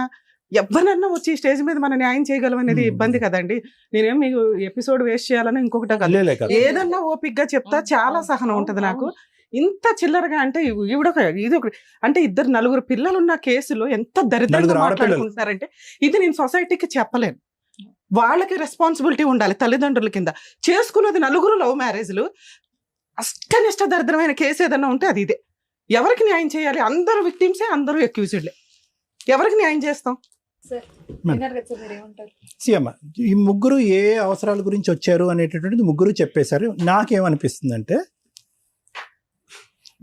ఎవరన్నా వచ్చి స్టేజ్ మీద మనం న్యాయం చేయగలం అనేది ఇబ్బంది కదండి. నేనేం మీకు ఎపిసోడ్ వేస్ట్ చేయాలని ఇంకొకటి కాదు, ఏదన్నా ఓపిక్ గా చెప్తా. చాలా సహనం ఉంటది నాకు. ఇంత చిల్లరగా అంటే ఇది ఒక అంటే 2-4 పిల్లలున్న కేసులో ఎంత దరిద్రంగా మాట్లాడుకుంటున్నారంటే ఇది నేను సొసైటీకి చెప్పలేను. వాళ్ళకి రెస్పాన్సిబిలిటీ ఉండాలి తల్లిదండ్రుల కింద. చేసుకున్నది 4 లవ్ మ్యారేజ్లు. అష్టనిష్ట దరిద్రమైన కేసు ఏదన్నా ఉంటే అది ఇదే. ఎవరికి న్యాయం చేయాలి? అందరూ విక్టిమ్సే, అందరూ అక్యూజ్డ్లే. ఎవరికి న్యాయం చేస్తాం? ఈ ముగ్గురు ఏ అవసరాల గురించి వచ్చారు అనేటటువంటిది ముగ్గురు చెప్పేశారు. నాకేమనిపిస్తుందంటే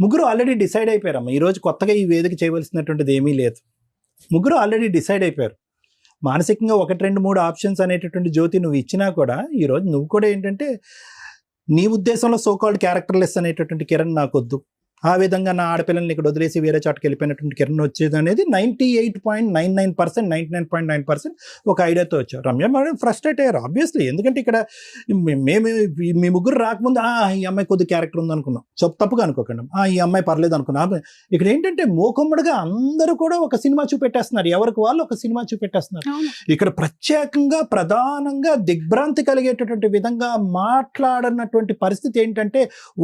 ముగ్గురు ఆల్రెడీ డిసైడ్ అయిపోయారమ్మా. ఈరోజు కొత్తగా ఈ వేదిక చేయవలసినటువంటిది ఏమీ లేదు. ముగ్గురు ఆల్రెడీ డిసైడ్ అయిపోయారు. మానసికంగా 1, 2, 3 ఆప్షన్స్ అనేటటువంటి జ్యోతి నువ్వు ఇచ్చినా కూడా ఈరోజు నువ్వు కూడా ఏంటంటే నీ ఉద్దేశంలో సోకాల్డ్ క్యారెక్టర్లెస్ అనేటటువంటి కిరణ్ నాకొద్దు, ఆ విధంగా నా ఆడపిల్లల్ని ఇక్కడ వదిలేసి వేరే చోటకి వెళ్ళిపోయినటువంటి కిరణ్ వచ్చేది అనేది 98.99%, 99.9% ఒక ఐడియాతో వచ్చారు. రమ్య మేడం ఫ్రస్ట్రేట్ అయ్యారు ఆబ్వియస్లీ, ఎందుకంటే ఇక్కడ మేము మీ ముగ్గురు రాకముందు ఈ అమ్మాయి కొద్ది క్యారెక్టర్ ఉంది అనుకున్నాం, తప్పుగా అనుకోకండి, ఈ అమ్మాయి పర్లేదు అనుకున్నాం. ఇక్కడ ఏంటంటే మోకమ్మడిగా అందరూ కూడా ఒక సినిమా చూపెట్టేస్తున్నారు, ఎవరికి వాళ్ళు ఒక సినిమా చూపెట్టేస్తున్నారు. ఇక్కడ ప్రత్యేకంగా ప్రధానంగా దిగ్భ్రాంతి కలిగేటటువంటి విధంగా మాట్లాడినటువంటి పరిస్థితి ఏంటంటే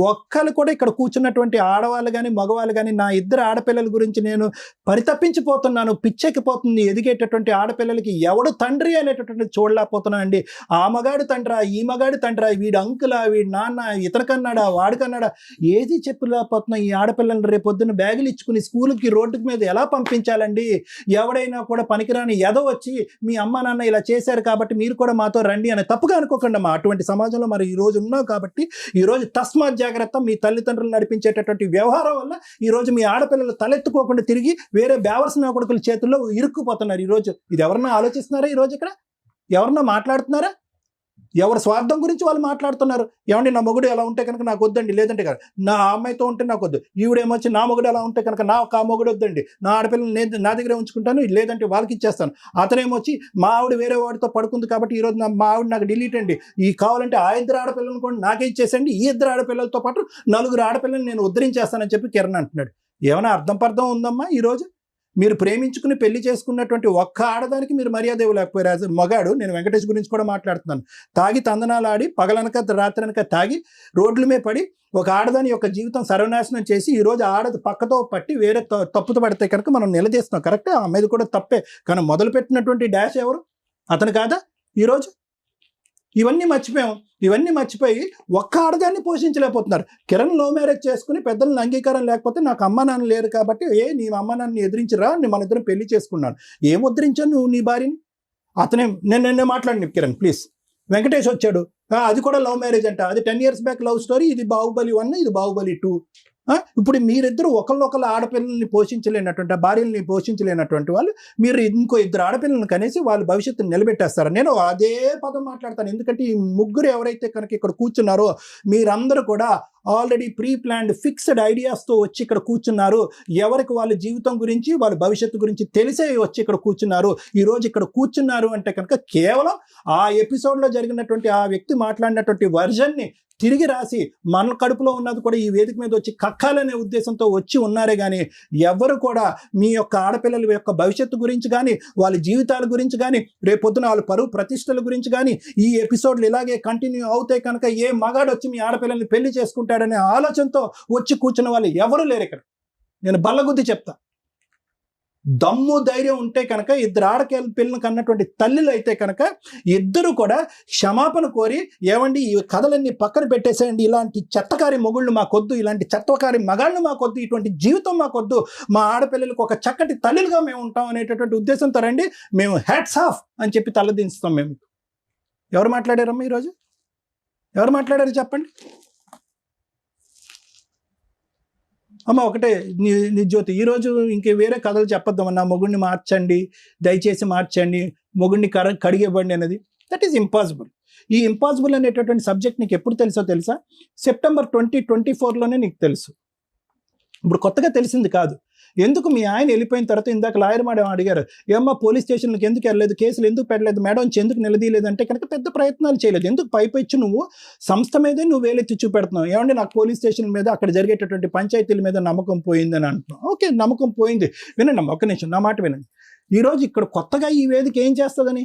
ఒక్కరు కూడా ఇక్కడ కూర్చున్నటువంటి ఆడవాళ్ళు కానీ మగవాళ్ళు కానీ నా ఇద్దరు ఆడపిల్లల గురించి నేను పరితపించిపోతున్నాను, పిచ్చెక్కిపోతుంది. ఎదిగేటటువంటి ఆడపిల్లలకి ఎవడు తండ్రి అనేటటువంటి చూడలేకపోతున్నాను అండి. ఆ మగాడు తండ్రా, ఈ మగాడు తండ్రా, వీడు అంకులా, వీడి నాన్న, ఇతనికన్నాడా వాడికన్నాడా, ఏది చెప్పలేకపోతున్నా. ఈ ఆడపిల్లలు రేపొద్దున బ్యాగులు ఇచ్చుకుని స్కూల్కి రోడ్డు మీద ఎలా పంపించాలండి? ఎవడైనా కూడా పనికిరాని ఎదో వచ్చి మీ అమ్మ నాన్న ఇలా చేశారు కాబట్టి మీరు కూడా మాతో రండి అని తప్పుగా అనుకోకండి అమ్మా. అటువంటి సమాజంలో మరి ఈ రోజు ఉన్నావు కాబట్టి ఈరోజు తస్మాత్ జాగ్రత్త. మీ తల్లిదండ్రులు నడిపించేటటువంటి వ్యవహారం వల్ల ఈరోజు మీ ఆడపిల్లలు తలెత్తుకోకుండా తిరిగి వేరే బేవర్సిన కొడుకుల చేతుల్లో ఇరుక్కుపోతున్నారు. ఈరోజు ఇది ఎవరన్నా ఆలోచిస్తున్నారా? ఈరోజు ఇక్కడ ఎవరన్నా మాట్లాడుతున్నారా? ఎవరి స్వార్థం గురించి వాళ్ళు మాట్లాడుతున్నారు. ఏమండి నా మొగుడు ఎలా ఉంటే కనుక నాకు వద్దండి, లేదంటే కదా నా అమ్మాయితో ఉంటే నాకు వద్దు, ఈవిడేమొచ్చి నా మొగుడు ఎలా ఉంటే కనుక నాకు ఆ మొగుడు వద్దండి, నా ఆడపిల్లలు నేను నా దగ్గరే ఉంచుకుంటాను, లేదంటే వాళ్ళకి ఇచ్చేస్తాను. అతనేమొచ్చి మా ఆవిడ వేరే వాడితో పడుకుంది కాబట్టి ఈరోజు మా ఆవిడ నాకు డిలీట్ అండి, ఈ కావాలంటే ఆ ఇద్దరు ఆడపిల్లలను కూడా నాకే ఇచ్చేసండి, ఈ ఇద్దరు ఆడపిల్లలతో పాటు 4 ఆడపిల్లలు నేను ఉద్ధరించేస్తానని చెప్పి కిరణ్ అంటున్నాడు. ఏమైనా అర్థం ఉందమ్మా? ఈరోజు మీరు ప్రేమించుకుని పెళ్లి చేసుకున్నటువంటి ఒక్క ఆడదానికి మీరు మర్యాద ఇవ్వలేకపోయారు. మగాడు, నేను వెంకటేష్ గురించి కూడా మాట్లాడుతున్నాను, తాగి తందనాలు ఆడి పగలనక రాత్రనక తాగి రోడ్ల మీద పడి ఒక ఆడదాని యొక్క జీవితం సర్వనాశనం చేసి ఈరోజు ఆడది పక్కతో పట్టి వేరే తప్పుతో పడితే కనుక మనం నిలదీస్తున్నాం. కరెక్టే, ఆ మీద కూడా తప్పే, కానీ మొదలుపెట్టినటువంటి డాష్ ఎవరు? అతను కాదా? ఈరోజు ఇవన్నీ మర్చిపోయి ఒక్క ఆడదాన్ని పోషించలేకపోతున్నారు. కిరణ్ లవ్ మ్యారేజ్ చేసుకుని పెద్దలను అంగీకారం లేకపోతే నాకు అమ్మ నాన్న లేరు కాబట్టి నీ అమ్మ నాన్నని ఎదిరించిరా, మన ఇద్దరం పెళ్లి చేసుకున్నాను. ఏం ఉద్ధరించాను నువ్వు నీ భార్యని? అతనే నేను మాట్లాడిన కిరణ్ ప్లీజ్. వెంకటేష్ వచ్చాడు, అది కూడా లవ్ మ్యారేజ్ అంట, అది 10 years బ్యాక్ లవ్ స్టోరీ, ఇది బాహుబలి 1, ఇది బాహుబలి 2. ఇప్పుడు మీరిద్దరు ఒకళ్ళొకళ్ళ ఆడపిల్లల్ని పోషించలేనటువంటి భార్యల్ని పోషించలేనటువంటి వాళ్ళు మీరు ఇంకో 2 ఆడపిల్లలను కనేసి వాళ్ళ భవిష్యత్తుని నిలబెట్టేస్తారు. నేను అదే పదం మాట్లాడతాను, ఎందుకంటే ఈ ముగ్గురు ఎవరైతే కనుక ఇక్కడ కూర్చున్నారో మీరందరూ కూడా ఆల్రెడీ ప్రీ ప్లాన్డ్ ఫిక్స్డ్ ఐడియాస్తో వచ్చి ఇక్కడ కూర్చున్నారు. ఎవరికి వాళ్ళ జీవితం గురించి వాళ్ళ భవిష్యత్తు గురించి తెలిసే వచ్చి ఇక్కడ కూర్చున్నారు. ఈరోజు ఇక్కడ కూర్చున్నారు అంటే కనుక కేవలం ఆ ఎపిసోడ్లో జరిగినటువంటి ఆ వ్యక్తి మాట్లాడినటువంటి వర్జన్ని తిరిగి రాసి మన కడుపులో ఉన్నది కూడా ఈ వేదిక మీద వచ్చి కక్కాలనే ఉద్దేశంతో వచ్చి ఉన్నారే కానీ ఎవరు కూడా మీ యొక్క ఆడపిల్లల యొక్క భవిష్యత్తు గురించి కానీ వాళ్ళ జీవితాల గురించి కానీ రేపొద్దున వాళ్ళ పరువు ప్రతిష్టల గురించి కానీ ఈ ఎపిసోడ్లు ఇలాగే కంటిన్యూ అవుతాయి కనుక ఏ మగాడు వచ్చి మీ ఆడపిల్లల్ని పెళ్లి చేసుకుంటాడనే ఆలోచనతో వచ్చి కూర్చున్న వాళ్ళు ఎవరు లేరు ఇక్కడ. నేను బల్లగుద్ది చెప్తా, దమ్ము ధైర్యం ఉంటే కనుక 2 ఆడపిల్లలను కన్నటువంటి తల్లులు అయితే కనుక ఇద్దరు కూడా క్షమాపణ కోరి ఏమండి ఈ కథలన్నీ పక్కన పెట్టేసేయండి, ఇలాంటి చెత్తకారి మొగుళ్ళు మాకొద్దు, ఇలాంటి చెత్తకారి మగాళ్ళు మాకొద్దు, ఇటువంటి జీవితం మాకొద్దు, మా ఆడపిల్లలకు ఒక చక్కటి తల్లులుగా మేము ఉంటాం అనేటటువంటి ఉద్దేశంతో రండి, మేము హ్యాట్స్ ఆఫ్ అని చెప్పి తలదించుతాం. మేము ఎవరు మాట్లాడారమ్మా ఈరోజు? ఎవరు మాట్లాడారు చెప్పండి అమ్మ? ఒకటే జ్యోతి, ఈరోజు ఇంక వేరే కథలు చెప్పొద్దామన్నా, మొగుడిని మార్చండి, దయచేసి మార్చండి, మొగుడిని కడిగివ్వండి అనేది. That is impossible. ఈ ఇంపాసిబుల్ అనేటటువంటి సబ్జెక్ట్ నీకు ఎప్పుడు తెలుసా? సెప్టెంబర్ 2024లోనే నీకు తెలుసు. ఇప్పుడు కొత్తగా తెలిసింది కాదు. ఎందుకు మీ ఆయన వెళ్ళిపోయిన తర్వాత ఇందాక లాయర్ మేడం అడిగారు, ఏమ్మా పోలీస్ స్టేషన్లకు ఎందుకు వెళ్ళలేదు, కేసులు ఎందుకు పెట్టలేదు మేడం, ఎందుకు నిలదీయలేదు అంటే కనుక పెద్ద ప్రయత్నాలు చేయలేదు. ఎందుకు పైపొచ్చి నువ్వు సంస్థ మీదే నువ్వు వేలెత్తి చూపెడుతున్నావు. ఏమంటే నాకు పోలీస్ స్టేషన్ మీద అక్కడ జరిగేటటువంటి పంచాయతీల మీద నమ్మకం పోయిందని అంటున్నావు. ఓకే, నమ్మకం పోయింది, వినండి ఒక్క నిమిషం నా మాట వినండి. ఈరోజు ఇక్కడ కొత్తగా ఈ వేదిక ఏం చేస్తుందని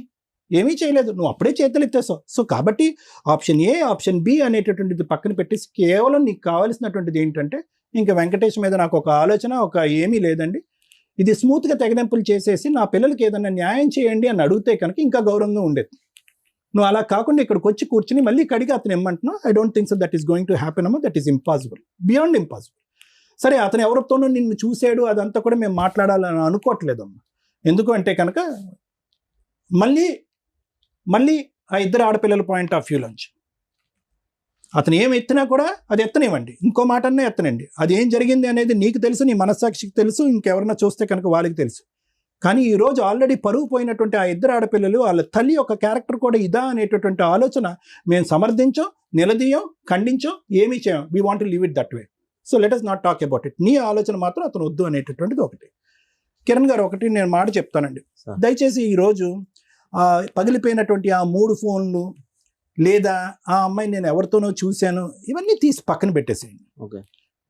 ఏమీ చేయలేదు, నువ్వు అప్పుడే చేతులు ఎత్తేసావు. సో కాబట్టి ఆప్షన్ ఏ ఆప్షన్ బి అనేటటువంటిది పక్కన పెట్టేసి కేవలం నీకు కావాల్సినటువంటిది ఏంటంటే ఇంకా వెంకటేష్ మీద నాకు ఒక ఆలోచన ఒక ఏమీ లేదండి, ఇది స్మూత్గా తెగదెంపులు చేసేసి నా పిల్లలకి ఏదైనా న్యాయం చేయండి అని అడిగితే కనుక ఇంకా గౌరవంగా ఉండేది. నువ్వు అలా కాకుండా ఇక్కడికి వచ్చి కూర్చుని మళ్ళీ కడిగి అతను ఏమంటున్నావు, I don't think so that is going to happen అమ్మా, that is impossible, beyond impossible. సరే అతను ఎవరితోనూ నిన్ను చూసాడు అదంతా కూడా మేము మాట్లాడాలని అనుకోవట్లేదమ్మా. ఎందుకు అంటే కనుక మళ్ళీ ఆ 2 ఆడపిల్లల పాయింట్ ఆఫ్ వ్యూలోంచి అతను ఏం ఎత్తినా కూడా అది ఎత్తనివ్వండి, ఇంకో మాట అన్నా ఎత్తనండి. అది ఏం జరిగింది అనేది నీకు తెలుసు, నీ మనస్సాక్షికి తెలుసు, ఇంకెవరన్నా చూస్తే కనుక వాళ్ళకి తెలుసు. కానీ ఈ రోజు ఆల్రెడీ పరువు పోయినటువంటి ఆ ఇద్దరు ఆడపిల్లలు వాళ్ళ తల్లి యొక్క క్యారెక్టర్ కూడా ఇదా అనేటటువంటి ఆలోచన మేము సమర్థించం, నిలదీయం, ఖండించం, ఏమీ చేయం. We want to leave it that way. So let us not talk about it. నీ ఆలోచన మాత్రం అతను వద్దు అనేటటువంటిది ఒకటి. కిరణ్ గారు ఒకటి నేను మాట చెప్తానండి, దయచేసి ఈరోజు పగిలిపోయినటువంటి ఆ 3 ఫోన్లు లేదా ఆ అమ్మాయి నేను ఎవరితోనో చూశాను ఇవన్నీ తీసి పక్కన పెట్టేసేయండి.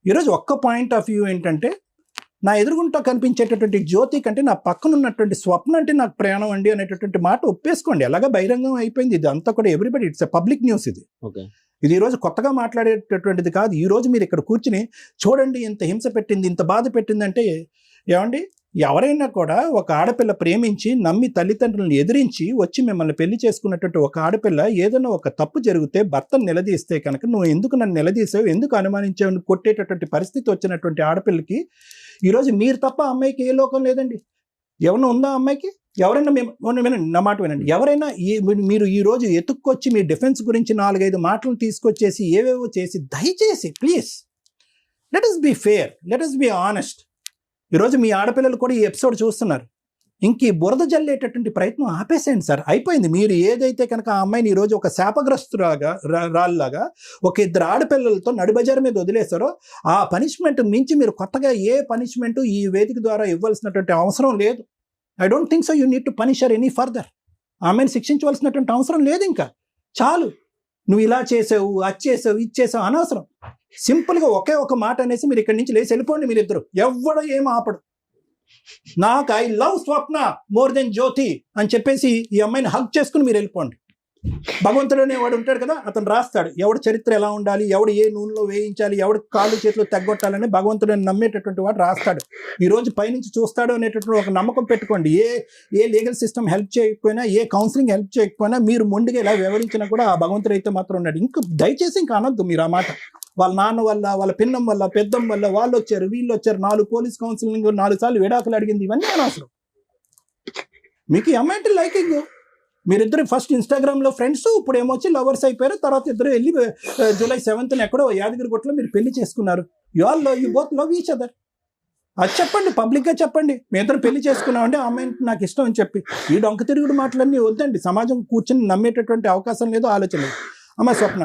ఈరోజు ఒక్క పాయింట్ ఆఫ్ వ్యూ ఏంటంటే, నా ఎదురుగుంటా కనిపించేటటువంటి జ్యోతి కంటే నా పక్కన ఉన్నటువంటి స్వప్న అంటే నాకు ప్రయాణం అండి అనేటటువంటి మాట ఒప్పేసుకోండి. అలాగా బహిరంగం అయిపోయింది. ఇది అంతా కూడా everybody, it's a public news. ఇది ఈరోజు కొత్తగా మాట్లాడేటటువంటిది కాదు. ఈరోజు మీరు ఇక్కడ కూర్చుని చూడండి ఇంత హింస పెట్టింది, ఇంత బాధ పెట్టింది అంటే, ఏమండి ఎవరైనా కూడా ఒక ఆడపిల్ల ప్రేమించి నమ్మి తల్లిదండ్రులను ఎదిరించి వచ్చి మిమ్మల్ని పెళ్లి చేసుకున్నటువంటి ఒక ఆడపిల్ల ఏదైనా ఒక తప్పు జరిగితే భర్తను నిలదీస్తే కనుక నువ్వు ఎందుకు నన్ను నిలదీసావు, ఎందుకు అనుమానించావు కొట్టేటటువంటి పరిస్థితి వచ్చినటువంటి ఆడపిల్లకి ఈరోజు మీరు తప్ప అమ్మాయికి ఏ లోకం లేదండి. ఎవరైనా ఉందా అమ్మాయికి? ఎవరైనా వినండి, నా మాట వినండి. ఎవరైనా మీరు ఈరోజు ఎత్తుక్కొచ్చి మీ డిఫెన్స్ గురించి 4-5 మాటలు తీసుకొచ్చేసి ఏవేవో చేసి, దయచేసి please let us be fair, let us be honest. ఈరోజు మీ ఆడపిల్లలు కూడా ఈ ఎపిసోడ్ చూస్తున్నారు. ఇంక ఈ బురద జల్లేటటువంటి ప్రయత్నం ఆపేసేయండి సార్, అయిపోయింది. మీరు ఏదైతే కనుక ఆ అమ్మాయిని ఈరోజు ఒక శాపగ్రస్తులాగా రాళ్ళలాగా ఒక 2 ఆడపిల్లలతో నడిబజారు మీద వదిలేస్తారో ఆ పనిష్మెంట్ మించి మీరు కొత్తగా ఏ పనిష్మెంట్ ఈ వేదిక ద్వారా ఇవ్వాల్సినటువంటి అవసరం లేదు. I don't think so you need to punish her any further. ఆమెను శిక్షించవలసినటువంటి అవసరం లేదు. ఇంకా చాలు, నువ్వు ఇలా చేసావు, అది చేసావు, ఇది చేసావు అనవసరం. సింపుల్గా ఒకే ఒక మాట అనేసి మీరు ఇక్కడి నుంచి లేచి వెళ్ళిపోండి. మీరిద్దరు ఎవడో ఏం ఆపడు. నాకు I love Swapna more than Jyoti అని చెప్పేసి ఈ అమ్మాయిని హగ్ చేసుకుని మీరు వెళ్ళిపోండి. భగవంతుడు అనేవాడు ఉంటాడు కదా, అతను రాస్తాడు ఎవడు చరిత్ర ఎలా ఉండాలి, ఎవడు ఏ నూనెలో వేయించాలి, ఎవడు కాళ్ళు చేతులు తగ్గొట్టాలని భగవంతుడిని నమ్మేటటువంటి వాడు రాస్తాడు. ఈ రోజు పైనుంచి చూస్తాడు అనేటటువంటి ఒక నమ్మకం పెట్టుకోండి. ఏ లీగల్ సిస్టమ్ హెల్ప్ చేయకపోయినా, ఏ కౌన్సిలింగ్ హెల్ప్ చేయకపోయినా, మీరు మొండిగా ఎలా వివరించినా కూడా ఆ భగవంతుడు అయితే మాత్రం ఉన్నాడు. ఇంకా దయచేసి ఇంకా అనొద్దు మీరు ఆ మాట. వాళ్ళ నాన్న వల్ల, వాళ్ళ పిన్నం వల్ల, పెద్దం వల్ల వాళ్ళు వచ్చారు, వీళ్ళు వచ్చారు, 4 పోలీస్ కౌన్సిలింగ్, 4 సార్లు విడాకులు అడిగింది, ఇవన్నీ అనవసరం. మీకు ఈ అమ్మాయి లైకింగ్, మీరిద్దరు ఫస్ట్ ఇన్స్టాగ్రామ్లో ఫ్రెండ్స్, ఇప్పుడు ఏమొచ్చి లవర్స్ అయిపోయారు. తర్వాత ఇద్దరు వెళ్ళి July 7th ఎక్కడో యాదగిరిగుట్టలో మీరు పెళ్లి చేసుకున్నారు. You both love each other. అది చెప్పండి, పబ్లిక్గా చెప్పండి. మీ ఇద్దరు పెళ్లి చేసుకున్నామంటే ఆ అమ్మాయి నాకు ఇష్టం అని చెప్పి. ఈ డొంక తిరుగుడు మాటలన్నీ వద్దండి. సమాజం కూర్చొని నమ్మేటటువంటి అవకాశం లేదు, ఆలోచన లేదు. అమ్మ స్వప్న,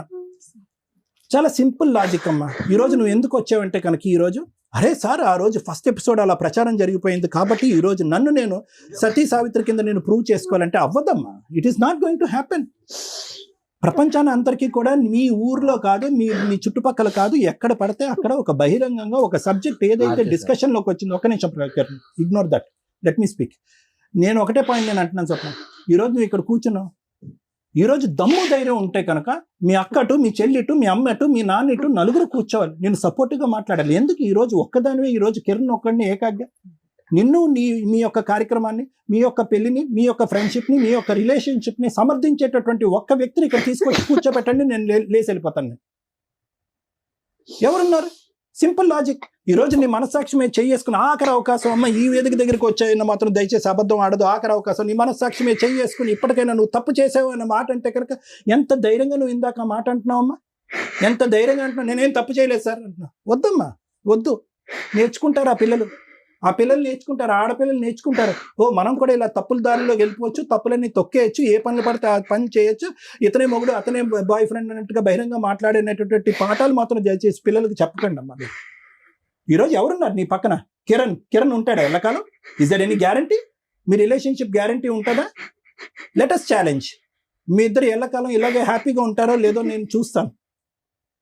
చాలా సింపుల్ లాజిక్ అమ్మా. ఈరోజు నువ్వు ఎందుకు వచ్చావంటే కనుక ఈరోజు అరే సార్ ఆ రోజు ఫస్ట్ ఎపిసోడ్ అలా ప్రచారం జరిగిపోయింది కాబట్టి ఈరోజు నన్ను నేను సతీ సావిత్రి కింద నేను ప్రూవ్ చేసుకోవాలంటే అవ్వదమ్మా. It is not going to happen. ప్రపంచాన్ని అందరికీ కూడా మీ ఊర్లో కాదు, మీ చుట్టుపక్కల కాదు, ఎక్కడ పడితే అక్కడ ఒక బహిరంగంగా ఒక సబ్జెక్ట్ ఏదైతే డిస్కషన్లోకి వచ్చిందో, ఒక నిమిషం ignore that, let me speak. నేను ఒకటే పాయింట్ నేను అంటున్నాను స్వప్న, ఈరోజు నువ్వు ఇక్కడ కూర్చున్నావు, ఈరోజు దమ్ము ధైర్యం ఉంటే కనుక మీ అక్కటు, మీ చెల్లిటు, మీ అమ్మటు, మీ నాన్నటు నలుగురు కూర్చోవాలి, నేను సపోర్టివ్గా మాట్లాడాలి. ఎందుకు ఈరోజు ఒక్కదానివే, ఈరోజు కిరణ్ ఒక్కడిని ఏకాగ్గా నిన్ను మీ యొక్క కార్యక్రమాన్ని, మీ యొక్క పెళ్లిని, మీ యొక్క ఫ్రెండ్షిప్ని, మీ యొక్క రిలేషన్షిప్ని సమర్థించేటటువంటి ఒక్క వ్యక్తిని ఇక్కడ తీసుకొచ్చి కూర్చోబెట్టండి, నేను లేచి వెళ్ళిపోతాను. నేను ఎవరున్నారు? Simple logic. ఈరోజు నీ మనస్సాక్షి మీద చేసుకుని ఆఖరి అవకాశం, అమ్మ ఈ వేదిక దగ్గరికి వచ్చాయన్న మాత్రం దయచేసి అబద్ధం ఆడదు, ఆఖరి అవకాశం నీ మనస్సాక్షి మీద చేసుకుని ఇప్పటికైనా నువ్వు తప్పు చేసావు అన్న మాట అంటే కనుక ఎంత ధైర్యంగా నువ్వు ఇందాక ఆ మాట అంటున్నావు అమ్మా, ఎంత ధైర్యంగా అంటున్నావు. నేనేం తప్పు చేయలేదు సార్ అంటున్నా. వద్దమ్మా, వద్దు. నేర్చుకుంటారు ఆ పిల్లలు నేర్చుకుంటారు, ఆడపిల్లలు నేర్చుకుంటారు. మనం కూడా ఇలా తప్పుల దారిలోకి వెళ్ళిపోవచ్చు, తప్పులన్నీ తొక్కేయచ్చు, ఏ పనులు పడితే ఆ పని చేయొచ్చు, ఇతనే మొగుడు అతనే బాయ్ ఫ్రెండ్ అన్నట్టుగా బహిరంగ మాట్లాడేటటువంటి పాఠాలు మాత్రం దయచేసి పిల్లలకి చెప్పకండి అమ్మా. ఈరోజు ఎవరున్నారు నీ పక్కన? కిరణ్ ఉంటాడా ఎల్లకాలం? Is there any guarantee? మీ రిలేషన్షిప్ గ్యారంటీ ఉంటుందా? Let us challenge. మీ ఇద్దరు ఎల్లకాలం ఇలాగే హ్యాపీగా ఉంటారో లేదో నేను చూస్తాను.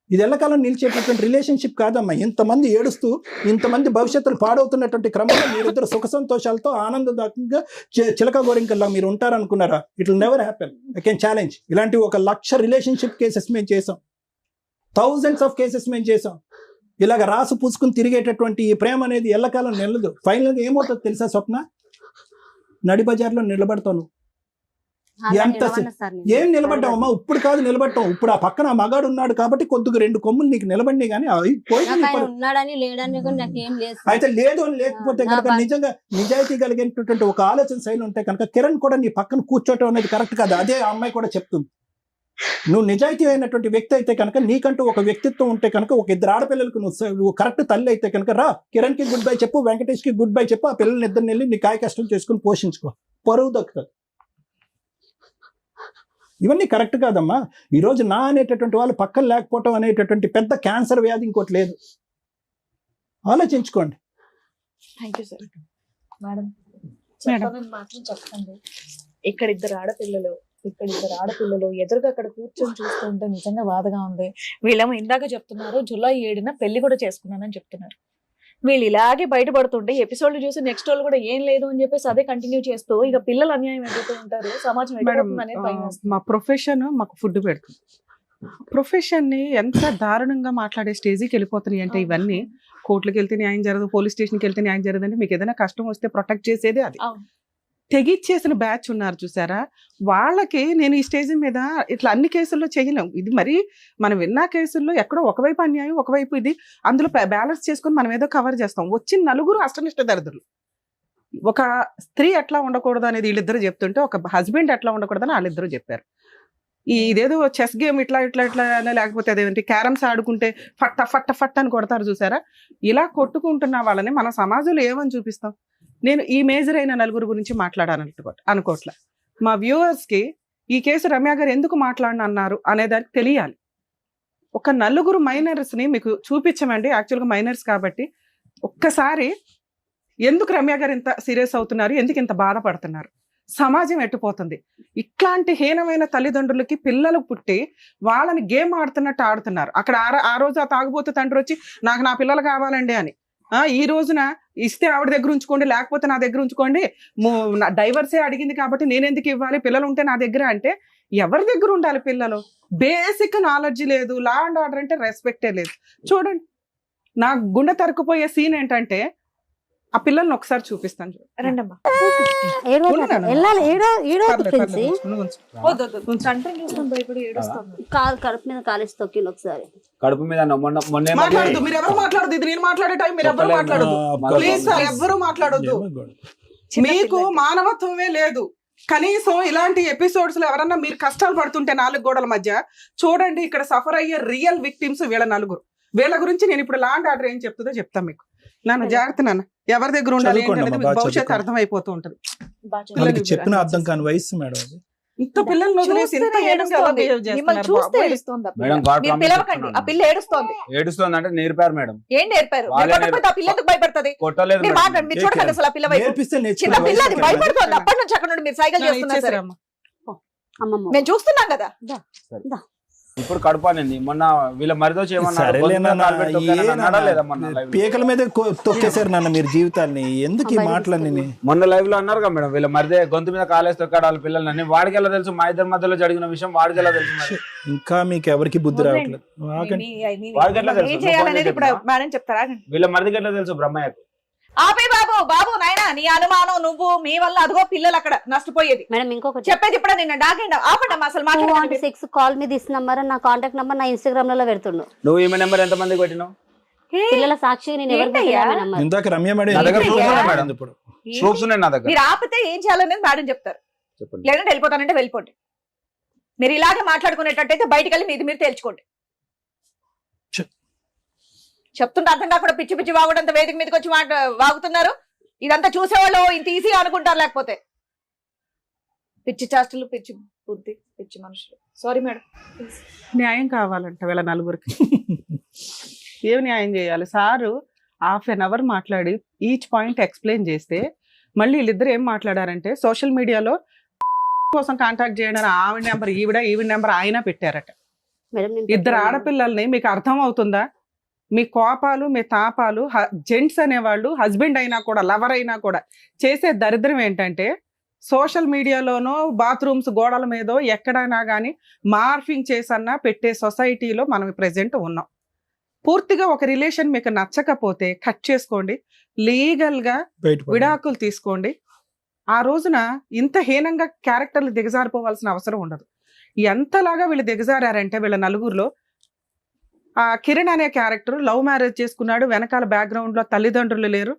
ఇది ఎల్లకాలం నిలిచేటటువంటి రిలేషన్షిప్ కాదమ్మా. ఇంతమంది ఏడుస్తూ, ఇంతమంది భవిష్యత్తులు పాడవుతున్నటువంటి క్రమంలో మీరిద్దరు సుఖ సంతోషాలతో ఆనందదాయకంగా చిలక గోరింకల్లా మీరు ఉంటారనుకున్నారా? It will never happen. I can challenge. ఇలాంటి 1,00,000 రిలేషన్షిప్ కేసెస్ మేము చేసాం, థౌజండ్స్ ఆఫ్ కేసెస్ మేము చేసాం. ఇలాగ రాసు పూసుకుని తిరిగేటటువంటి ఈ ప్రేమ అనేది ఎల్లకాలం నిలదు. ఫైనల్గా ఏమవుతుందో తెలుసా స్వప్న? నడి బజార్లో నిలబడతాను. ఎంత ఏం నిలబడ్డావమ్మా? ఇప్పుడు కాదు నిలబడ్డాం, ఇప్పుడు ఆ పక్కన ఆ మగాడు ఉన్నాడు కాబట్టి కొద్దిగా 2 కొమ్ములు నీకు నిలబడి, కానీ అయితే లేదు అని లేకపోతే కనుక నిజంగా నిజాయితీ కలిగినటువంటి ఒక ఆలోచన శైలి ఉంటే కనుక కిరణ్ కూడా నీ పక్కన కూర్చోటం అనేది కరెక్ట్ కాదు. అదే ఆ అమ్మాయి కూడా చెప్తుంది. నువ్వు నిజాయితీ అయినటువంటి వ్యక్తి అయితే కనుక, నీకంటూ ఒక వ్యక్తిత్వం ఉంటే కనుక, ఒక ఇద్దరు ఆడపిల్లలకు నువ్వు కరెక్ట్ తల్లి అయితే కనుక రా, కిరణ్కి గుడ్ బై చెప్పు, వెంకటేష్కి గుడ్ బై చెప్పు, ఆ పిల్లల్ని ఇద్దరిని వెళ్ళి నీ కాయ కష్టం చేసుకుని పోషించుకో, పరువు దక్కుతుంది. ఇవన్నీ కరెక్ట్ కాదమ్మా. ఈరోజు నా అనేటటువంటి వాళ్ళు పక్కన లేకపోవటం అనేటటువంటి పెద్ద క్యాన్సర్ వ్యాధి ఇంకోటి లేదు. ఆలోచించుకోండి. Thank you sir. మేడం చెప్పాలని మాత్రం చెప్పండి. ఇక్కడ ఇద్దరు ఆడపిల్లలు ఎదురుగా అక్కడ కూర్చొని చూస్తుంటే నిజంగా బాధగా ఉంది. వీళ్ళేమో ఇందాక చెప్తున్నారు జూలై 7న పెళ్లి కూడా చేసుకున్నానని చెప్తున్నారు. వీళ్ళు ఇలాగే బయటపడుతుంటే ఎపిసోడ్లు చూసి నెక్స్ట్ వాళ్ళు కూడా ఏం లేదు అని చెప్పేసి అదే కంటిన్యూ చేస్తూ ఇక పిల్లలు అన్యాయం ఎదుగుతూ ఉంటారు, సమాజం అనేది భయం వేస్తుంది. మా ప్రొఫెషన్ మాకు ఫుడ్ పెడుతుంది. ప్రొఫెషన్ ని ఎంత దారుణంగా మాట్లాడే స్టేజ్కి వెళ్ళిపోతున్నాయి అంటే, ఇవన్నీ కోర్టులకు వెళ్తే న్యాయం జరగదు, పోలీస్ స్టేషన్కి వెళ్తే న్యాయం జరగదు అంటే, మీకు ఏదైనా కష్టం వస్తే ప్రొటెక్ట్ చేసేది అది. తెగిచ్చేసిన బ్యాచ్ ఉన్నారు చూసారా, వాళ్ళకి నేను ఈ స్టేజ్ మీద ఇట్లా అన్ని కేసుల్లో చేయలేం. ఇది మరి మనం విన్న కేసుల్లో ఎక్కడో ఒకవైపు అన్యాయం, ఒకవైపు ఇది, అందులో బ్యాలెన్స్ చేసుకొని మనం ఏదో కవర్ చేస్తాం. వచ్చిన నలుగురు అష్టనిష్ట దరిద్రులు. ఒక స్త్రీ ఎట్లా ఉండకూడదు అనేది వీళ్ళిద్దరు చెప్తుంటే, ఒక హస్బెండ్ ఎట్లా ఉండకూడదని వాళ్ళిద్దరూ చెప్పారు. ఇదేదో చెస్ గేమ్ ఇట్లా ఇట్లా ఇట్లా లేకపోతే అదేంటి క్యారమ్స్ ఆడుకుంటే ఫట్ట ఫట్ట ఫట్ట అని కొడతారు చూసారా, ఇలా కొట్టుకుంటున్న వాళ్ళని మన సమాజంలో ఏమని చూపిస్తాం. నేను ఈ మేజర్ అయిన నలుగురు గురించి అనుకోవట్లే. మా వ్యూవర్స్కి ఈ కేసు రమ్య గారు ఎందుకు మాట్లాడనన్నారు అనేదానికి తెలియాలి. ఒక నలుగురు మైనర్స్ని మీకు చూపించమండి, యాక్చువల్గా మైనర్స్ కాబట్టి. ఒక్కసారి ఎందుకు రమ్య గారు ఇంత సీరియస్ అవుతున్నారు, ఎందుకు ఇంత బాధపడుతున్నారు, సమాజం ఎట్టుపోతుంది. ఇట్లాంటి హీనమైన తల్లిదండ్రులకి పిల్లలు పుట్టి వాళ్ళని గేమ్ ఆడుతున్నట్టు ఆడుతున్నారు. అక్కడ ఆ రోజు ఆ తాగుబోతు తండ్రి వచ్చి నాకు నా పిల్లలు కావాలండి అని, ఈ రోజున ఇస్తే ఆవిడ దగ్గర ఉంచుకోండి, లేకపోతే నా దగ్గర ఉంచుకోండి, డైవర్సే అడిగింది కాబట్టి నేను ఎందుకు ఇవ్వాలి, పిల్లలు ఉంటే నా దగ్గర అంటే ఎవరి దగ్గర ఉండాలి పిల్లలు? బేసిక్ నాలెడ్జ్ లేదు, లా అండ్ ఆర్డర్ అంటే రెస్పెక్టే లేదు. చూడండి, నా గుండె తరుకుపోయే సీన్ ఏంటంటే, ఆ పిల్లల్ని ఒకసారి చూపిస్తాను. రండమ్మా, కడుపు మీద కాలేసి తొక్కింది ఒకసారి. కడుపు మీద మాట్లాడదు, మీరు ఎవరు మాట్లాడదు, ఇది నేను మాట్లాడే టైం, మీరు ఎవరు మాట్లాడదు ప్లీజ్ సార్, ఎవరు మాట్లాడొద్దు. మీకు మానవత్వమే లేదు. కనీసం ఇలాంటి ఎపిసోడ్స్ లో ఎవరన్నా మీరు కష్టాలు పడుతుంటే నాలుగు గోడల మధ్య చూడండి, ఇక్కడ సఫర్ అయ్యే రియల్ విక్టిమ్స్ వీళ్ళ నలుగురు. వీళ్ళ గురించి నేను ఇప్పుడు లా అండ్ ఆర్డర్ ఏం చెప్తుందో చెప్తాను మీకు. నాన్న జాగ్రత్త నాన్న, ఎవరి దగ్గర ఉండాలి భవిష్యత్తు అర్థమైపోతూ ఉంటది. చెప్పిన అర్థం కాని వయసు మేడం. ఇంత పిల్లలు వదిలేసి ఇంత ఏడుస్తోంది అంటే నేర్పారు మేడం. ఏం నేర్పారు? ఆ పిల్ల ఎందుకు భయపడుతుంది? కొట్టలేదు మీరు చూడండి అసలు ఆ పిల్ల చిన్న పిల్ల అది భయపడుతుంది. అప్పటి నుంచి అక్కడ నుండి మీరు సైకిల్ చేస్తున్నారు సరే, మేము చూస్తున్నాం కదా. ఇప్పుడు కడుపు అనేది మొన్న వీళ్ళ మరిదో పీకల మీద తొక్కేశారు నాన్న మీరు జీవితాన్ని. ఎందుకు ఈ మాటలన్నీ మొన్న లైవ్ లో అన్నారు కదా మేడం, వీళ్ళ మరిదే గొంతు మీద కాలేసి తొక్కాడు వాళ్ళ పిల్లలని. వాడికి ఎలా తెలుసు? మా ఇద్దరి మధ్యలో జరిగిన విషయం వాడికి ఎలా తెలుసు? ఇంకా మీకు ఎవరికి బుద్ధి రావట్లేదు. వీళ్ళ మరిదికి ఎట్లా తెలుసు బ్రహ్మయ్యకు? ఆపే బాబు బాబు నాయనా, నీ అనుమానం నువ్వు, మీ వల్ల అదిగో పిల్లలు అక్కడ నష్టపోయేది. మేడం ఇంకొకటి చెప్పేది ఇప్పుడు నిన్న డాగండి ఆపండి అసలు మాట్లాడండి. 6 కాల్ మీ దిస్ నంబర్, నా కాంటాక్ట్ నంబర్ నా ఇన్స్టాగ్రామ్ లో పెడుతుండు. నువ్వు ఈమె నెంబర్ ఎంత మందికి పెట్టినావు? పిల్లల సాక్షి నేను ఎవరికి ఇందాక రమ్య మేడం ఇప్పుడు ప్రూఫ్స్ ఉన్నాయి నా దగ్గర. మీరు ఆపితే ఏం చేయాలనేది మేడం చెప్తారు, లేదంటే వెళ్ళిపోతానంటే వెళ్ళిపోండి. మీరు ఇలాగే మాట్లాడుకునేటట్టయితే బయటికి వెళ్ళి మీది మీరు తేల్చుకోండి. చెప్తుంటే అర్థం కాకుండా పిచ్చి పిచ్చి వాగుడంత వేదిక మీదకి వచ్చి వాగుతున్నారు. ఇదంతా చూసేవాళ్ళు ఇంత ఈజీగా అనుకుంటారు, లేకపోతే పిచ్చి చేష్టలు, పిచ్చి బుద్ధి, పిచ్చి మనుషులు. Sorry madam. న్యాయం కావాలంట వీళ్ళ నలుగురికి. ఏం న్యాయం చేయాలి? సారు ½ an hour మాట్లాడి ఈచ్ పాయింట్ ఎక్స్ప్లెయిన్ చేస్తే మళ్ళీ వీళ్ళిద్దరు ఏం మాట్లాడారంటే, సోషల్ మీడియాలో కోసం కాంటాక్ట్ చేయడం ఆవిడ నెంబర్ ఈవిడ నెంబర్ ఆయన పెట్టారట. ఇద్దరు ఆడపిల్లల్ని మీకు అర్థం అవుతుందా? మీ కోపాలు, మీ తాపాలు, జెంట్స్ అనేవాళ్ళు హస్బెండ్ అయినా కూడా, లవర్ అయినా కూడా చేసే దరిద్రం ఏంటంటే, సోషల్ మీడియాలోనో బాత్రూమ్స్ గోడల మీదో ఎక్కడైనా కానీ మార్ఫింగ్ చేసన్నా పెట్టే సొసైటీలో మనం ప్రెజెంట్ ఉన్నాం. పూర్తిగా ఒక రిలేషన్ మీకు నచ్చకపోతే కట్ చేసుకోండి, లీగల్గా విడాకులు తీసుకోండి. ఆ రోజున ఇంత హీనంగా క్యారెక్టర్లు దిగజారిపోవాల్సిన అవసరం ఉండదు. ఎంతలాగా వీళ్ళు దిగజారంటే, వీళ్ళ నలుగురిలో ఆ కిరణ్ అనే క్యారెక్టర్ లవ్ మ్యారేజ్ చేసుకున్నాడు. వెనకాల బ్యాక్గ్రౌండ్ లో తల్లిదండ్రులు లేరు.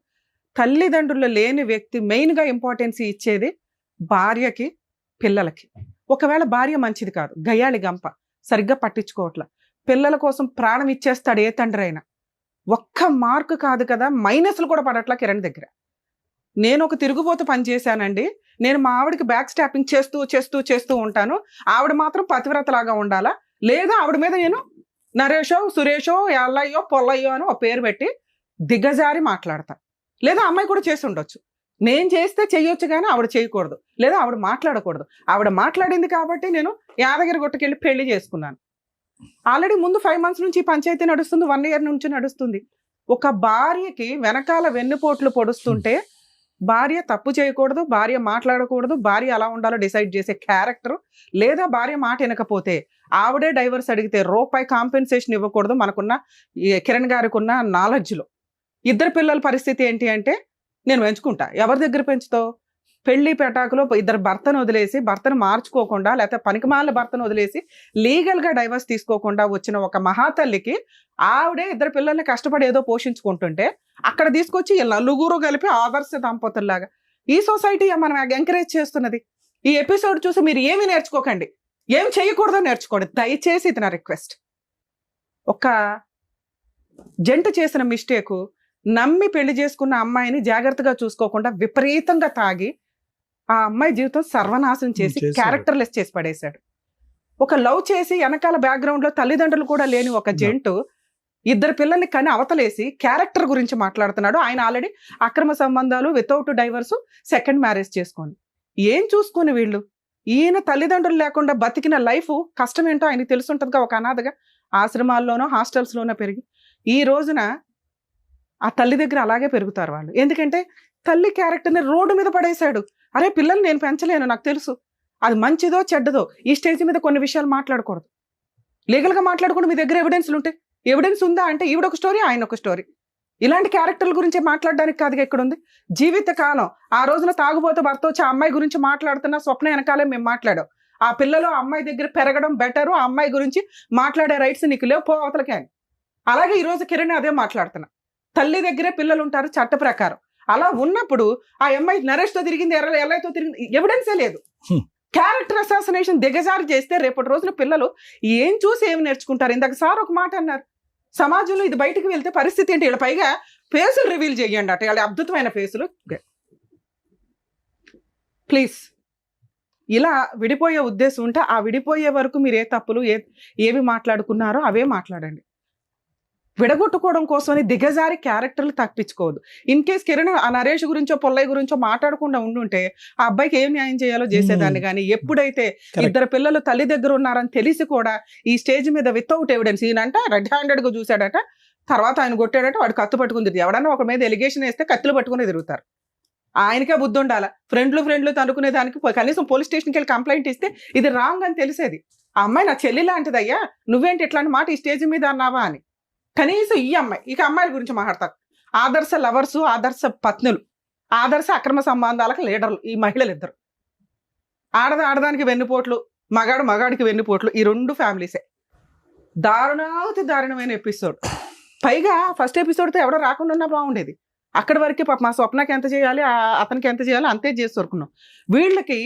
తల్లిదండ్రులు లేని వ్యక్తి మెయిన్ గా ఇంపార్టెన్స్ ఇచ్చేది భార్యకి, పిల్లలకి. ఒకవేళ భార్య మంచిది కాదు, గయ్యాళి గంప, సరిగ్గా పట్టించుకోవట్ల, పిల్లల కోసం ప్రాణం ఇచ్చేస్తాడు ఏ తండ్రి అయినా. ఒక్క మార్కు కాదు కదా, మైనస్లు కూడా పడట్లా కిరణ్ దగ్గర. నేను ఒక తిరుగుబోతు పని చేశానండి, నేను మా ఆవిడకి బ్యాక్ స్టాపింగ్ చేస్తూ చేస్తూ చేస్తూ ఉంటాను, ఆవిడ మాత్రం పతివ్రతలాగా ఉండాలా, లేదా ఆవిడ మీద నేను నరేషో సురేషో ఎల్లయ్యో పొల్లయ్యో అని ఒక పేరు పెట్టి దిగజారి మాట్లాడతా. లేదా అమ్మాయి కూడా చేసి ఉండొచ్చు, నేను చేస్తే చెయ్యొచ్చు కానీ ఆవిడ చేయకూడదు, లేదా ఆవిడ మాట్లాడకూడదు. ఆవిడ మాట్లాడింది కాబట్టి నేను యాదగిరి గుట్టకెళ్ళి పెళ్లి చేసుకున్నాను. ఆల్రెడీ ముందు 5 months నుంచి పంచాయతీ నడుస్తుంది, 1 year నుంచి నడుస్తుంది. ఒక భార్యకి వెనకాల వెన్నుపోట్లు పొడుస్తుంటే భార్య తప్పు చేయకూడదు, భార్య మాట్లాడకూడదు, భార్య అలా ఉండాలో డిసైడ్ చేసే క్యారెక్టర్, లేదా భార్య మాట వినకపోతే ఆవిడే డైవర్స్ అడిగితే రూపాయి కాంపెన్సేషన్ ఇవ్వకూడదు. మనకున్న కిరణ్ గారికి ఉన్న నాలెడ్జ్లో 2 పిల్లల పరిస్థితి ఏంటి అంటే, నేను పెంచుకుంటా, ఎవరి దగ్గర పెంచుతావు? పెళ్లి పెటాకులో 2 భర్తను వదిలేసి, భర్తను మార్చుకోకుండా, లేకపోతే పనికిమాల భర్తను వదిలేసి లీగల్గా డైవర్స్ తీసుకోకుండా వచ్చిన ఒక మహాతల్లికి ఆవిడే 2 పిల్లల్ని కష్టపడి ఏదో పోషించుకుంటుంటే అక్కడ తీసుకొచ్చి నలుగురు కలిపి ఆదర్శ దంపతుల్లాగా ఈ సొసైటీ మనం ఎంకరేజ్ చేస్తున్నది. ఈ ఎపిసోడ్ చూసి మీరు ఏమి నేర్చుకోకండి, ఏం చేయకూడదో నేర్చుకోండి దయచేసి, ఇది నా రిక్వెస్ట్. ఒక జంట చేసిన మిస్టేకు, నమ్మి పెళ్లి చేసుకున్న అమ్మాయిని జాగ్రత్తగా చూసుకోకుండా విపరీతంగా తాగి ఆ అమ్మాయి జీవితం సర్వనాశనం చేసి క్యారెక్టర్లెస్ చేసి పడేశాడు. ఒక లవ్ చేసి వెనకాల బ్యాక్గ్రౌండ్ లో తల్లిదండ్రులు కూడా లేని ఒక జంటు 2 పిల్లల్ని కని అవతలేసి క్యారెక్టర్ గురించి మాట్లాడుతున్నాడు. ఆయన ఆల్రెడీ అక్రమ సంబంధాలు, వితౌట్ డైవర్స్, సెకండ్ మ్యారేజ్ చేసుకొని ఏం చూసుకొని వీళ్ళు, ఈయన తల్లిదండ్రులు లేకుండా బతికిన లైఫ్ కష్టం ఏంటో ఆయనకి తెలుసుంటుందిగా. ఒక అనాథగా ఆశ్రమాల్లోనో హాస్టల్స్లోనో పెరిగి ఈ రోజున ఆ తల్లి దగ్గర అలాగే పెరుగుతారు వాళ్ళు. ఎందుకంటే తల్లి క్యారెక్టర్ని రోడ్డు మీద పడేశాడు. అరే పిల్లలు నేను పెంచలేను, నాకు తెలుసు, అది మంచిదో చెడ్డదో ఈ స్టేజ్ మీద కొన్ని విషయాలు మాట్లాడకూడదు. లీగల్గా మాట్లాడకుండా మీ దగ్గర ఎవిడెన్స్లు ఉంటే, ఎవిడెన్స్ ఉందా అంటే ఈవిడ ఒక స్టోరీ, ఆయన ఒక స్టోరీ. ఇలాంటి క్యారెక్టర్ల గురించి మాట్లాడడానికి కాదుగా ఇక్కడ ఉంది. జీవితకాలం ఆ రోజున తాగుబోతూ భర్త వచ్చి ఆ అమ్మాయి గురించి మాట్లాడుతున్న స్వప్న వెనకాలే మేము మాట్లాడాం. ఆ పిల్లలు ఆ అమ్మాయి దగ్గర పెరగడం బెటరు, ఆ అమ్మాయి గురించి మాట్లాడే రైట్స్ నీకు లేవు, పో అవతలకే అని. అలాగే ఈ రోజు కిరణ్ అదే మాట్లాడుతున్నా. తల్లి దగ్గరే పిల్లలు ఉంటారు చట్ట ప్రకారం. అలా ఉన్నప్పుడు ఆ అమ్మాయి నరేష్తో తిరిగింది, ఎల్లయ్యతో తిరిగింది, ఎవిడెన్సే లేదు. క్యారెక్టర్ అసాసినేషన్ దిగజారి చేస్తే రేపటి రోజున పిల్లలు ఏం చూసి ఏమి నేర్చుకుంటారు? ఇందాక సార్ ఒక మాట అన్నారు, సమాజంలో ఇది బయటకు వెళ్తే పరిస్థితి ఏంటి? వీళ్ళ పైగా ఫేసులు రివీల్ చేయండి అట, వీళ్ళ అద్భుతమైన ఫేసులు. ప్లీజ్ ఇలా విడిపోయే ఉద్దేశం ఉంటే ఆ విడిపోయే వరకు మీరు ఏ తప్పులు ఏవి మాట్లాడుకున్నారో అవే మాట్లాడండి. విడగొట్టుకోవడం కోసమని దిగజారి క్యారెక్టర్లు తప్పించుకోవద్దు. ఇన్ కేస్ కిరణ్ ఆ నరేష్ గురించో పొల్లయ్య గురించో మాట్లాడకుండా ఉండుంటే ఆ అబ్బాయికి ఏం న్యాయం చేయాలో చేసేదాన్ని. కానీ ఎప్పుడైతే 2 పిల్లలు తల్లి దగ్గర ఉన్నారని తెలిసి కూడా ఈ స్టేజ్ మీద వితౌట్ ఎవిడెన్స్, ఈయనంట రెడ్ హ్యాండెడ్ గా చూశాడట, తర్వాత ఆయన కొట్టాడట, వాడు కత్తి పట్టుకుని ఎవడన్నా ఒక మీద ఎలిగేషన్ వేస్తే కత్తులు పట్టుకుని తిరుగుతారు. ఆయనకే బుద్ధి ఉండాలా. ఫ్రెండ్లు తనుకునే దానికి కనీసం పోలీస్ స్టేషన్కి వెళ్ళి కంప్లైంట్ ఇస్తే ఇది రాంగ్ అని తెలిసేది. ఆ అమ్మాయి నా చెల్లి లాంటిదయ్యా, నువ్వేంటి ఇట్లాంటి మాట ఈ స్టేజ్ మీద అన్నావా అని. కనీసం ఈ అమ్మాయి, ఇక అమ్మాయిల గురించి మాట్లాడతారు. ఆదర్శ లవర్సు, ఆదర్శ పత్నులు, ఆదర్శ అక్రమ సంబంధాలకు లీడర్లు ఈ మహిళలు 2. ఆడదానికి వెన్నుపోట్లు, మగాడికి వెన్నుపోట్లు, ఈ 2 ఫ్యామిలీసే. దారుణమైన ఎపిసోడ్. పైగా ఫస్ట్ ఎపిసోడ్తో ఎవడో రాకుండా ఉన్నా బాగుండేది. అక్కడి వరకే పాప మా స్వప్నకి ఎంత చేయాలి, అతనికి ఎంత చేయాలి అంతే చేసి దొరుకున్నాం. వీళ్ళకి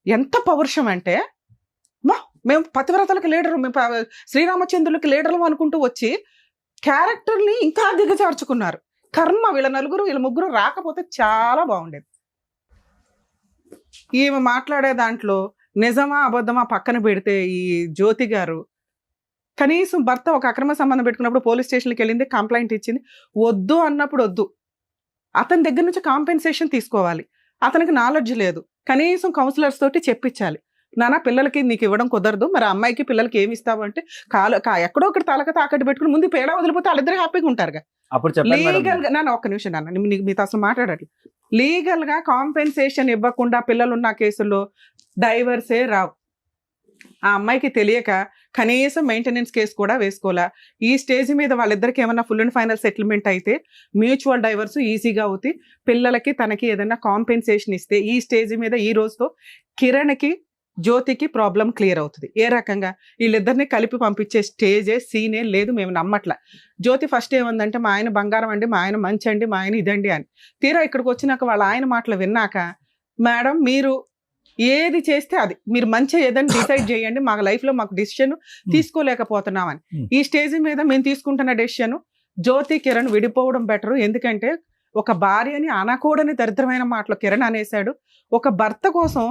ఎంత పౌరుషం అంటే, మేము పతివ్రతలకు లీడరు, మేము శ్రీరామచంద్రులకి లీడర్లు అనుకుంటూ వచ్చి క్యారెక్టర్ని ఇంకా దిగజార్చుకున్నారు. కర్మ, వీళ్ళ 4 వీళ్ళ 3 రాకపోతే చాలా బాగుండేది. ఈమె మాట్లాడే దాంట్లో నిజమా అబద్ధమా పక్కన పెడితే ఈ జ్యోతి గారు కనీసం భర్త ఒక అక్రమ సంబంధం పెట్టుకున్నప్పుడు పోలీస్ స్టేషన్కి వెళ్ళింది, కంప్లైంట్ ఇచ్చింది. వద్దు అన్నప్పుడు వద్దు, అతని దగ్గర నుంచి కాంపెన్సేషన్ తీసుకోవాలి. అతనికి నాలెడ్జ్ లేదు, కనీసం కౌన్సిలర్స్ తోటి చెప్పించాలి. నాన్న పిల్లలకి నీకు ఇవ్వడం కుదరదు, మరి అమ్మాయికి పిల్లలకి ఏమి ఇస్తావు అంటే ఎక్కడో ఒకటి తలక తాకట్టు పెట్టుకుని ముందు పేడ వదిలిపోతే వాళ్ళిద్దరు హ్యాపీగా ఉంటారుగా. లీగల్ గా నాన్న ఒక్క నిమిషం నాన్న, మీతో అసలు మాట్లాడట్లేదు. లీగల్ గా కాంపెన్సేషన్ ఇవ్వకుండా పిల్లలున్న కేసుల్లో డైవర్సే రావు. ఆ అమ్మాయికి తెలియక కనీసం మెయింటెనెన్స్ కేసు కూడా వేసుకోవాలా. ఈ స్టేజ్ మీద వాళ్ళిద్దరికి ఏమన్నా ఫుల్ అండ్ ఫైనల్ సెటిల్మెంట్ అయితే మ్యూచువల్ డైవర్స్ ఈజీగా అవుతాయి. పిల్లలకి తనకి ఏదైనా కాంపెన్సేషన్ ఇస్తే ఈ స్టేజ్ మీద ఈ రోజుతో కిరణ్కి జ్యోతికి ప్రాబ్లం క్లియర్ అవుతుంది. ఏ రకంగా వీళ్ళిద్దరిని కలిపి పంపించే స్టేజే సీనే లేదు, మేము నమ్మట్లా. జ్యోతి ఫస్ట్ ఏముందంటే మా ఆయన బంగారం అండి, మా ఆయన మంచి అండి, మా ఆయన ఇదండి అని. తీరా ఇక్కడికి వచ్చినాక వాళ్ళ ఆయన మాటలు విన్నాక, మేడం మీరు ఏది చేస్తే అది మీరు మంచిగా ఏదైనా డిసైడ్ చేయండి, మా లైఫ్ లో మాకు డెసిషన్ తీసుకోలేకపోతున్నామని. ఈ స్టేజ్ మీద మేము తీసుకుంటున్న డెసిషన్ జ్యోతి కిరణ్ విడిపోవడం బెటర్. ఎందుకంటే ఒక భార్యని అనకూడని దరిద్రమైన మాటలు కిరణ్ అనేశాడు. ఒక భర్త కోసం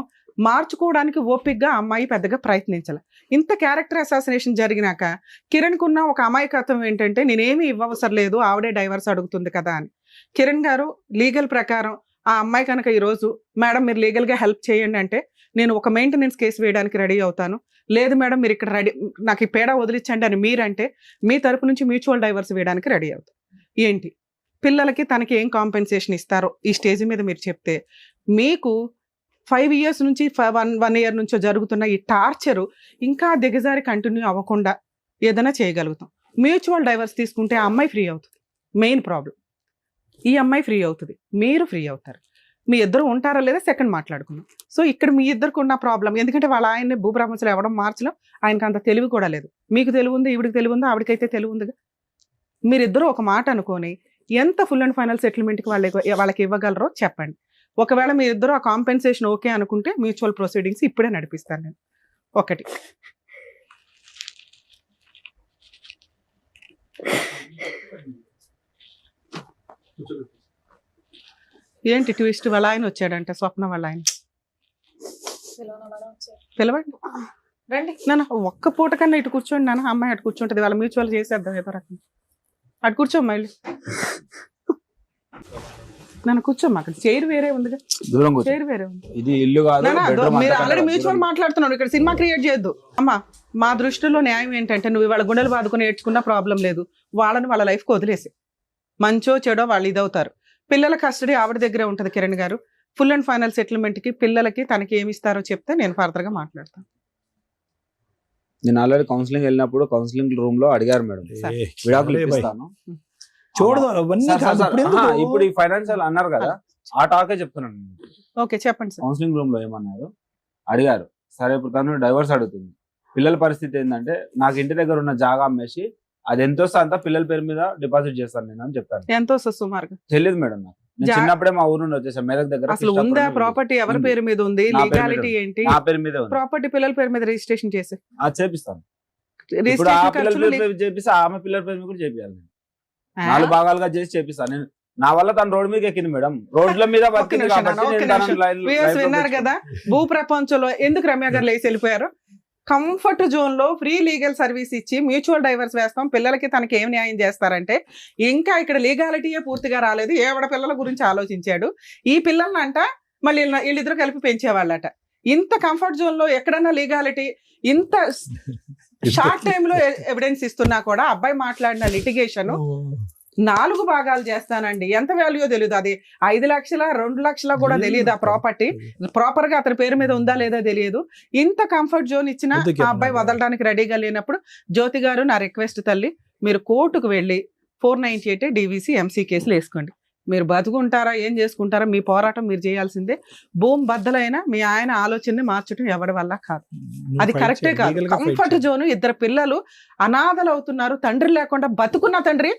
మార్చుకోవడానికి ఓపికగా అమ్మాయి పెద్దగా ప్రయత్నించాలి. ఇంత క్యారెక్టర్ అసాసినేషన్ జరిగినాక కిరణ్కు ఉన్న ఒక అమాయకత్వం ఏంటంటే నేనేమి ఇవ్వవసరం లేదు, ఆవిడే డైవర్స్ అడుగుతుంది కదా అని. కిరణ్ గారు లీగల్ ప్రకారం ఆ అమ్మాయి కనుక ఈరోజు మేడం మీరు లీగల్గా హెల్ప్ చేయండి అంటే నేను ఒక మెయింటెనెన్స్ కేసు వేయడానికి రెడీ అవుతాను, లేదు మేడం మీరు ఇక్కడ రెడీ నాకు ఈ పేడ వదిలించండి అని మీరంటే మీ తరపు నుంచి మ్యూచువల్ డైవర్స్ వేయడానికి రెడీ అవుతాం. ఏంటి పిల్లలకి తనకి ఏం కాంపెన్సేషన్ ఇస్తారో ఈ స్టేజ్ మీద మీరు చెప్తే మీకు 5 years నుంచి 1 year నుంచో జరుగుతున్న ఈ టార్చరు ఇంకా దిగజారి కంటిన్యూ అవ్వకుండా ఏదైనా చేయగలుగుతాం. మ్యూచువల్ డైవర్స్ తీసుకుంటే ఆ అమ్మాయి ఫ్రీ అవుతుంది. మెయిన్ ప్రాబ్లం ఈ అమ్మాయి ఫ్రీ అవుతుంది, మీరు ఫ్రీ అవుతారు. మీ ఇద్దరు ఉంటారా లేదా సెకండ్ మాట్లాడుకుందాం. సో ఇక్కడ మీ ఇద్దరికి ఉన్న ప్రాబ్లం ఎందుకంటే వాళ్ళ ఆయన్ని భూప్రపంచంలో ఎవడం మార్చడం, ఆయనకు అంత తెలివి కూడా లేదు. మీకు తెలివి ఉంది, ఈవిడికి తెలివి ఉంది, ఆవిడకైతే తెలివి ఉందిగా. మీరిద్దరూ ఒక మాట అనుకొని ఎంత ఫుల్ అండ్ ఫైనల్ సెటిల్మెంట్కి వాళ్ళకి ఇవ్వగలరో చెప్పండి. ఒకవేళ మీరిద్దరూ ఆ కాంపెన్సేషన్ ఓకే అనుకుంటే మ్యూచువల్ ప్రొసీడింగ్స్ ఇప్పుడే నడిపిస్తాను నేను. ఒకటి ఏంటి ట్విస్ట్, వాళ్ళ ఆయన వచ్చాడంట, స్వప్న వాళ్ళ ఆయన. పిలవండి రండి నాన్న, ఒక్క పూట కన్నా ఇటు కూర్చోండి నాన్న. అమ్మాయి అటు కూర్చుంటది, వాళ్ళ మ్యూచువల్ చేసేద్దాం ఏదో రకం. అటు కూర్చోమ్మా వెళ్ళి. నన్ను కూర్చోమ్మా, అక్కడ చైర్ వేరే ఉందిగా, చైర్ వేరే ఉంది. ఇది ఇల్లు కాదు, మీరు ఆల్రెడీ మ్యూచువల్ మాట్లాడుతున్నాడు, ఇక్కడ సినిమా క్రియేట్ చేయొద్దు. అమ్మా మా దృష్టిలో న్యాయం ఏంటంటే నువ్వు వాళ్ళ గుండెలు బాదుకుని ఏడ్చుకున్న ప్రాబ్లం లేదు, వాళ్ళని వాళ్ళ లైఫ్కి వదిలేసి మంచో చెడో వాళ్ళు ఇదవుతారు. పిల్లల కస్టడీ ఆవిడ దగ్గరే ఉంటుంది. కిరణ్ గారు ఫుల్ అండ్ ఫైనల్ సెటిల్మెంట్కి పిల్లలకి తనకి ఏమి ఇస్తారో చెప్తే నేను ఫర్దర్గా మాట్లాడతాను. నేను ఆల్రెడీ కౌన్సిలింగ్ వెళ్ళినప్పుడు కౌన్సిలింగ్ రూమ్ లో అడిగారు మేడం, విడాకులు ఇప్పిస్తాను చూడదు అవన్నీ కాదు. ఇప్పుడు ఈ ఫైనాన్షియల్ అన్నారు కదా, ఆ టాకే చెప్తున్నాను. ఓకే చెప్పండి సార్. కౌన్సిలింగ్ రూమ్ లో ఏమన్నారు అడిగారు, సరే ఇప్పుడు తను డైవర్స్ అడుగుతుంది, పిల్లల పరిస్థితి ఏంటంటే నాకు ఇంటి దగ్గర ఉన్న జాగా అమ్మేసి అది ఎంత వస్తే అంతా పిల్లల పేరు మీద డిపాజిట్ చేస్తాను నేను అని చెప్పాను. ఎంత వస్తుంది సుమారుగా తెలియదు మేడం నాకు. నేను చిన్నప్పుడే మా ఊరు నుండి వచ్చేసాను మెదక్ దగ్గర. అసలు ఉందా ప్రాపర్టీ, ఎవరి పేరు మీద ఉంది, లీగాలిటీ ఏంటి? నా పేరు మీద ప్రాపర్టీ పిల్లల పేరు మీద రిజిస్ట్రేషన్ చేసి చేపిస్తాను. ఇప్పుడు ఆ పిల్లల పేరు మీద చేపిస్తే ఆమె పిల్లల పేరు మీద కూడా చేపియాలి. 4 భాగాలుగా చేసి చేపిస్తాను నేను. నా వల్ల తను రోడ్డు మీద ఎక్కింది మేడం, రోడ్ల మీద విన్నారు కదా. భూ ప్రపంచంలో ఎందుకు రమ్య గారు లేచి వెళ్ళిపోయారు? కంఫర్ట్ జోన్ లో ఫ్రీ లీగల్ సర్వీస్ ఇచ్చి మ్యూచువల్ డైవర్స్ వేస్తాం, పిల్లలకి తనకి ఏం న్యాయం చేస్తారంటే ఇంకా ఇక్కడ లీగాలిటీయే పూర్తిగా రాలేదు. ఏవడ పిల్లల గురించి ఆలోచించాడు. ఈ పిల్లల్ని అంట మళ్ళీ వీళ్ళిద్దరు కలిపి పెంచేవాళ్ళట. ఇంత కంఫర్ట్ జోన్ లో ఎక్కడన్నా లీగాలిటీ, ఇంత షార్ట్ టైమ్ లో ఎవిడెన్స్ ఇస్తున్నా కూడా అబ్బాయి మాట్లాడిన లిటిగేషన్ 4 భాగాలు చేస్తానండి. ఎంత వాల్యూ తెలియదు. అది 5 లక్షల 2 లక్షల కూడా తెలియదు. ఆ ప్రాపర్టీ ప్రాపర్ గా అతని పేరు మీద ఉందా లేదా తెలియదు. ఇంత కంఫర్ట్ జోన్ ఇచ్చిన ఆ అబ్బాయి వదలడానికి రెడీగా లేనప్పుడు జ్యోతి గారు నా రిక్వెస్ట్ తల్లి, మీరు కోర్టుకు వెళ్ళి 498 DVC MC కేసులు వేసుకోండి. మీరు బతుకుంటారా ఏం చేసుకుంటారా మీ పోరాటం మీరు చేయాల్సిందే. భూమి బద్దలైనా మీ ఆయన ఆలోచనని మార్చడం ఎవరి వల్ల కాదు. అది కరెక్టే కాదు. కంఫర్ట్ జోన్, 2 పిల్లలు అనాథలు అవుతున్నారు. తండ్రి లేకుండా బతుకున్న తండ్రి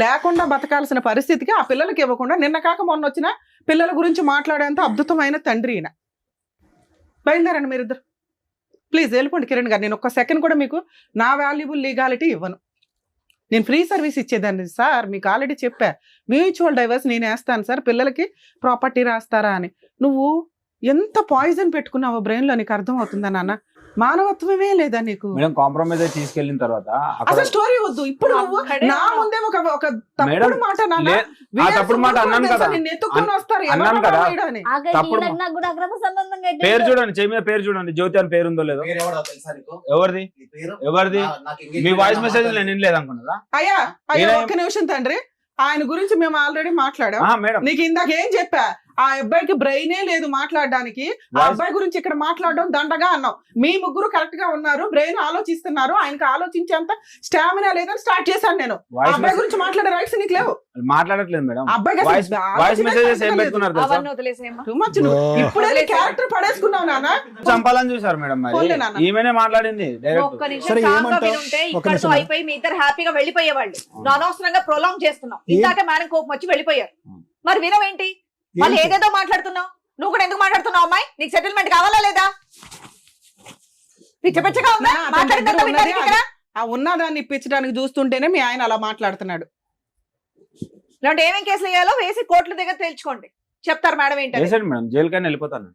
లేకుండా బతకాల్సిన పరిస్థితికి ఆ పిల్లలకి ఇవ్వకుండా నిన్న కాక మొన్న వచ్చిన పిల్లల గురించి మాట్లాడేంత అద్భుతమైన తండ్రి ఈయన. బయలుదేరండి మీరిద్దరు, ప్లీజ్ వెళ్ళిపోండి. కిరణ్ గారు నేను ఒక్క సెకండ్ కూడా మీకు నా వాల్యుబుల్ లీగాలిటీ ఇవ్వను. నేను ఫ్రీ సర్వీస్ ఇచ్చేదాన్ని సార్, మీకు ఆల్రెడీ చెప్పా. మ్యూచువల్ డైవర్స్ నేను వేస్తాను సార్, పిల్లలకి ప్రాపర్టీ రాస్తారా అని. నువ్వు ఎంత పాయిజన్ పెట్టుకున్నావో బ్రెయిన్ లో నీకు అర్థం అవుతుందా నాన్న? మానవత్వమే లేదా నీకు? కాంప్రమైజ్ తీసుకెళ్లిన తర్వాత అసలు స్టోరీ వద్దు. ఇప్పుడు నా ముందే ఒక తప్పుడు మాట తప్పుడు మాట అన్నాను కదా, అన్నాను కదా. పేరు చూడండి, చెయ్యి మీద పేరు చూడండి, జ్యోతి అని పేరు ఉందో లేదో. ఎవరిది ఎవరిది? మీ వాయిస్ మెసేజ్ నేను వినలేదు అనుకున్నదా? అయ్యా అయ్యా ఒక్క నిమిషం తండ్రి, ఆయన గురించి మేము ఆల్రెడీ మాట్లాడాం. నీకు ఇందాక ఏం చెప్పా, ఆ అబ్బాయికి బ్రెయినే లేదు మాట్లాడడానికి. ఆ అబ్బాయి గురించి ఇక్కడ మాట్లాడడం దండగా అన్నావు. మీ ముగ్గురు కరెక్ట్ గా ఉన్నారు, బ్రెయిన్ ఆలోచిస్తున్నారు. ఆయనకి ఆలోచించేంత స్టామినా లేదని స్టార్ట్ చేశాను నేను. అబ్బాయి గురించి మాట్లాడే రైట్స్ నీకు లేవు. మాట్లాడట్లేదు మేడం. ఇప్పుడే క్యారెక్టర్ పడేసుకున్నావు నాన్న. చంపాలని చూసారు మేడం, ఈమెనే మాట్లాడింది. అయిపోయి మీ ఇద్దరు హ్యాపీగా వెళ్ళిపోయేవాళ్ళు. అనవసరంగా ప్రొలాంగ్ చేస్తున్నాం. ఇందాక మేడం కోపం వచ్చి వెళ్ళిపోయారు. మరి వినవేంటి? వాళ్ళు ఏదేదో మాట్లాడుతున్నావు. నువ్వు కూడా ఎందుకు మాట్లాడుతున్నావు అమ్మాయి? నీకు సెటిల్మెంట్ కావాలా లేదా? పిచ్చ పిచ్చగా ఉందా? నా అతని మాట్లాడిందంతా దగ్గర ఉన్నది వినడానికి ఇక్కడ? ఆ ఉన్నదాన్ని ఇప్పించడానికి చూస్తుంటేనే మీ ఆయన అలా మాట్లాడుతున్నాడు. ఇలాంటి ఏమేం కేసులు వేయాలో వేసి కోర్టుల దగ్గర తేల్చుకోండి. చెప్తారు మేడం ఏంటంటే. వేసాడు మేడం, జైలుకైనా వెళ్ళిపోతాను.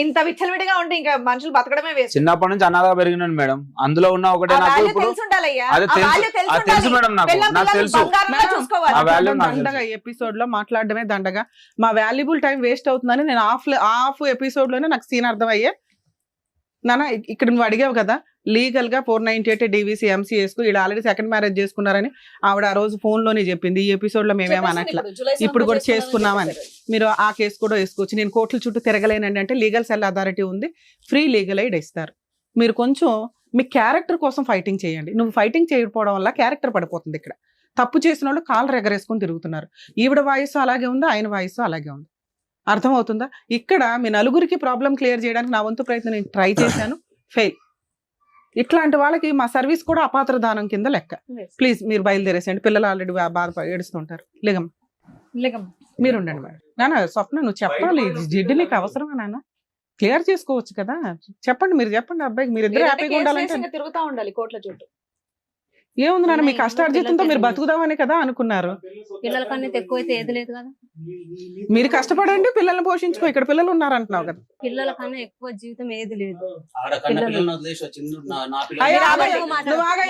ఇంత విచ్చలవిడిగా ఉంటే ఇంకా మనుషులు బతకడమే వేస్ట్. చిన్నప్పటి నుంచి అన్నగా పెరిగినాను మేడం. అందులో ఉన్న ఒకటే నాకు ఇప్పుడు అది తెలుసు మేడం, నాకు తెలుసు ఆ వాల్యూ నాకు తెలుసు. దండగా ఎపిసోడ్ లో మాట్లాడడమే దండగా. మా వాల్యుబుల్ టైం వేస్ట్ అవుతుందని నేను హాఫ్ ఎపిసోడ్ లోనే నాకు సీన్ అర్థమయ్యే. నాన్న ఇక్కడ నువ్వు అడిగావు కదా లీగల్ గా 498 DVC MCS కు వీళ్ళు ఆల్రెడీ సెకండ్ మ్యారేజ్ చేసుకున్నారని ఆవిడ ఆ రోజు ఫోన్ లోనే చెప్పింది. ఈ ఎపిసోడ్ లో మేమేమనట్లా, ఇప్పుడు కూడా చేసుకున్నామని. మీరు ఆ కేసు కూడా వేసుకోవచ్చు. నేను కోర్టుల చుట్టూ తిరగలేనండి అంటే లీగల్ సెల్ అథారిటీ ఉంది, ఫ్రీ లీగల్ ఎయిడ్ ఇస్తారు. మీరు కొంచెం మీ క్యారెక్టర్ కోసం ఫైటింగ్ చేయండి. నువ్వు ఫైటింగ్ చేయకపోవడం వల్ల క్యారెక్టర్ పడిపోతుంది. ఇక్కడ తప్పు చేసిన వాళ్ళు కాళ్ళు ఎగరేసుకొని తిరుగుతున్నారు. ఈవిడ వాయిస్ అలాగే ఉంది, ఆయన వాయిస్ అలాగే ఉంది. అర్థమవుతుందా? ఇక్కడ మీ నలుగురికి ప్రాబ్లం క్లియర్ చేయడానికి నా వంతు ప్రయత్నం నేను ట్రై చేశాను, ఫెయిల్. ఇట్లాంటి వాళ్ళకి మా సర్వీస్ కూడా అపాత్ర దానం కింద లెక్క. ప్లీజ్ మీరు బయలుదేరేసేయండి. పిల్లలు ఆల్రెడీ బాధ ఏడుస్తుంటారు. లేగమ్మ మీరు ఉండండి మేడం. నాన్న స్వప్న నువ్వు చెప్పాలి, జిడ్డు నీకు అవసరమా నాన్న? క్లియర్ చేసుకోవచ్చు కదా, చెప్పండి. మీరు చెప్పండి అబ్బాయికి, మీరు ఇద్దరు హ్యాపీగా ఉండాలంటే తిరుగుతా ఉండాలి కోర్టుల చుట్టూ. ఏముంది నాన్న, మీ కష్టార్జితంతో మీరు బతుకుదామని కదా అనుకున్నారు. పిల్లల కన్నా ఎక్కువ అయితే ఏది లేదు కదా. మీరు కష్టపడండి, పిల్లల్ని పోషించుకో. ఇక్కడ పిల్లలు ఉన్నారంటున్నావు కదా. పిల్లల కన్నా ఎక్కువ జీవితం ఏది లేదు.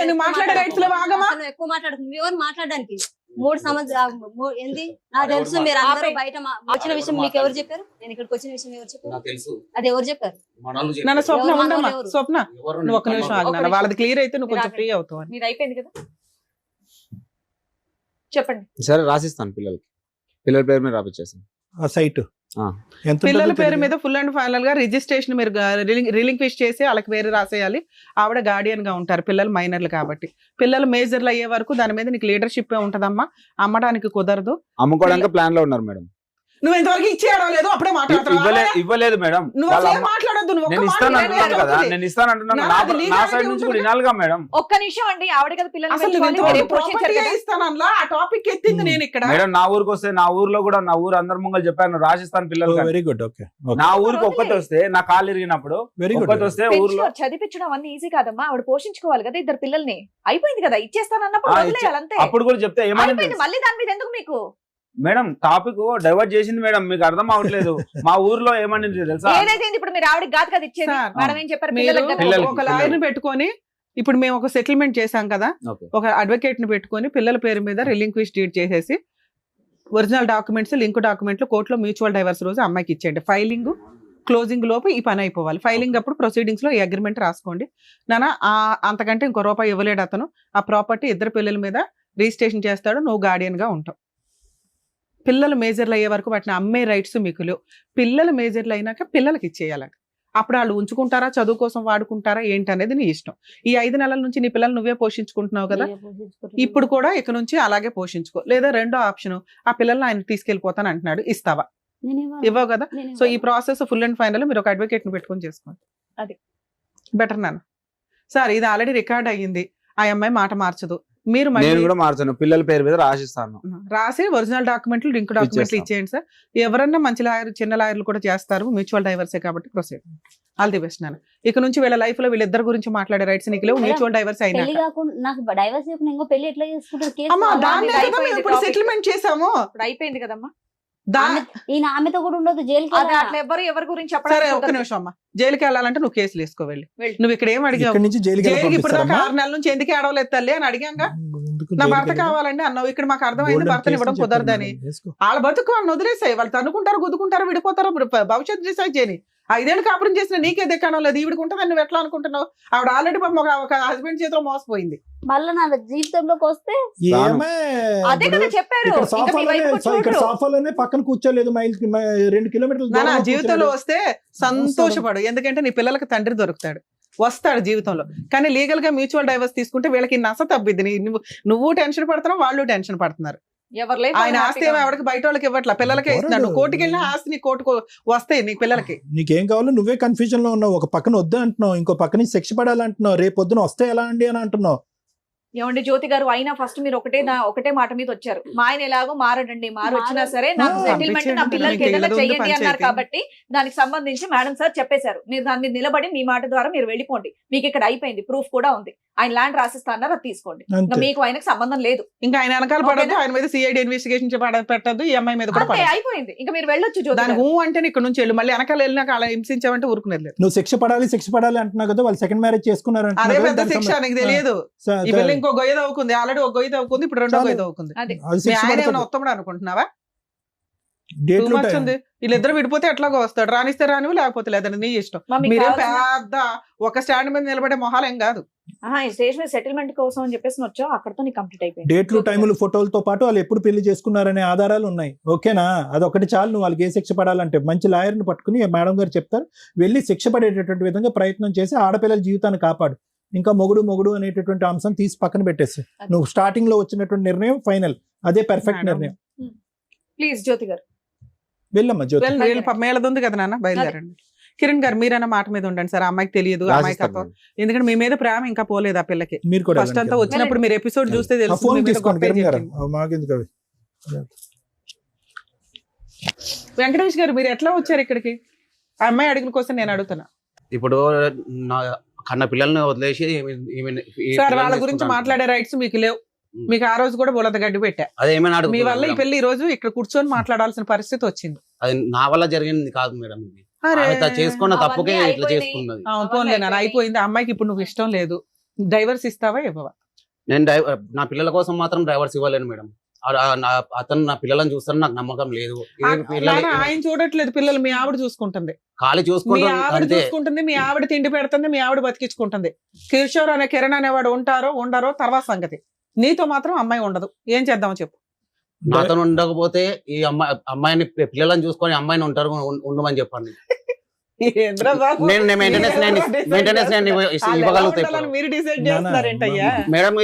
నువ్వు మాట్లాడే రైట్స్ లో ఆగమా? అసలు ఎక్కువ మాట్లాడుతుంది. ఎవరు మాట్లాడడానికి 3 సంవత్సరాలు ఏంది నాకు తెలుసు. మీరు అందరూ బయట వచ్చిన విషయం మీకు ఎవరు చెప్పారు? నేను ఇక్కడికి వచ్చిన విషయం ఎవరు చెప్పారు? అది ఎవరు చెప్పారు? నన్ను స్వప్న ఉండమ్మా. స్వప్న నువ్వు ఒక్క నిమిషం ఆగినా, వాళ్ళది క్లియర్ అయితే నువ్వు కొంచెం ఫ్రీ అవుతావు. నీది అయిపోయింది కదా, చెప్పండి. సరే రాసిస్తాను, పిల్లల పేరు మీద రాపిచ్చేస్తాను. ఆ సైట్ పిల్లల పేరు మీద ఫుల్ అండ్ ఫైనల్ గా రిజిస్ట్రేషన్ మీరు రిలింక్విష్ చేసి వాళ్ళకి వేరే రాసేయాలి. ఆవిడ గార్డియన్ గా ఉంటారు, పిల్లలు మైనర్లు కాబట్టి. పిల్లలు మేజర్లు అయ్యే వరకు దాని మీద నీకు లీడర్షిప్ ఉంటదమ్మా. అమ్మడానికి కుదరదు. అమ్ముకోవడానికి ప్లాన్ లో ఉన్నారు మేడం. నువ్వు ఇంతవరకు ఇచ్చేయడం లేదు, అప్పుడే ఇవ్వలేదు మేడం. మాట్లాడద్దు. నేను ఇస్తాను అంటున్నాను కదా, నేను ఇస్తాను అంటున్నాను. నా సైడ్ నుంచి కూడా వినాలిగా మేడం. ఒక్క నిమిషం అండి, ఆవిడ కదా పిల్లలు ఇస్తాను ఆ టాపిక్ ఎత్తింది నేను ఇక్కడ. మేడం నా ఊరికి వస్తే, నా ఊర్లో కూడా నా ఊరు అందరి ముంగలు చెప్పాను రాజస్థాన్ పిల్లలు. Very good. ఓకే, నా ఊరికి ఒక్కటి వస్తే, నా కాళ్ళు ఇరిగినప్పుడు ఒక్కటి వస్తే ఊర్లో చదివించడం అన్ని ఈజీ కాదమ్మా. ఆవిడ పోషించుకోవాలి కదా ఇద్దరు పిల్లల్ని. అయిపోయింది కదా, ఇచ్చేస్తాను అన్నప్పుడు వదిలేయాలి అంతే. అప్పుడు కూడా చెప్తే ఏమైంది మళ్ళీ దాని మీద ఎందుకు మీకు? మేడం టాపిక్ డైవర్ట్ చేసింది మేడం, మీకు అర్థం అవ్వట్లేదు. మా ఊర్లో ఏమని తెలుసా? ఏదైతే ఇప్పుడు మీరు ఆవిడకి కాదు కదా ఇచ్చేది, మేడం ఏం చెప్పారు? ఒక లాయర్ ని పెట్టుకొని, ఇప్పుడు మేము ఒక సెటిల్మెంట్ చేసాం కదా, ఒక అడ్వకేట్ ని పెట్టుకొని పిల్లల పేరు మీద రిలింక్విష్ డీడ్ చేసేసి ఒరిజినల్ డాక్యుమెంట్స్, లింక్ డాక్యుమెంట్లు కోర్టులో మ్యూచువల్ డైవర్స్ రోజు అమ్మాయికి ఇచ్చేయండి. ఫైలింగ్ క్లోజింగ్ లోపు ఈ పని అయిపోవాలి. ఫైలింగ్ అప్పుడు ప్రొసీడింగ్స్ లో ఈ అగ్రిమెంట్ రాసుకోండి. నాన్న అంతకంటే ఇంకో రూపాయి ఇవ్వలేడు అతను. ఆ ప్రాపర్టీ ఇద్దరు పిల్లల మీద రిజిస్ట్రేషన్ చేస్తాడు, నువ్వు గార్డియన్ గా ఉంటావు. పిల్లలు మేజర్లు అయ్యే వరకు వాటిని అమ్మే రైట్స్ మీకు లేవు. పిల్లలు మేజర్లు అయినాక పిల్లలకి ఇచ్చేయాలంట. అప్పుడు వాళ్ళు ఉంచుకుంటారా, చదువు కోసం వాడుకుంటారా ఏంటనేది నీ ఇష్టం. ఈ 5 నెలల నుంచి నీ పిల్లలు నువ్వే పోషించుకుంటున్నావు కదా, ఇప్పుడు కూడా ఇక నుంచి అలాగే పోషించుకో. లేదా రెండో ఆప్షన్, ఆ పిల్లల్ని ఆయన తీసుకెళ్లిపోతాను అంటున్నాడు, ఇస్తావా? ఇవ్వవు కదా. సో ఈ ప్రాసెస్ ఫుల్ అండ్ ఫైనల్ మీరు ఒక అడ్వకేట్ ని పెట్టుకొని చేసుకోండి. అది బెటర్ నాన్న. సార్ ఇది ఆల్రెడీ రికార్డ్ అయ్యింది, ఆ అమ్మాయి మాట మార్చదు. మీరు నేను కూడా మార్చాను, పిల్లల పేరు మీద రాసిస్తాను. రాసి ఒరిజినల్ డాక్యుమెంట్లు, లింక్ డాక్యుమెంట్లు ఇచ్చేయండి సార్. ఎవరన్నా మంచి లాయర్, చిన్న లాయర్లు కూడా చేస్తారు, మ్యూచువల్ డైవర్సే కాబట్టి ప్రొసీడ్. ఆల్ ది బెస్ట్ నాన్న. ఇక నుంచి వీళ్ళ లైఫ్ లో వీళ్ళిద్దరు గురించి మాట్లాడే రైట్స్ నీకు లేవు. మ్యూచువల్ డైవర్స్ అయినా సెటిల్మెంట్ చేసాము, అయిపోయింది కదమ్మా. ఆమెతో కూడా ఉండదు జైలుకి. అట్లా ఎవరి గురించి సరే ఒక్క నిమిషం అమ్మా. జైలుకి వెళ్ళాలంటే నువ్వు కేసులు వేసుకో వెళ్ళి. నువ్వు ఇక్కడ ఏం అడిగావు? జైలుకి ఇప్పుడు దాకా 6 నెలల నుంచి ఎందుకు ఏడవలేదు తల్లి అని అడిగాంగా. నా భర్త కావాలండి అన్నావు. ఇక్కడ మాకు అర్థమైంది భర్తను ఇవ్వడం కుదరదని. వాళ్ళ బతుకు వాళ్ళని వదిలేసాయి. వాళ్ళు తనుకుంటారు, గుద్దుకుంటారు, విడిపోతారు. భవిష్యత్తు డిసైడ్ చేయని. 5 ఏళ్ళు కాపురం చేసిన నీకే దిక్కడం లేదు. ఈవిడికి ఉంటుంది, నువ్వు ఎట్లా అనుకుంటున్నావు? ఆవిడ ఆల్రెడీ ఒక హస్బెండ్ చేతిలో మోసపోయింది. మళ్ళీ నా జీవితంలోకి వస్తే అదే కదా చెప్పారు. ఇక్కడ సోఫాలోనే పక్కన కూర్చోలేదు, 2 కిలోమీటర్లు నా జీవితంలో వస్తే సంతోషపడు. ఎందుకంటే నీ పిల్లలకి తండ్రి దొరుకుతాడు, వస్తాడు జీవితంలో. కానీ లీగల్ గా మ్యూచువల్ డైవర్స్ తీసుకుంటే వీళ్ళకి నస తప్పిద్ది. నువ్వు టెన్షన్ పడుతున్నావు, వాళ్ళు టెన్షన్ పడుతున్నారు. ఆయన ఆస్తి ఏమో ఎవరికి బయట వాళ్ళకి ఇవ్వట్లా, పిల్లలకే ఇస్తున్నాడు. కోర్టుకి వెళ్ళినా ఆస్తి నీ కోర్టుకు వస్తాయి నీ పిల్లలకి. నీకేం కావాలో నువ్వే కన్ఫ్యూజన్ లో ఉన్నావు. ఒక పక్కన వద్దు అంటున్నావు, ఇంకో పక్కన శిక్ష పడాలంటున్నావు. రేపు పొద్దున వస్తే ఎలా అండి అని అంటున్నావు. ఏమండి జ్యోతి గారు, అయినా ఫస్ట్ మీరు ఒకటే మాట మీద వచ్చారు. మా ఆయన ఎలాగో మారడండి, వచ్చినా సరే నాకు సెటిల్మెంట్ నా పిల్లలకి ఏదైనా చెయ్యండి అన్నారు కాబట్టి దానికి సంబంధించి మేడం సార్ చెప్పేశారు. మీరు దాని మీద నిలబడి మీ మాట ద్వారా మీరు వెళ్ళిపోండి, మీకు ఇక్కడ అయిపోయింది, ప్రూఫ్ కూడా ఉంది. ఆయన ల్యాండ్ రాసిస్తా అన్నారు, అది తీసుకోండి. ఇంకా మీకు ఆయనకు సంబంధం లేదు. ఇంకా ఆయన వెనకాల పడద్దు, ఆయన మీద సిఐడి ఇన్వెస్టిగేషన్ పెట్టద్దు, ఈ అమ్మాయి మీద కూడా అంతే, అయిపోయింది. ఇంకా మీరు వెళ్ళొచ్చు జ్యోతి దాని గారు. అంటే ఇక్కడ నుంచి వెళ్ళు, మళ్ళీ వెనకాల వెళ్ళినాక అలా హింసించామంటే ఊరుకునేది లేదు. నువ్వు శిక్ష పడాలి అంటున్నావు కదా, వాళ్ళు సెకండ్ మ్యారేజ్ చేసుకున్నారు అదే అంటున్నావు పెద్ద కదా, శిక్ష, నీకు తెలియదు. ఈ పిల్ల ఇంకో గొయ్య తవ్వుకుంది, ఆల్రెడీ ఒక గొయ్య తవ్వుకుంది, ఇప్పుడు రెండో గొయ్య తవ్వుకుంది. అది అది మీ శిక్ష ఆయన పడుతుంది. ఏమైనా ఉత్తముడు అనుకుంటున్నావా? Date Too లో much time. ఉంది. వీళ్ళిద్దరు విడిపోతే ఎట్లాగో వస్తాడు, రానిస్తే రానివి, లేకపోతే లేదని నీ ఇష్టం. మమ్మీ మీరే కావాల్సిన- పెద్ద ఒక స్టాండ్ మీద నిలబడే మొహాలు ఏం కాదు. ఈ స్టేజ్ మీద సెటిల్మెంట్ కోసం అని చెప్పేసి వచ్చావు, అక్కడతో నీకు కంప్లీట్ అయిపోయింది. డేట్లు టైములు ఫోటోలతో పాటు వాళ్ళు ఎప్పుడు పెళ్లి చేసుకున్నారనే ఆధారాలు ఉన్నాయి. ఓకేనా, అదొకటి చాలు. నువ్వు వాళ్ళకి ఏ శిక్ష పడాలంటే మంచి లాయర్ని పట్టుకుని మేడం గారు చెప్తారు, వెళ్ళి శిక్ష పడేటటువంటి విధంగా ప్రయత్నం చేసి ఆడపిల్లల జీవితాన్ని కాపాడు. ఇంకా మొగుడు అనేటటువంటి అంశం తీసి పక్కన పెట్టేసి నువ్వు స్టార్టింగ్ లో వచ్చినటువంటి నిర్ణయం ఫైనల్, అదే పర్ఫెక్ట్ మేడం. నిర్ణయం. ప్లీజ్ జ్యోతి గారు. వెళ్ళమ్మా జ్యోతి. మేళది ఉంది కదా నాన్న, బయలుదేరండి. కిరణ్ గారు మీరన్న మాట మీద ఉండండి సార్. అమ్మాయికి తెలియదు, అమ్మాయికి అర్థం. ఎందుకంటే మీ మీద ప్రేమ ఇంకా పోలేదు ఆ పిల్లకి. మీరు కూడా ఫస్ట్ అంతా వచ్చినప్పుడు మీరు ఎపిసోడ్ చూస్తే ఫోన్ తెలుస్తుంది. తీసుకోండి కిరణ్ గారు, మాకెందుకు అవి. వెంకటేష్ గారు మీరు ఎట్లా వచ్చారు ఇక్కడికి? ఆ అమ్మాయి అడిగిన కోసం నేను అడుగుతున్నా ఇప్పుడు నా కన్న పిల్లల్ని వదిలేసి సార్. వాళ్ళ గురించి మాట్లాడే రైట్స్ మీకు లేవు. మీకు ఆ రోజు కూడా బులద గడ్డి పెట్టా. అదేమైనా మీ వల్ల ఈ పెళ్లి ఈ రోజు ఇక్కడ కూర్చొని మాట్లాడాల్సిన పరిస్థితి వచ్చింది. అది నా వల్ల జరిగింది కాదు మేడం. ఇది చేసుకున్న తప్పుకే అవన్నీ ఇట్లా అయిపోయినాయి. చేసుకున్నది. పోన్లే నాన్న, అయిపోయింది. ఆ అమ్మాయికి ఇప్పుడు నువ్వు ఇష్టం లేదు, డైవర్స్ ఇస్తావా ఇవ్వవా? నేను నా పిల్లల కోసం మాత్రం డ్రైవర్స్ ఇవ్వలేను మేడం. అతను నా పిల్లలను చూస్తాను, నాకు నమ్మకం లేదు. ఆయన చూడట్లేదు, పిల్లలు మీ ఆవిడ చూసుకుంటుంది. ఖాళీ మీ చూసుకుంటాను ఆవిడ అంతే. చూసుకుంటుంది, మీ ఆవిడ తిండి పెడుతుంది, మీ ఆవిడ బతికించుకుంటుంది. కిషోర్ అనే కిరణ్ అనేవాడు ఉండరో తర్వాత సంగతి. నీతో మాత్రం అమ్మాయి ఉండదు. ఏం చేద్దామో చెప్పు. నాతో ఉండకపోతే ఈ అమ్మాయిని పిల్లలను చూసుకొని అమ్మాయిని ఉండమని చెప్పండి. నేను మెయింటెనెన్స్ ఇవ్వగలుగుతాను. మీరు డిసైడ్ చేస్తున్నారేంటయ్యా? మేడం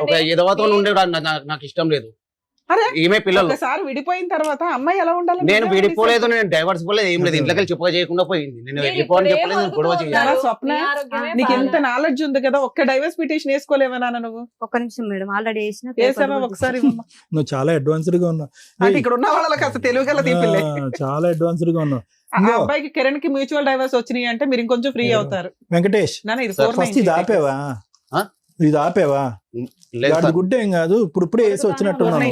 ఒక ఎదవతో ఉండే నాకు ఇష్టం లేదు. అరే ఈమె పిల్లలు ఒకసారి విడిపోయిన తర్వాత అమ్మాయి ఎలా ఉండాలి? నేను విడిపోలేదు, నేను డైవర్స్ పోలేదు, ఏం లేదు. ఇంట్లోకి చెప్పగా చేయకుండా పోయింది. నేను వెళ్ళిపోని చెప్పలేదు, నేను గొడవ చేయాలి. స్వప్న, నీకు ఎంత నాలెడ్జ్ ఉంది కదా, ఒక్క డైవర్స్ పిటిషన్ వేసుకోలేవా నువ్వు? ఒక్క నిమిషం మేడం, ఆల్రెడీ వేసావా ఒకసారి? నువ్వు చాలా అడ్వాన్స్డ్ గా ఉన్నావు. అంటే ఇక్కడ ఉన్న వాళ్ళకి అసలు తెలుగుగల తీపిల్లే. చాలా అడ్వాన్స్డ్ గా ఉన్నావు. ఆ అబ్బాయికి కిరణ్ కి మ్యూచువల్ డైవర్స్ వచ్చినాయి అంటే మీరు ఇంకొంచెం ఫ్రీ అవుతారు. వెంకటేష్ నాన్న ఇది ఫస్ట్ ఇది ఆపేవా? ఇది ఆపేవా? లేదు సార్. గుడ్ ఏం కాదు, ఇప్పుడు వేసి వచ్చినట్టున్నాను.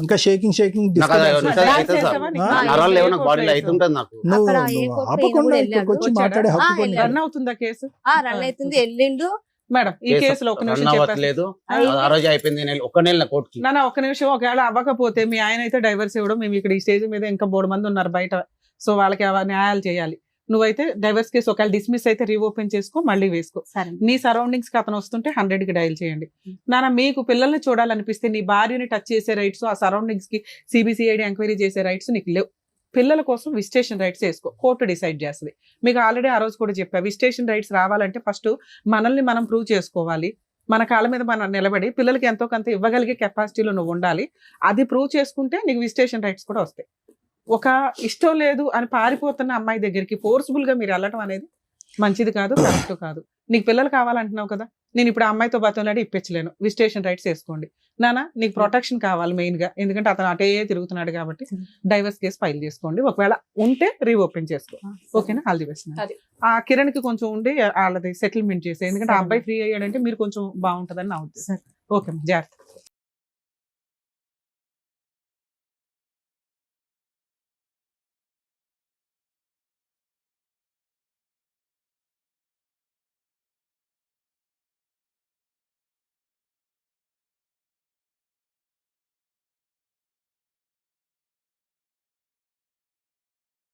ఇంకా షేకింగ్ నాకు అది అవుతుంది సార్. నరాలు లేవు నాకు, బాడీలో అవుతుంటది నాకు. నువ్వు అక్కడ ఏ కోర్టు ఆపకుండా పోయినా ఇక్కడికి వచ్చి కూడా మాట్లాడే హక్కు వెళ్ళాడు. పొంది. రన్ అవుతుందా కేసు? రన్ అవుతుంది, వెళ్ళిండు. మేడం ఈ కేసులో ఒక నిమిషం చెప్పేసి అవ్వట్లేదు. ఆ రోజు అయిపోయింది, ఒక్క నెల కోర్టుకి. నాన్న ఒక నిమిషం. ఒకవేళ అవ్వకపోతే మీ ఆయన అయితే డైవర్స్ ఇవ్వడం, మేము ఇక్కడ ఈ స్టేజ్ మీద ఇంకా 3 మంది ఉన్నారు బయట, సో వాళ్ళకి న్యాయాలు చేయాలి. నువ్వైతే డైవర్స్ కేసు ఒకవేళ డిస్మిస్ అయితే రీఓపెన్ చేసుకో, మళ్ళీ వేసుకో. నీ సరౌండింగ్స్ కి అతను వస్తుంటే 100 కి డయల్ చేయండి. నాన్న మీకు పిల్లల్ని చూడాలనిపిస్తే నీ భార్యని టచ్ చేసే రైట్స్, ఆ సరౌండింగ్స్ కి సిబిసిఐడి ఎంక్వైరీ చేసే రైట్స్ నీకు లేవు. పిల్లల కోసం విజిటేషన్ రైట్స్ వేసుకో, కోర్టు డిసైడ్ చేస్తుంది. మీకు ఆల్రెడీ ఆ రోజు కూడా చెప్పా, విజిటేషన్ రైట్స్ రావాలంటే ఫస్ట్ మనల్ని మనం ప్రూవ్ చేసుకోవాలి. మన కాళ్ళ మీద మనం నిలబడి పిల్లలకి ఎంతో కొంత ఇవ్వగలిగే కెపాసిటీలో నువ్వు ఉండాలి. అది ప్రూవ్ చేసుకుంటే నీకు విజిటేషన్ రైట్స్ కూడా వస్తాయి. ఒక ఇష్టం లేదు అని పారిపోతున్న అమ్మాయి దగ్గరికి ఫోర్స్ఫుల్ గా మీరు వెళ్ళటం అనేది మంచిది కాదు, కరెక్ట్ కాదు. నీకు పిల్లలు కావాలంటున్నావు కదా, నేను ఇప్పుడు అమ్మాయితో బతంలాడి ఇప్పించలేను, విజిటేషన్ రైట్స్ వేసుకోండి. నానా నీకు ప్రొటెక్షన్ కావాలి మెయిన్ గా, ఎందుకంటే అతను అటే తిరుగుతున్నాడు కాబట్టి డైవర్స్ కేసు ఫైల్ చేసుకోండి. ఒకవేళ ఉంటే రీఓపెన్ చేసుకో. ఓకేనా? All the best. ఆ కిరణ్ కి కొంచెం ఉండి వాళ్ళది సెటిల్మెంట్ చేసే, ఎందుకంటే ఆ అబ్బాయి ఫ్రీ అయ్యాడంటే మీరు కొంచెం బాగుంటదని నా ఉద్దేశం. ఓకే జాగ్రత్త.